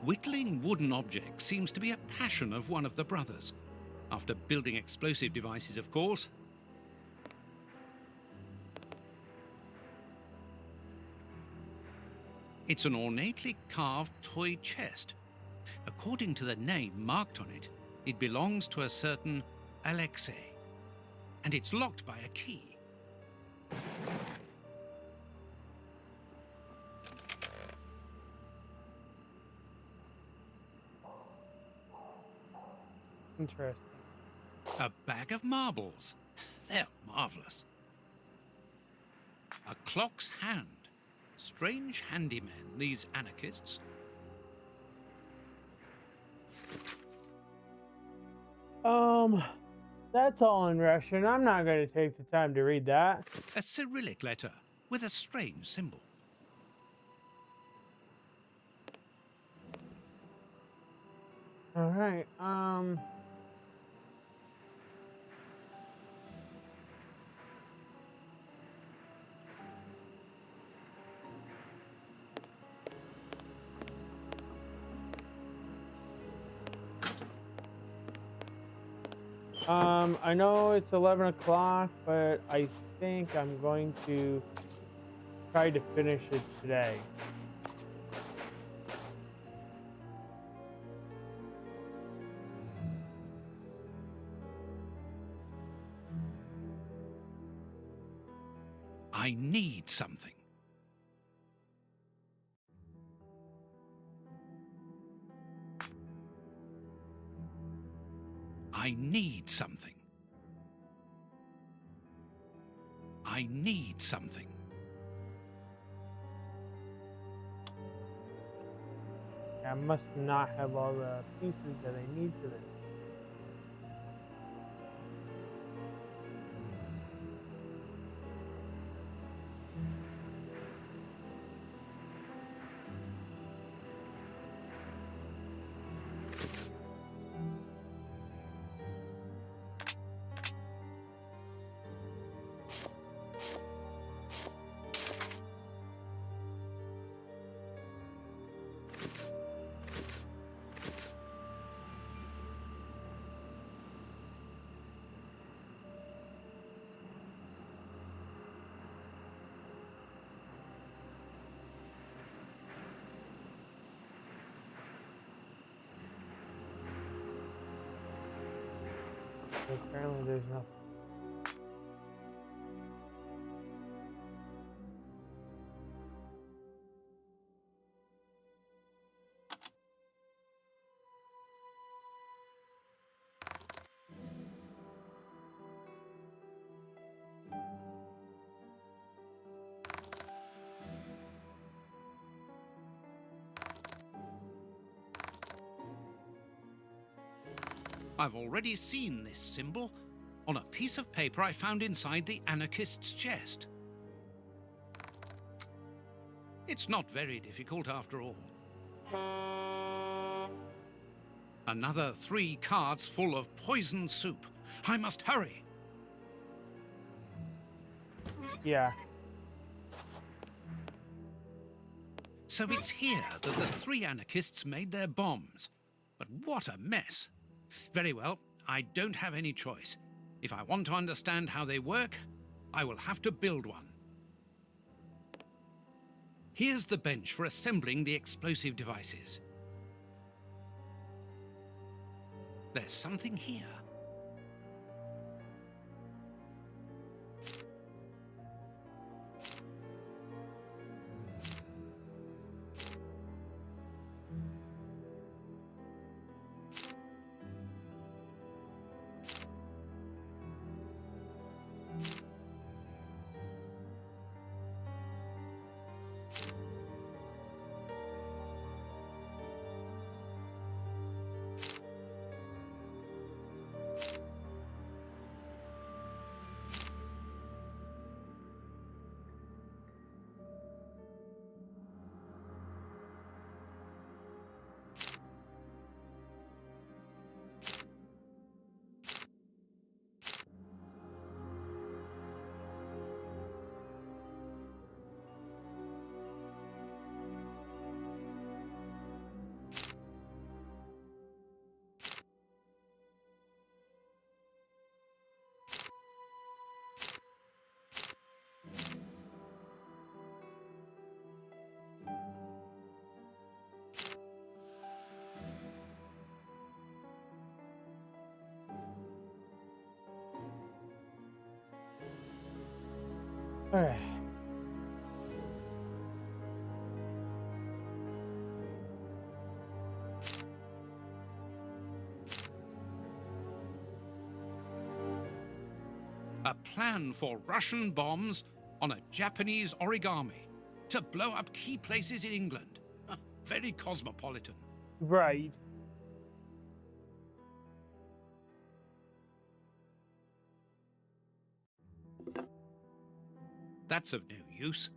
Whittling wooden objects seems to be a passion of one of the brothers. After building explosive devices, of course. It's an ornately carved toy chest. According to the name marked on it, it belongs to a certain Alexei. And it's locked by a key. Interesting. A bag of marbles. They're marvelous. A clock's hand. Strange handymen, these anarchists. That's all in Russian. I'm not going to take the time to read that. A Cyrillic letter with a strange symbol. All right. I know it's 11 o'clock, but I think I'm going to try to finish it today. I need something. I need something. I need something. I must not have all the pieces that I need for this. Apparently there's nothing. I've already seen this symbol on a piece of paper I found inside the anarchist's chest. It's not very difficult after all. Another 3 carts full of poison soup. I must hurry. Yeah. So it's here that the 3 anarchists made their bombs. But what a mess. Very well, I don't have any choice. If I want to understand how they work, I will have to build one. Here's the bench for assembling the explosive devices. There's something here. Alright. A plan for Russian bombs on a Japanese origami to blow up key places in England. Very cosmopolitan. Right. That's of no use.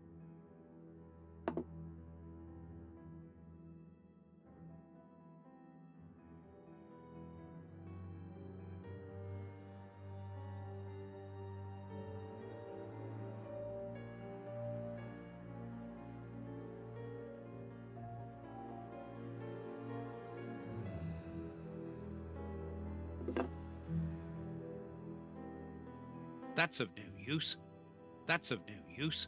That's of no use. That's of no use.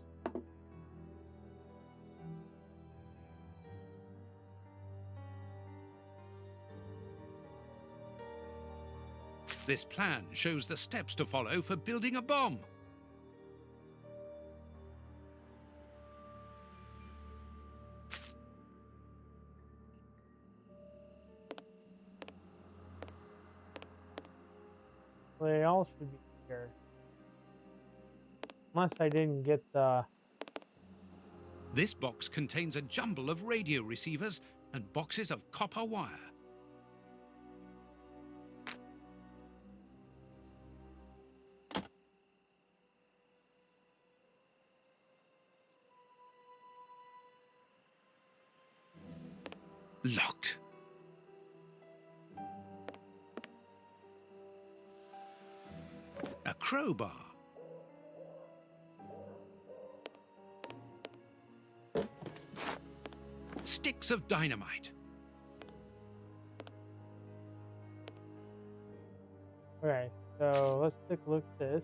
This plan shows the steps to follow for building a bomb. They all should be here. Unless I didn't get the... This box contains a jumble of radio receivers and boxes of copper wire. Locked. A crowbar. Sticks of dynamite. Okay, so let's take a look at this.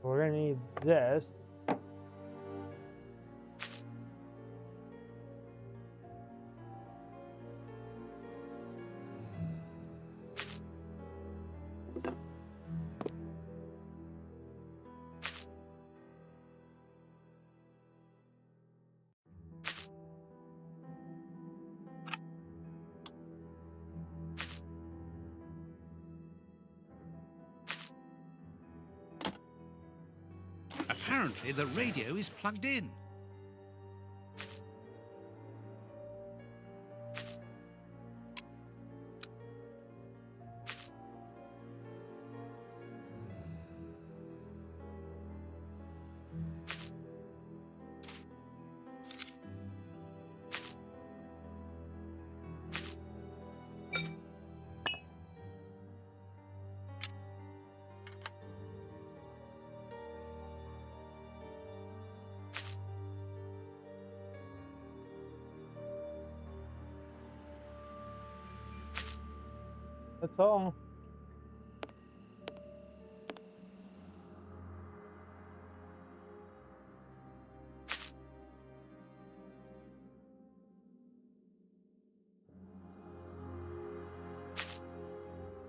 We're gonna need this. Apparently, the radio is plugged in. That's all.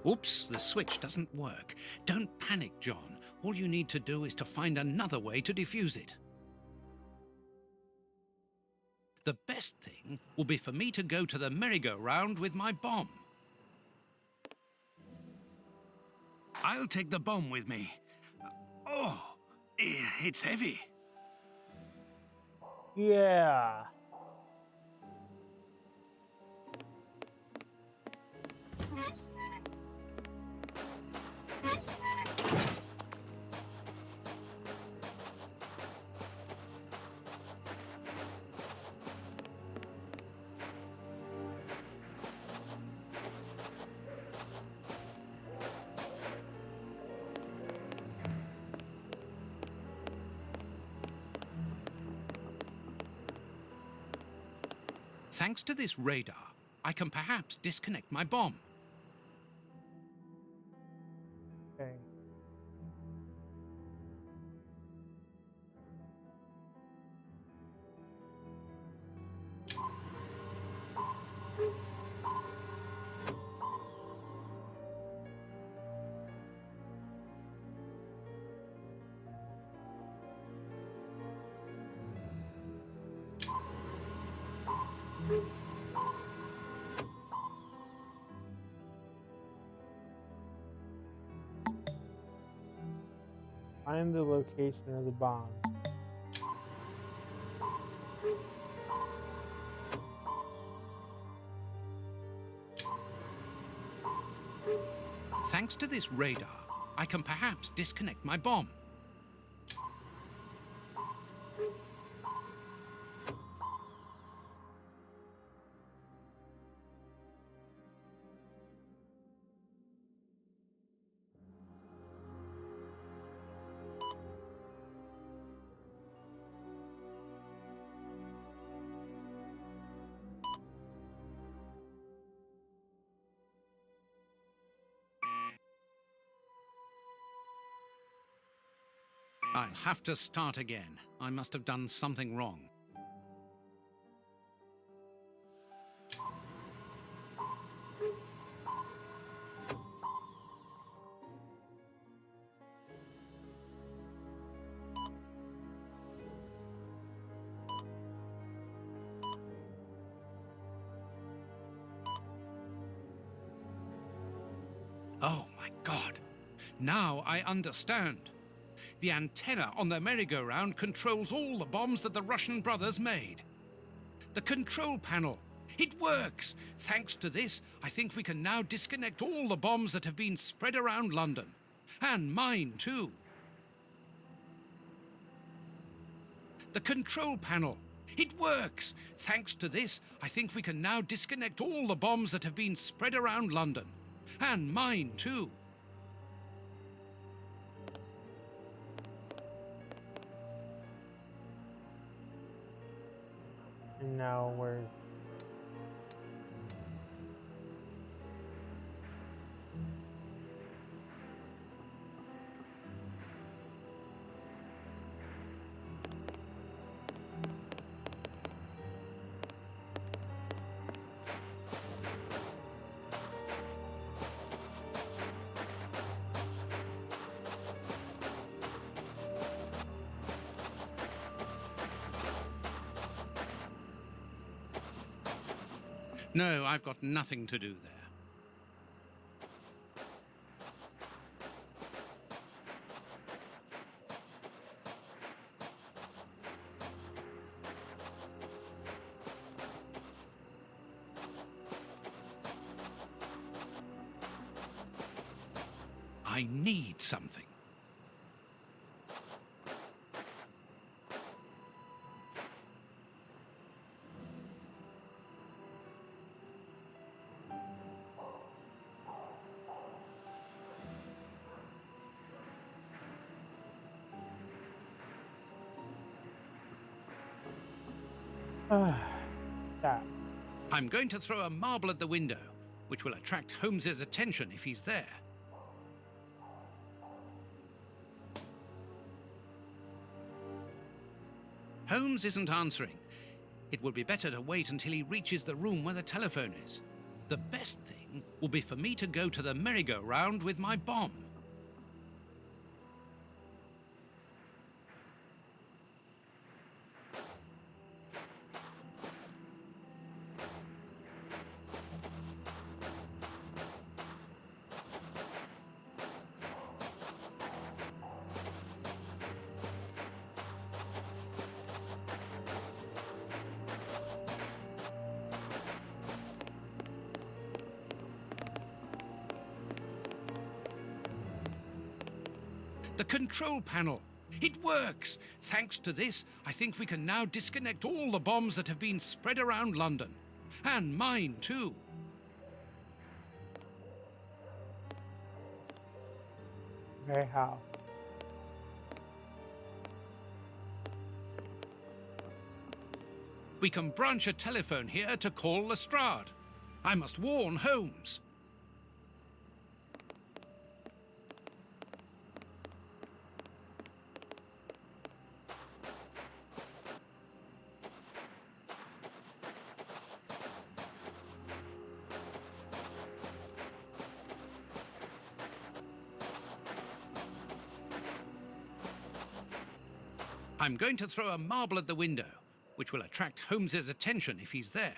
Oops, the switch doesn't work. Don't panic, John. All you need to do is to find another way to defuse it. The best thing will be for me to go to the merry-go-round with my bomb. I'll take the bomb with me. Oh, it's heavy. Yeah. Thanks to this radar, I can perhaps disconnect my bomb. Okay. Find the location of the bomb. Thanks to this radar, I can perhaps disconnect my bomb. I'll have to start again. I must have done something wrong. Oh my God! Now I understand. The antenna on the merry-go-round controls all the bombs that the Russian brothers made. The control panel. It works! Thanks to this, I think we can now disconnect all the bombs that have been spread around London. And mine, too. The control panel. It works! Thanks to this, I think we can now disconnect all the bombs that have been spread around London. And mine, too. And now we're... No, I've got nothing to do there. I need something. That. I'm going to throw a marble at the window, which will attract Holmes's attention if he's there. Holmes isn't answering. It would be better to wait until he reaches the room where the telephone is. The best thing will be for me to go to the merry-go-round with my bomb. The control panel. It works! Thanks to this, I think we can now disconnect all the bombs that have been spread around London. And mine, too. Okay, how? We can branch a telephone here to call Lestrade. I must warn Holmes. I'm going to throw a marble at the window, which will attract Holmes's attention if he's there.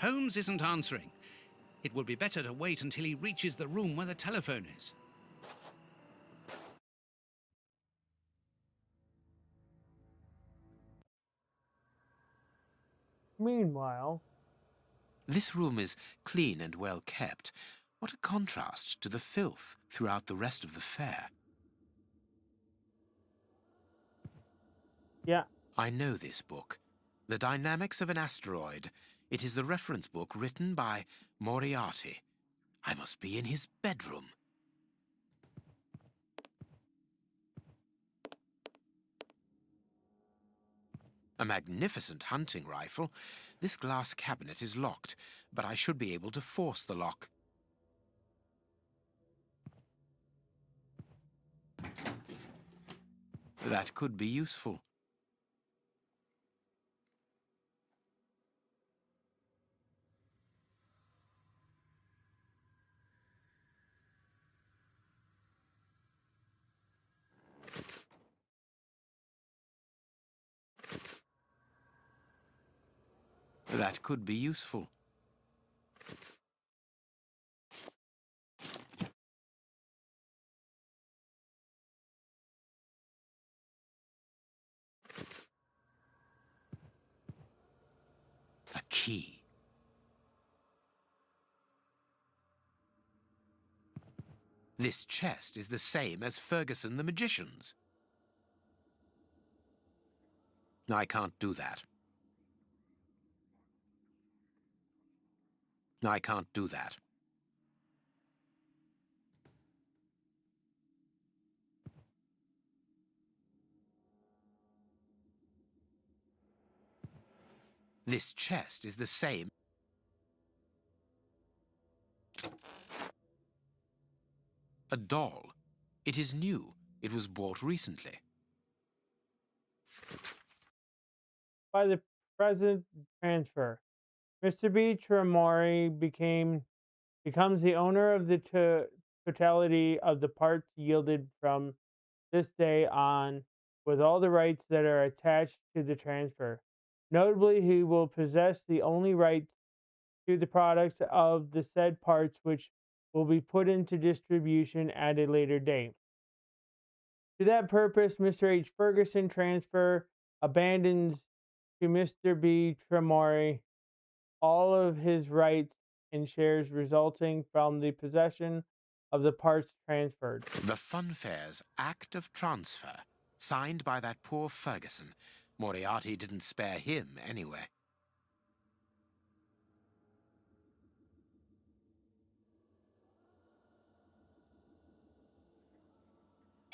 Holmes isn't answering. It would be better to wait until he reaches the room where the telephone is. Meanwhile, This room is clean and well kept. What a contrast to the filth throughout the rest of the fair. yeah, I know this book. The Dynamics of an Asteroid. It is the reference book written by Moriarty. I must be in his bedroom. A magnificent hunting rifle. This glass cabinet is locked, but I should be able to force the lock. That could be useful. That could be useful. A key. This chest is the same as Ferguson the magician's. I can't do that. I can't do that. This chest is the same. A doll. It is new. It was bought recently. by the present transfer, Mr. B. Tremori becomes the owner of the totality of the parts yielded from this day on, with all the rights that are attached to the transfer. Notably, he will possess the only rights to the products of the said parts which will be put into distribution at a later date. To that purpose, Mr. H. Ferguson transfer abandons to Mr. B. Tremori all of his rights and shares resulting from the possession of the parts transferred. The Funfair's Act of Transfer, signed by that poor Ferguson. Moriarty didn't spare him anyway.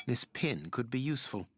This pin could be useful.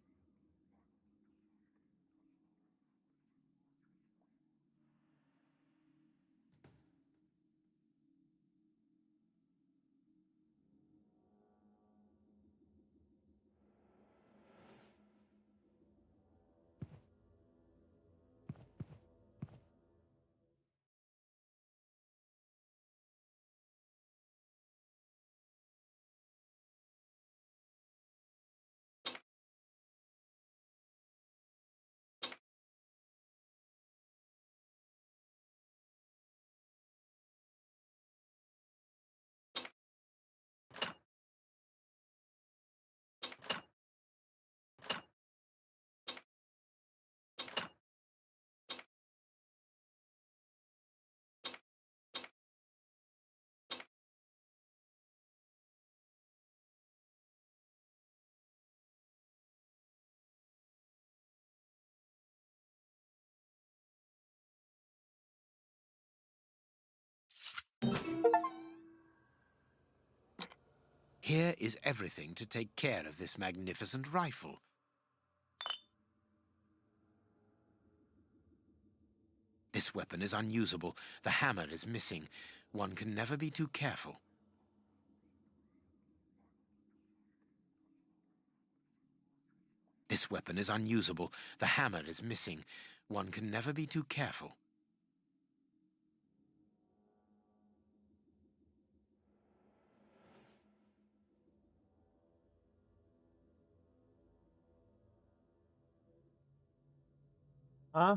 Here is everything to take care of this magnificent rifle. This weapon is unusable. The hammer is missing. One can never be too careful. This weapon is unusable. The hammer is missing. One can never be too careful. Huh?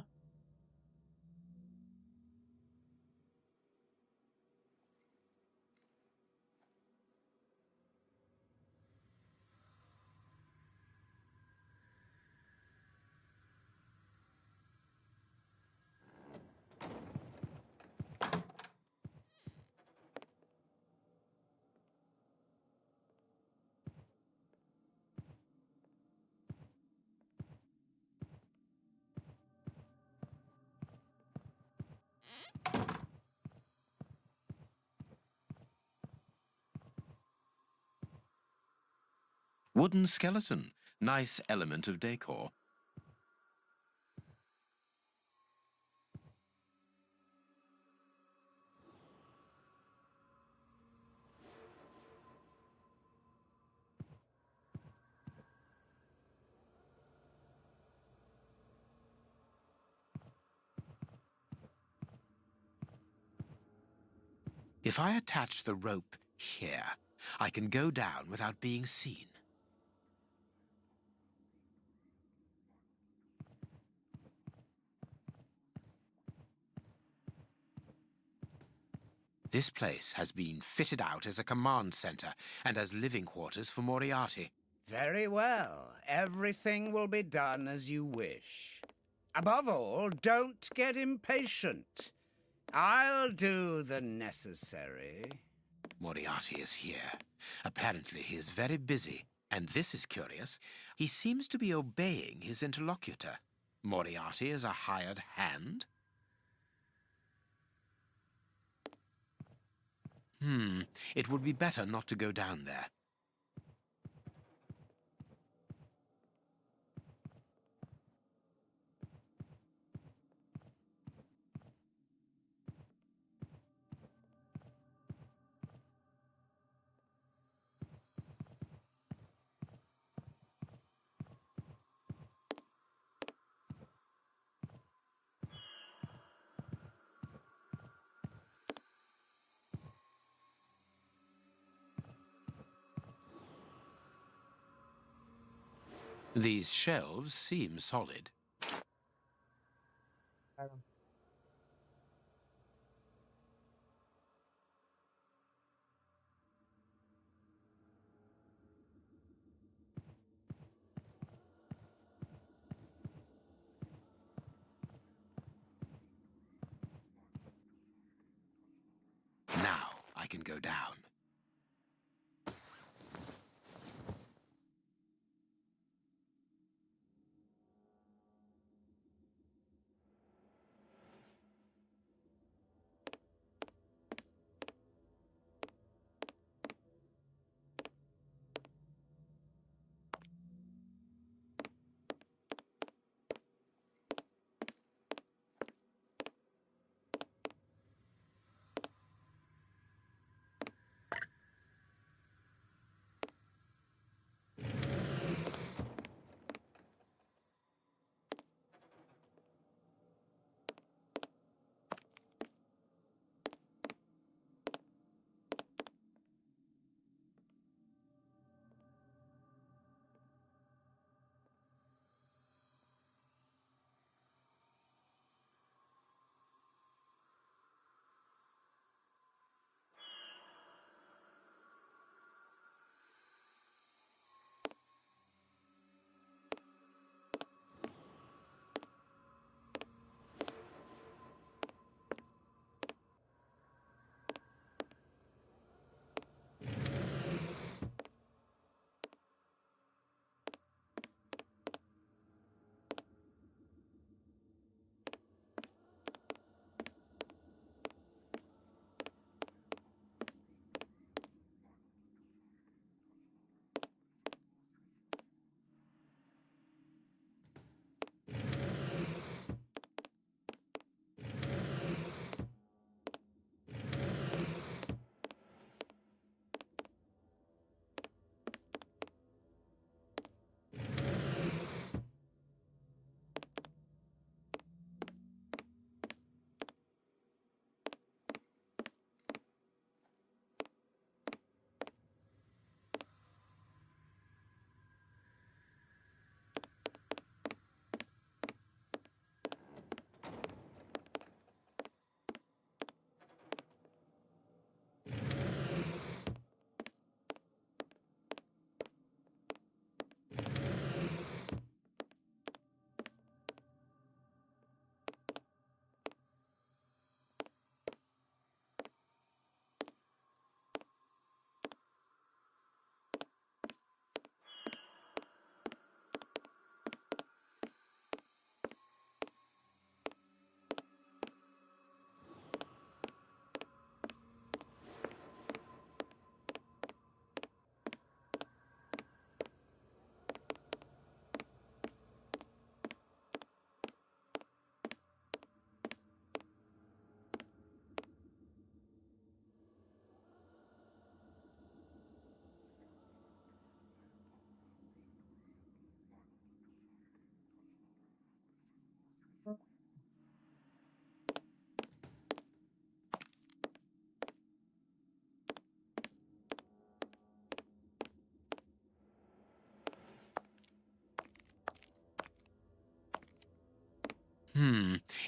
Wooden skeleton. Nice element of decor. If I attach the rope here, I can go down without being seen. This place has been fitted out as a command center and as living quarters for Moriarty. Very well. Everything will be done as you wish. Above all, don't get impatient. I'll do the necessary. Moriarty is here. Apparently he is very busy. And this is curious. He seems to be obeying his interlocutor. Moriarty is a hired hand? It would be better not to go down there. These shelves seem solid. Now I can go down.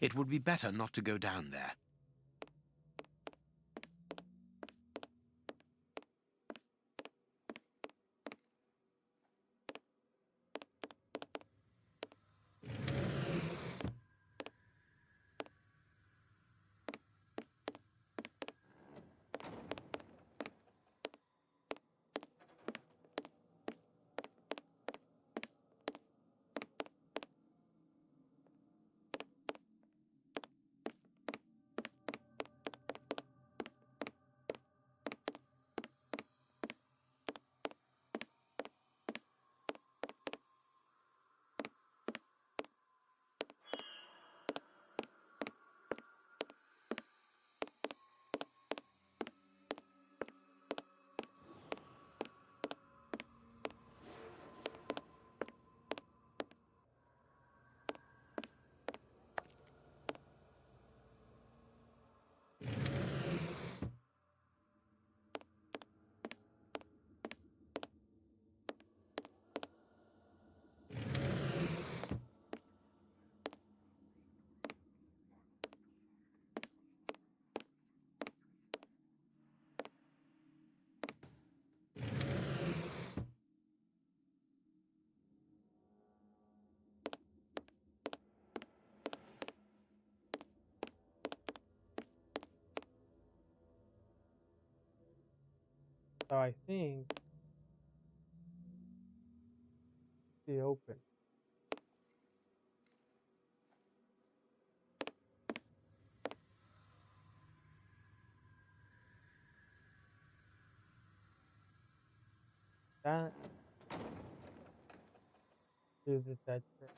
It would be better not to go down there. So I think the open. That is that trick.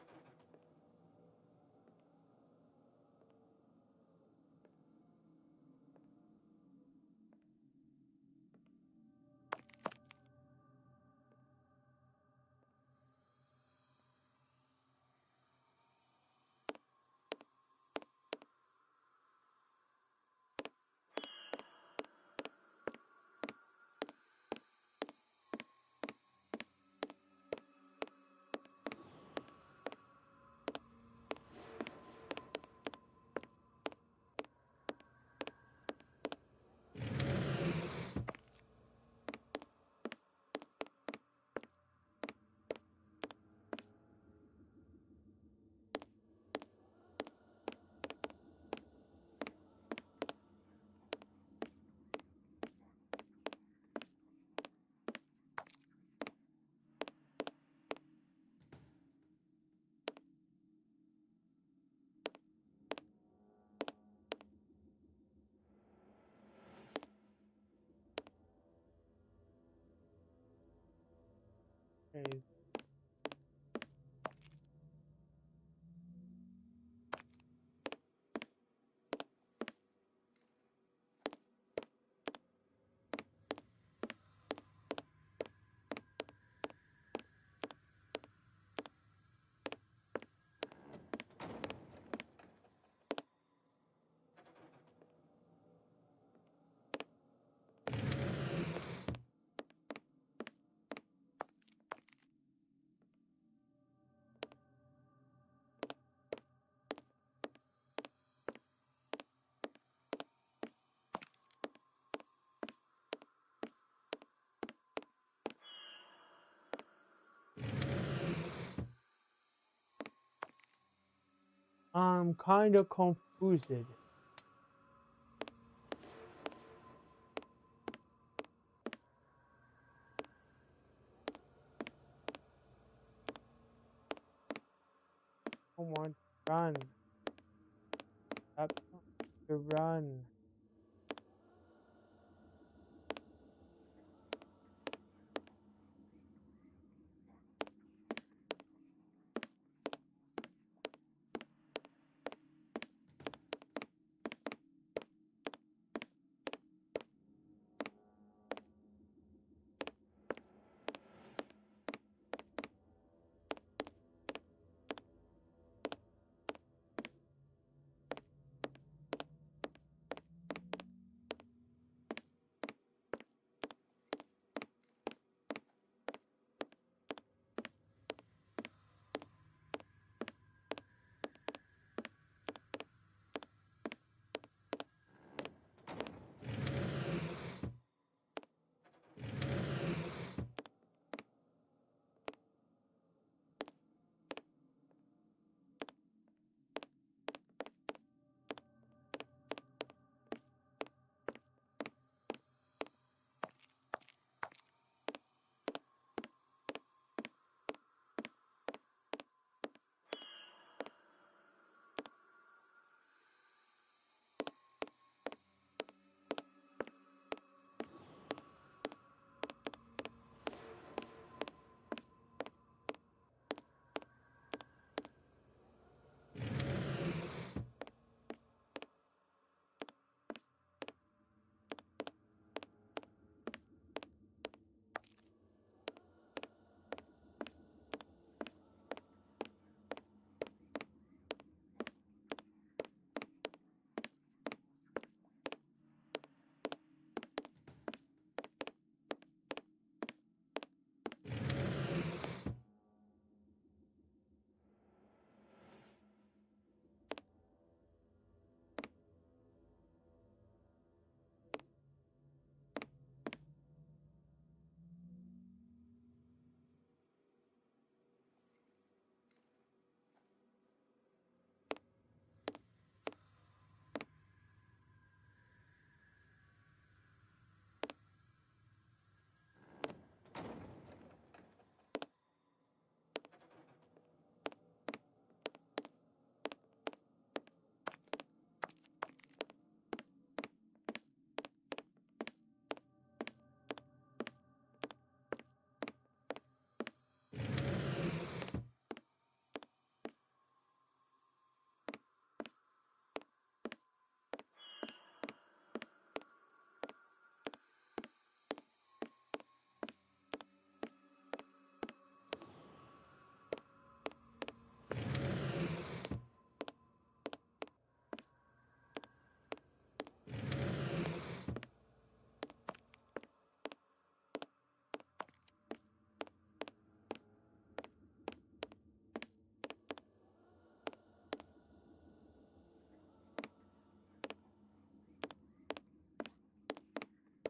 Okay. I'm kind of confused. I want to run. Stop to run.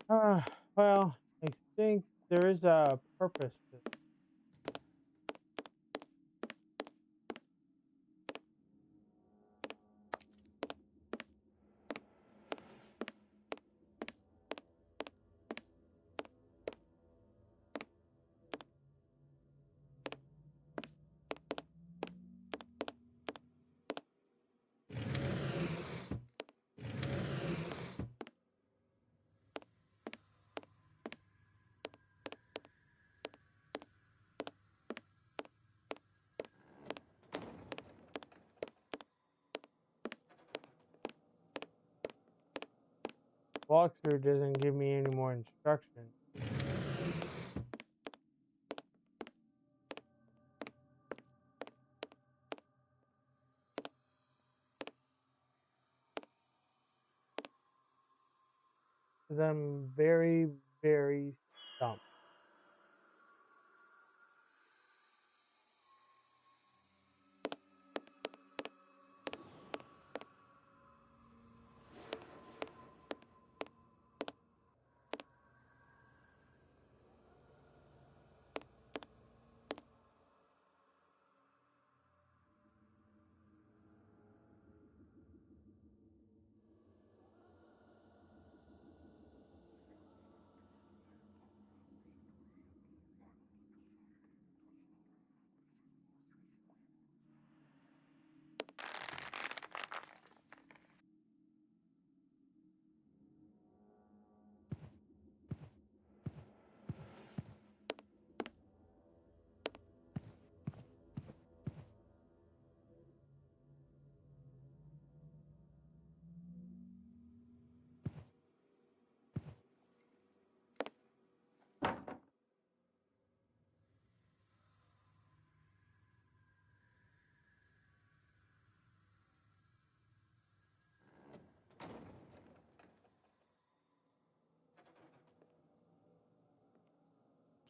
Well, I think there is a purpose to this. Walkthrough doesn't give me any more instructions. Because I'm very, very stumped.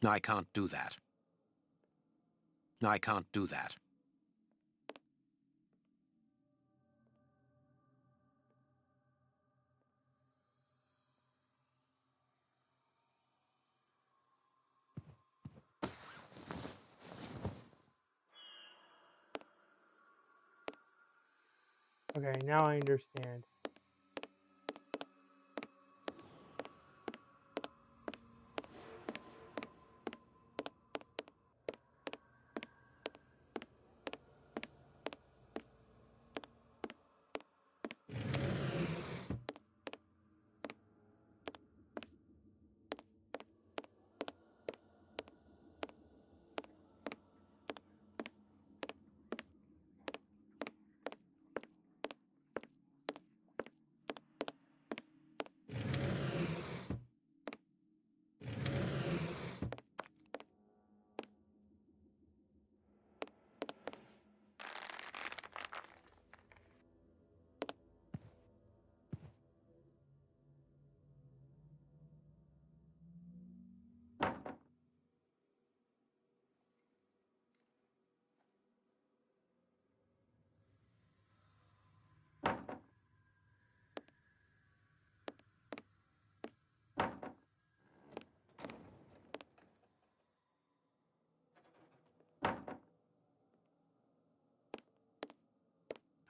I can't do that. I can't do that. Okay, now I understand.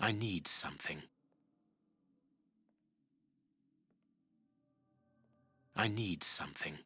I need something. I need something.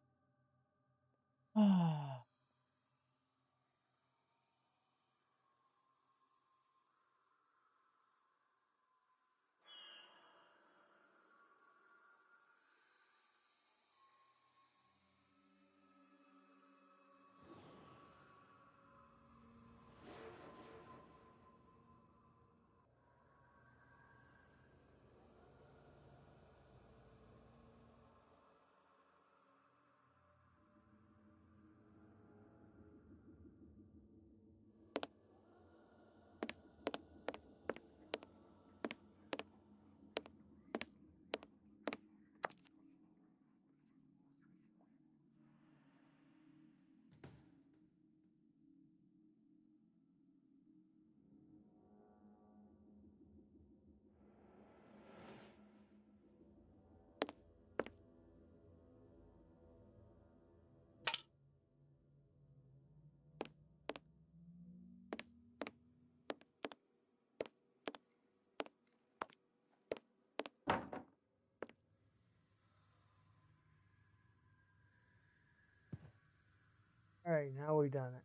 Alright, now we've done it.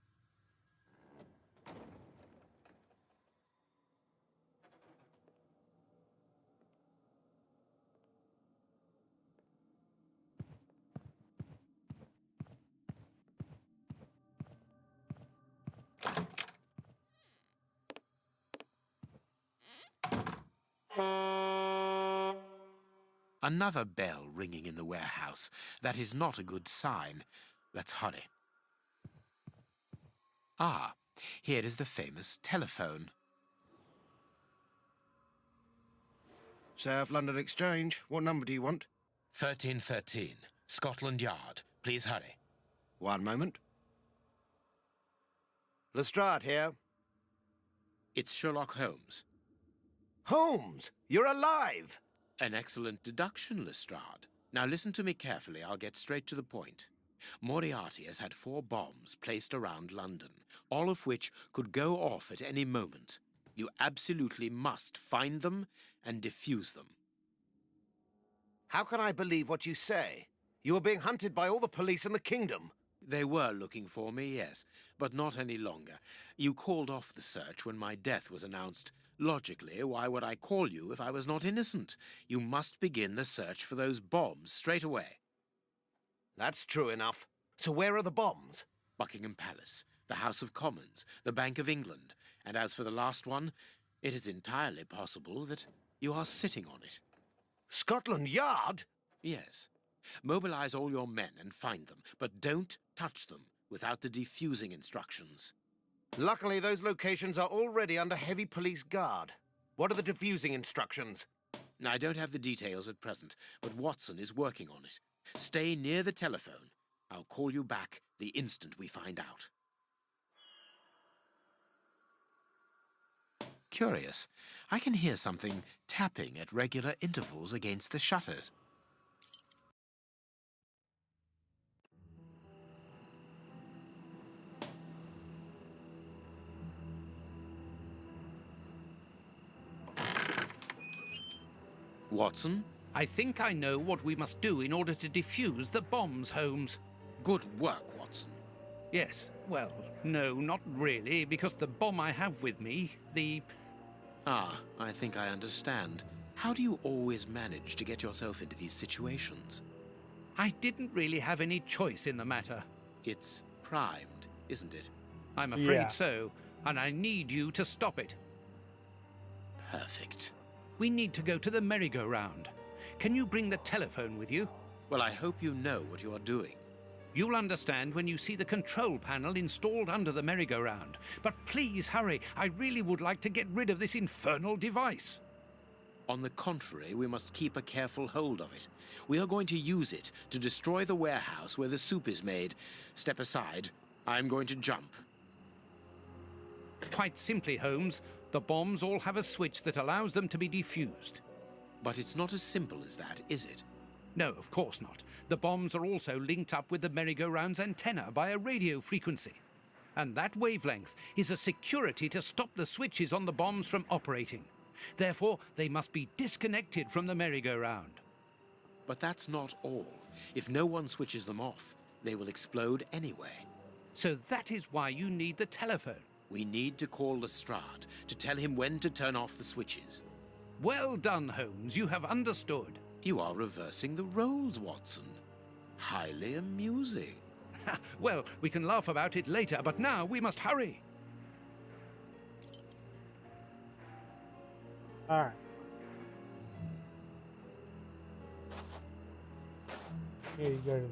Another bell ringing in the warehouse. That is not a good sign. Let's hurry. Ah, here is the famous telephone. South London Exchange. What number do you want? 1313, Scotland Yard. Please hurry. One moment. Lestrade here. It's Sherlock Holmes. Holmes, you're alive! An excellent deduction, Lestrade. Now listen to me carefully. I'll get straight to the point. Moriarty has had 4 bombs placed around London, all of which could go off at any moment. You absolutely must find them and defuse them. How can I believe what you say? You are being hunted by all the police in the kingdom. They were looking for me, yes, but not any longer. You called off the search when my death was announced. Logically, why would I call you if I was not innocent? You must begin the search for those bombs straight away. That's true enough. So where are the bombs? Buckingham Palace, the House of Commons, the Bank of England. And as for the last one, it is entirely possible that you are sitting on it. Scotland Yard? Yes. Mobilize all your men and find them, but don't touch them without the defusing instructions. Luckily, those locations are already under heavy police guard. What are the defusing instructions? I don't have the details at present, but Watson is working on it. Stay near the telephone. I'll call you back the instant we find out. Curious. I can hear something tapping at regular intervals against the shutters. Watson? I think I know what we must do in order to defuse the bombs, Holmes. Good work, Watson. Yes, well, no, not really, because the bomb I have with me, Ah, I think I understand. How do you always manage to get yourself into these situations? I didn't really have any choice in the matter. It's primed, isn't it? I'm afraid so, and I need you to stop it. Perfect. We need to go to the merry-go-round. Can you bring the telephone with you? Well, I hope you know what you are doing. You'll understand when you see the control panel installed under the merry-go-round. But please hurry. I really would like to get rid of this infernal device. On the contrary, we must keep a careful hold of it. We are going to use it to destroy the warehouse where the soup is made. Step aside. I'm going to jump. Quite simply, Holmes, the bombs all have a switch that allows them to be defused. But it's not as simple as that, is it? No, of course not. The bombs are also linked up with the merry-go-round's antenna by a radio frequency. And that wavelength is a security to stop the switches on the bombs from operating. Therefore, they must be disconnected from the merry-go-round. But that's not all. If no one switches them off, they will explode anyway. So that is why you need the telephone. We need to call Lestrade to tell him when to turn off the switches. Well done, Holmes. You have understood. You are reversing the roles, Watson. Highly amusing. Well, we can laugh about it later, but now we must hurry. All right. Here you go to the...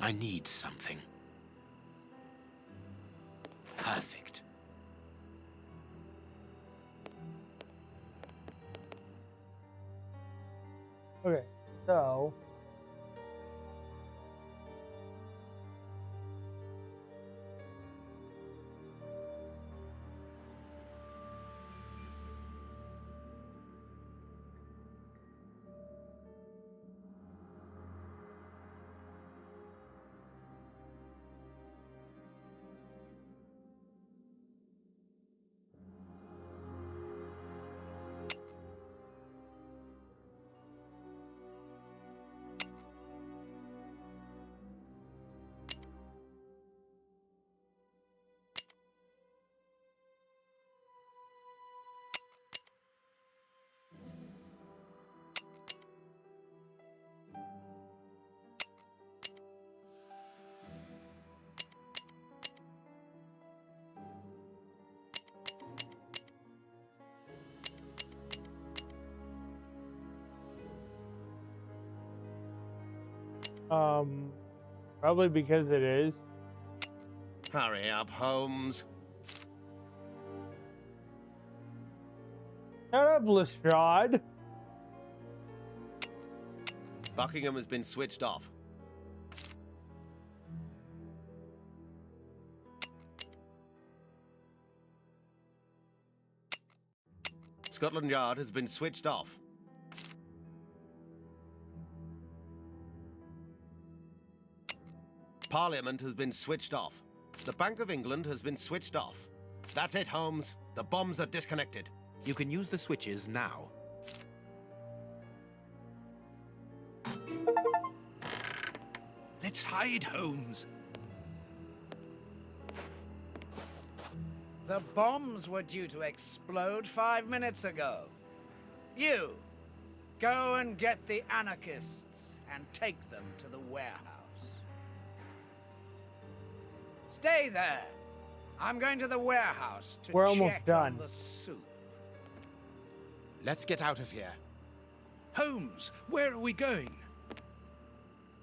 I need something. Perfect. Okay, so Probably because it is. Hurry up, Holmes. Shut up, Lestrade. Buckingham has been switched off. Scotland Yard has been switched off. Parliament has been switched off. The Bank of England has been switched off. That's it, Holmes. The bombs are disconnected. You can use the switches now. Let's hide, Holmes. The bombs were due to explode 5 minutes ago. You, go and get the anarchists and take them to the warehouse. Stay there. I'm going to the warehouse to We're almost check done. on the soup. Let's get out of here. Holmes, where are we going?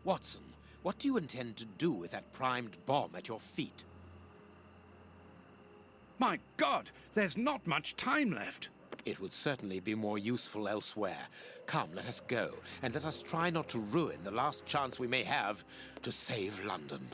Watson, what do you intend to do with that primed bomb at your feet? My God, there's not much time left. It would certainly be more useful elsewhere. Come, let us go, and let us try not to ruin the last chance we may have to save London.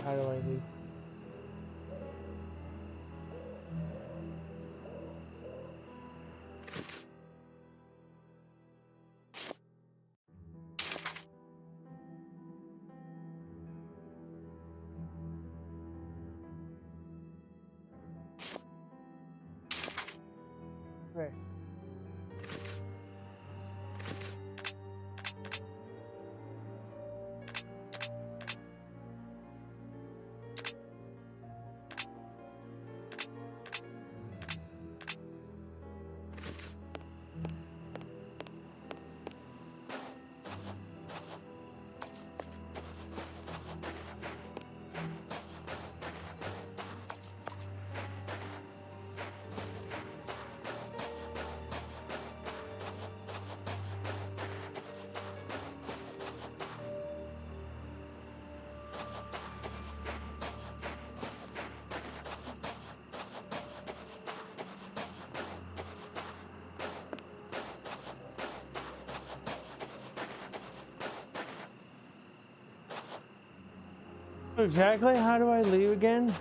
How do I leave? Okay. Exactly, how do I leave again?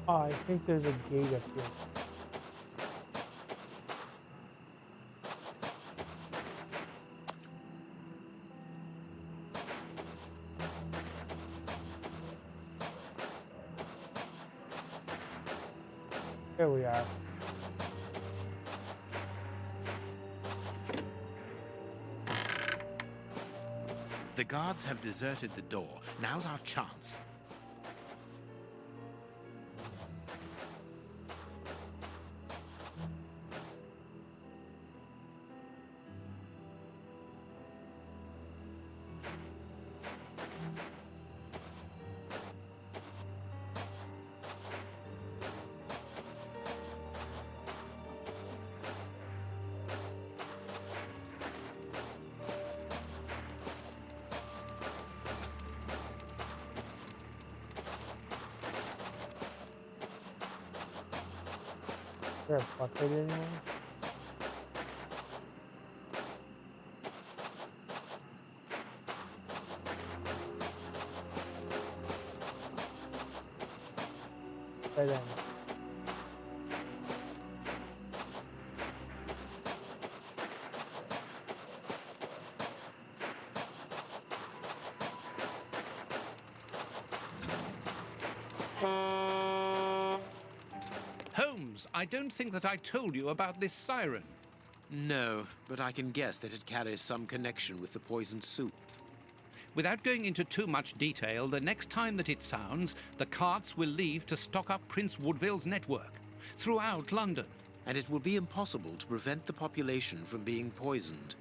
Oh, I think there's a gate up here. Here we are. The guards have deserted the door. Now's our chance. there a bucket anywhere? Right then. Holmes, I don't think that I told you about this siren. No, but I can guess that it carries some connection with the poisoned soup. Without going into too much detail, the next time that it sounds, the carts will leave to stock up Prince Woodville's network throughout London. And it will be impossible to prevent the population from being poisoned.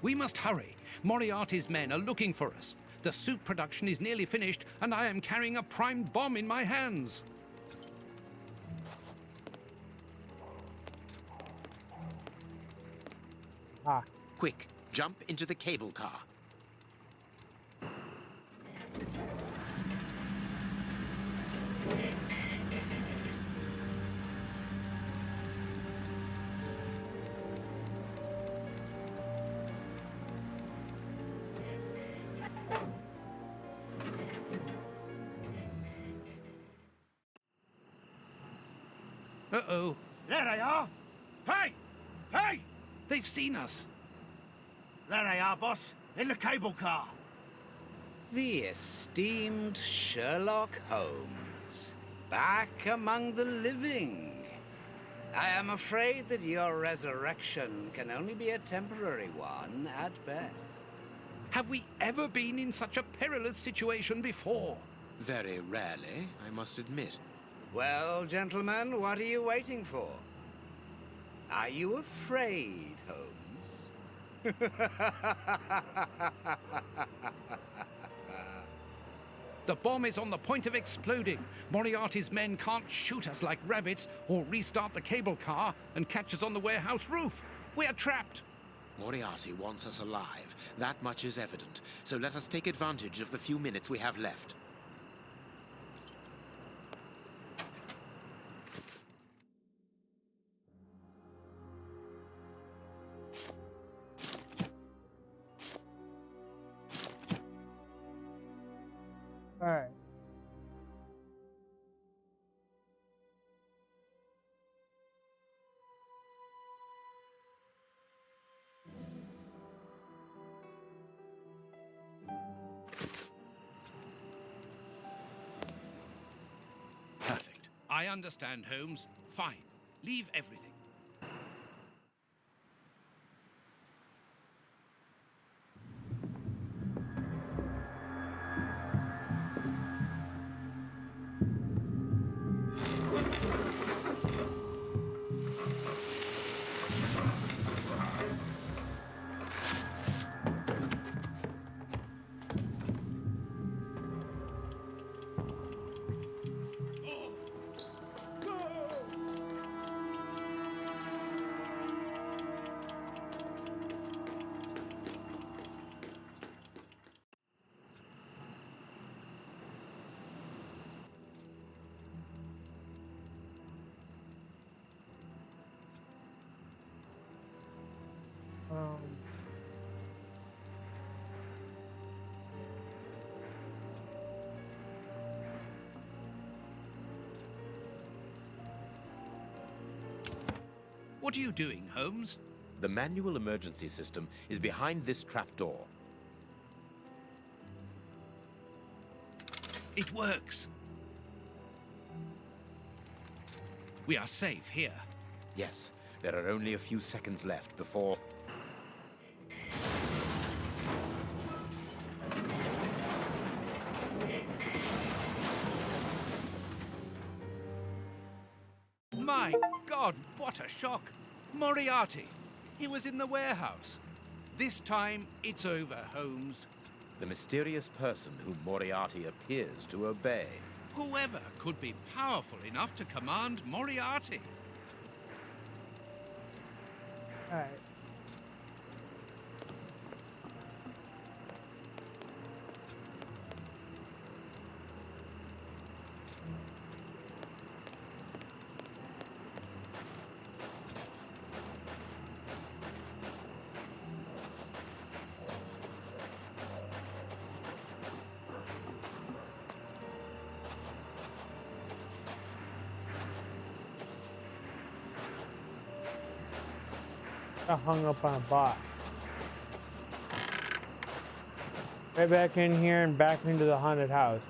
We must hurry. Moriarty's men are looking for us. The soup production is nearly finished, and I am carrying a primed bomb in my hands. Ah. Quick, jump into the cable car. Uh-oh. There they are! Hey! Hey! They've seen us. There they are, boss. In the cable car. The esteemed Sherlock Holmes, back among the living. I am afraid that your resurrection can only be a temporary one at best. Have we ever been in such a perilous situation before? Very rarely, I must admit. Well, gentlemen, what are you waiting for? Are you afraid, Holmes? The bomb is on the point of exploding. Moriarty's men can't shoot us like rabbits or restart the cable car and catch us on the warehouse roof. We are trapped. Moriarty wants us alive. That much is evident. So let us take advantage of the few minutes we have left. All right. Perfect. I understand, Holmes. Fine. Leave everything. What are you doing, Holmes? The manual emergency system is behind this trapdoor. It works. We are safe here. Yes, there are only a few seconds left before... My God, what a shock! Moriarty! He was in the warehouse. This time, it's over, Holmes. The mysterious person whom Moriarty appears to obey. Whoever could be powerful enough to command Moriarty? All right. Got hung up on a box. Right back in here and back into the haunted house.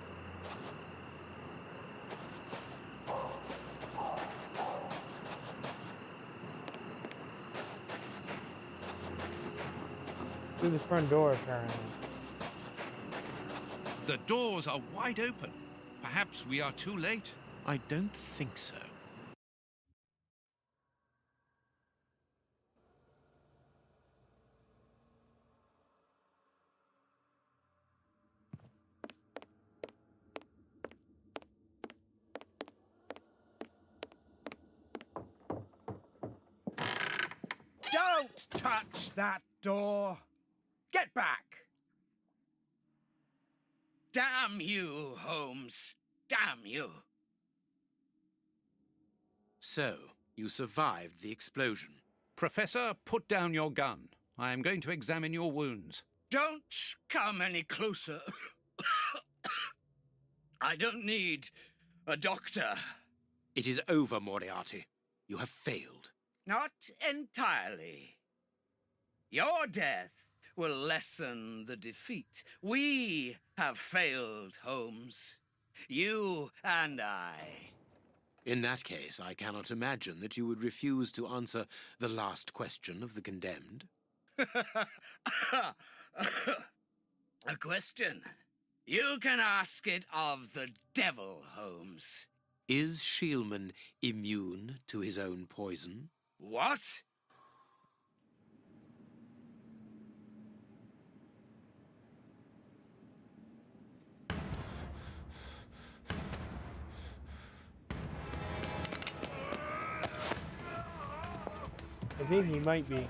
Through the front door, apparently. The doors are wide open. Perhaps we are too late. I don't think so. Don't touch that door! Get back! Damn you, Holmes. Damn you. So, you survived the explosion. Professor, put down your gun. I am going to examine your wounds. Don't come any closer. I don't need a doctor. It is over, Moriarty. You have failed. Not entirely. Your death will lessen the defeat. We have failed, Holmes. You and I. In that case, I cannot imagine that you would refuse to answer the last question of the condemned. A question. You can ask it of the devil, Holmes. Is Shielman immune to his own poison? What? I think he might be.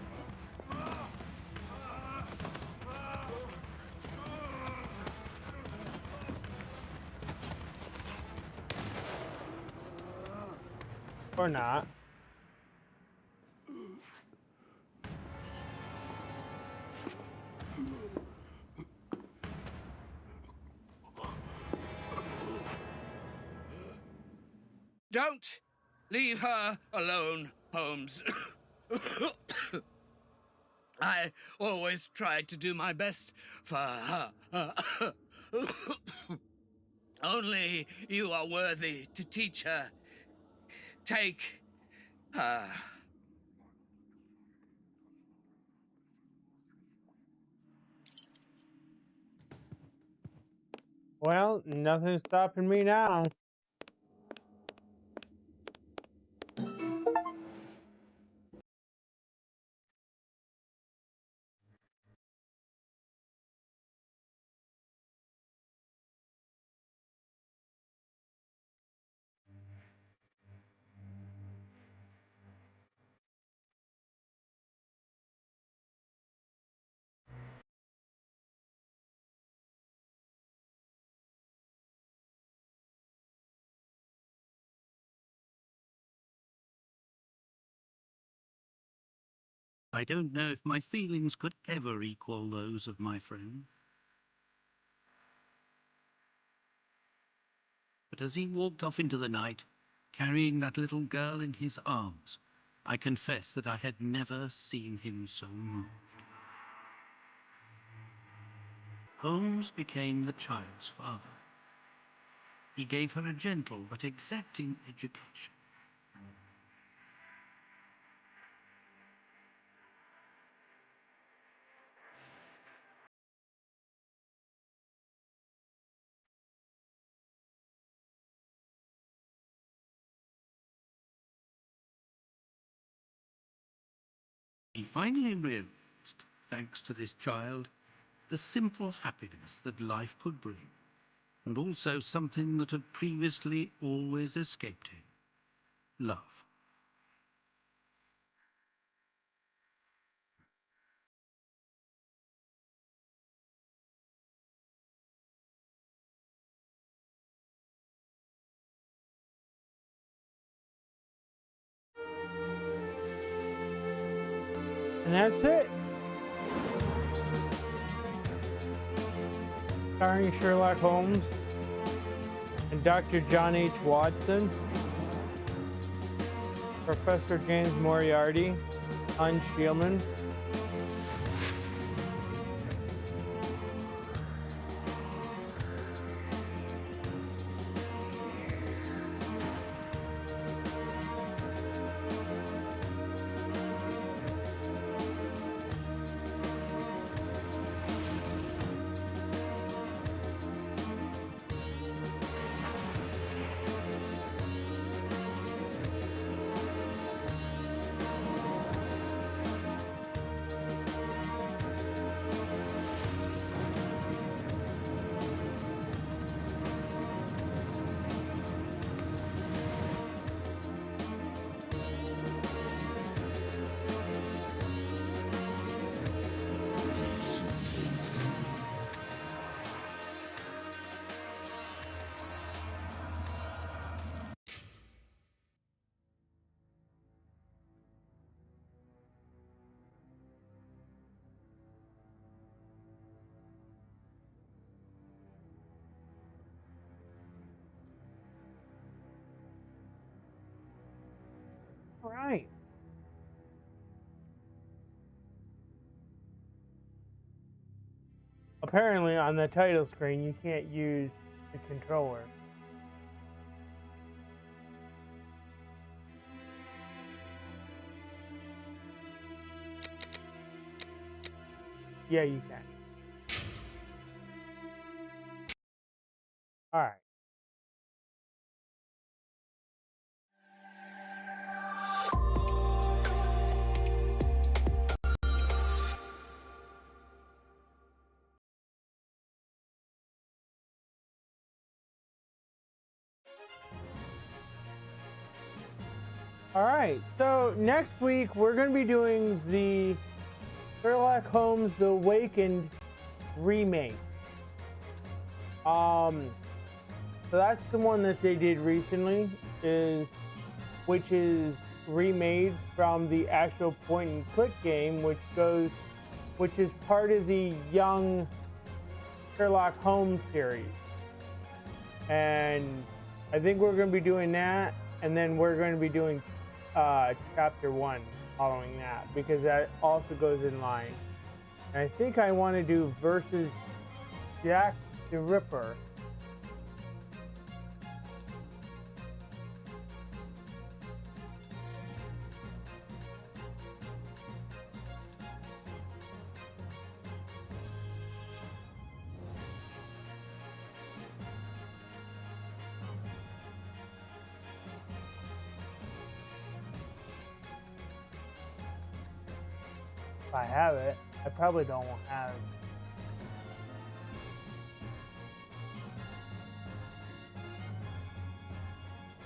Or not. Don't leave her alone, Holmes. I always tried to do my best for her. Only you are worthy to teach her. Take her. Well, nothing's stopping me now. I don't know if my feelings could ever equal those of my friend. But as he walked off into the night, carrying that little girl in his arms, I confess that I had never seen him so moved. Holmes became the child's father. He gave her a gentle but exacting education. He finally realized, thanks to this child, the simple happiness that life could bring, and also something that had previously always escaped him: love. And that's it. Starring Sherlock Holmes and Dr. John H. Watson, Professor James Moriarty, Unshieldman. All right. Apparently, on the title screen, you can't use the controller. Yeah, you can. All right. All right, so next week we're going to be doing the Sherlock Holmes The Awakened remake. So that's the one that they did recently, which is remade from the actual point and click game, which is part of the Young Sherlock Holmes series. And I think we're going to be doing that, and then we're going to be doing chapter 1 following that, because that also goes in line. And I think I want to do versus Jack the Ripper. If I have it, I probably don't have it.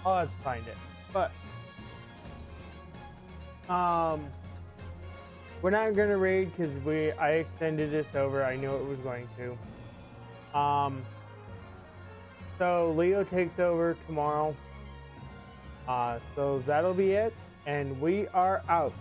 I'll have to find it. But we're not gonna raid because I extended this over. I knew it was going to. So Leo takes over tomorrow. So that'll be it, and we are out.